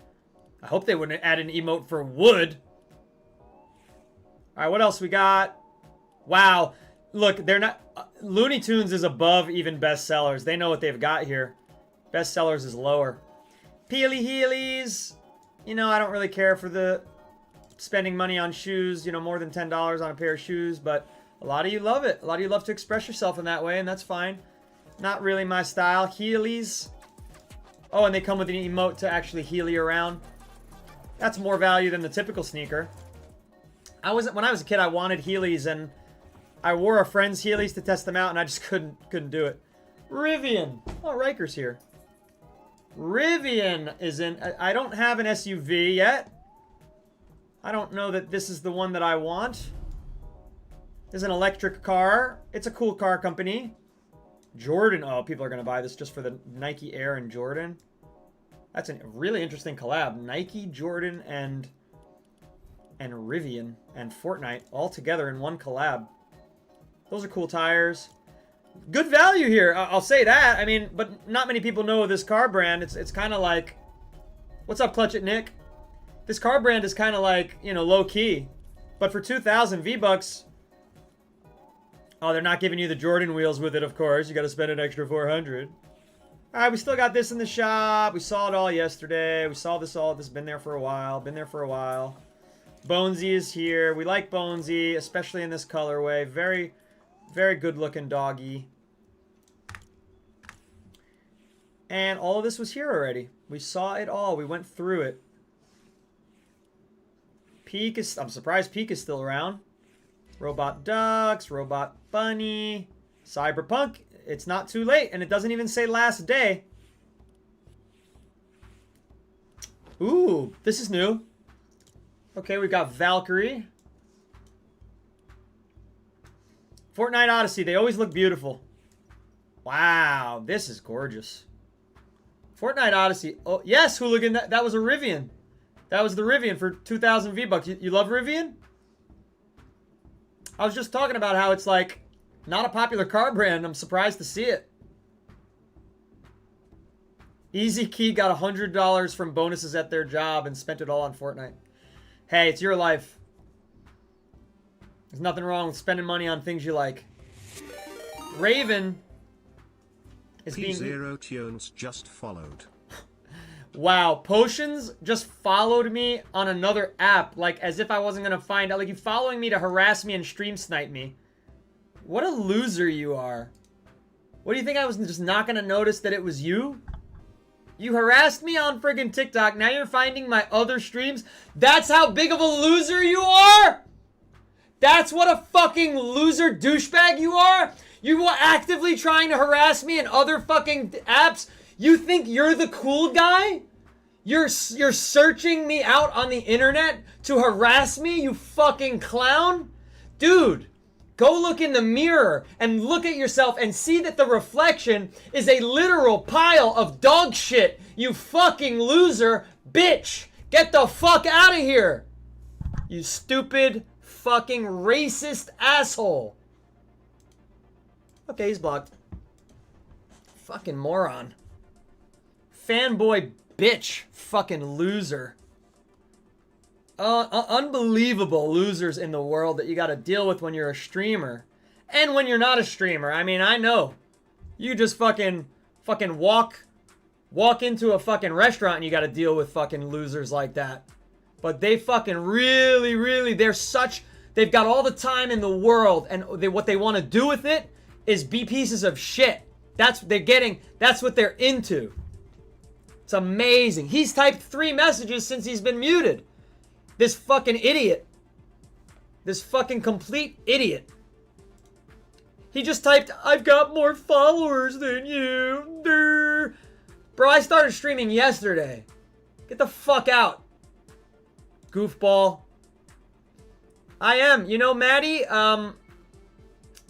I hope they wouldn't add an emote for Wood. All right, what else we got? Wow. Look, they're not... Looney Tunes is above even bestsellers. They know what they've got here. Bestsellers is lower. Peely Heelys. You know, I don't really care for the spending money on shoes, you know, more than $10 on a pair of shoes, but a lot of you love it. A lot of you love to express yourself in that way, and that's fine. Not really my style. Heelys. Oh, and they come with an emote to actually heel you around. That's more value than the typical sneaker. When I was a kid, I wanted Heelys, and I wore a friend's Heelys to test them out, and I just couldn't do it. Rivian. Oh, Riker's here. Rivian is in... I don't have an SUV yet. I don't know that this is the one that I want. There's an electric car. It's a cool car company. Jordan. Oh, people are going to buy this just for the Nike Air and Jordan. That's a really interesting collab. Nike, Jordan, and Rivian and Fortnite all together in one collab. Those are cool tires. Good value here. I'll say that. I mean, but not many people know this car brand. It's kind of like... What's up, Clutch It, Nick? This car brand is kind of like, you know, low-key. But for 2,000 V-Bucks... Oh, they're not giving you the Jordan wheels with it, of course. You got to spend an extra 400. All right, we still got this in the shop. We saw it all yesterday. We saw this all. This has been there for a while. Been there for a while. Bonesy is here. We like Bonesy, especially in this colorway. Very, very good-looking doggy. And all of this was here already. We saw it all. We went through it. Peak is... I'm surprised Peak is still around. Robot Ducks, Robot Bunny, Cyberpunk. It's not too late, and it doesn't even say last day. Ooh, this is new. Okay, we've got Valkyrie. Fortnite Odyssey, they always look beautiful. Wow, this is gorgeous. Fortnite Odyssey. Oh, yes, Hooligan. That was a Rivian. That was the Rivian for 2,000 V-Bucks. You love Rivian? I was just talking about how it's like not a popular car brand. I'm surprised to see it. Easy Key got $100 from bonuses at their job and spent it all on Fortnite. Hey, it's your life. There's nothing wrong with spending money on things you like. Raven is being... P0 Tunes just followed. Wow, Potions just followed me on another app, like as if I wasn't gonna find out. Like, you following me to harass me and stream snipe me. What a loser you are. What do you think, I was just not gonna notice that it was you? You harassed me on friggin' TikTok, now you're finding my other streams? That's how big of a loser you are? That's what a fucking loser douchebag you are? You were actively trying to harass me in other fucking apps? You think you're the cool guy? You're searching me out on the internet to harass me, you fucking clown? Dude, go look in the mirror and look at yourself and see that the reflection is a literal pile of dog shit, you fucking loser bitch. Get the fuck out of here, you stupid fucking racist asshole. Okay, he's blocked. Fucking moron. Fanboy bitch. Fucking loser. Unbelievable losers in the world that you gotta deal with when you're a streamer. And when you're not a streamer. I mean, I know. You just fucking walk into a fucking restaurant and you gotta deal with fucking losers like that. But they fucking really, they've got all the time in the world, and what they want to do with it is be pieces of shit. That's what they're into. It's amazing. He's typed 3 messages since he's been muted. This fucking idiot. This fucking complete idiot. He just typed, I've got more followers than you. Durr. Bro, I started streaming yesterday. Get the fuck out. Goofball. I am. You know, Maddie,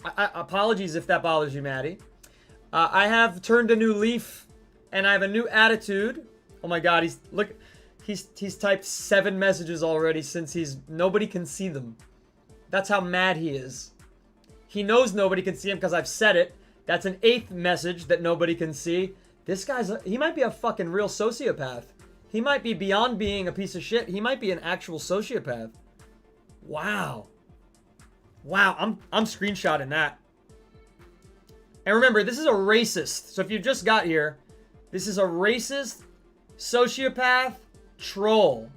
apologies if that bothers you, Maddie. I have turned a new leaf, and I have a new attitude. Oh my god, he's typed 7 messages already since nobody can see them. That's how mad he is. He knows nobody can see him because I've said it. That's an 8th message that nobody can see. This he might be a fucking real sociopath. He might be beyond being a piece of shit. He might be an actual sociopath. Wow. Wow, I'm screenshotting that. And remember, this is a racist. So if you just got here, this is a racist, sociopath, troll.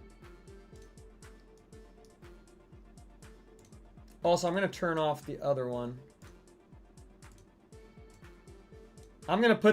Also, I'm going to turn off the other one. I'm going to put that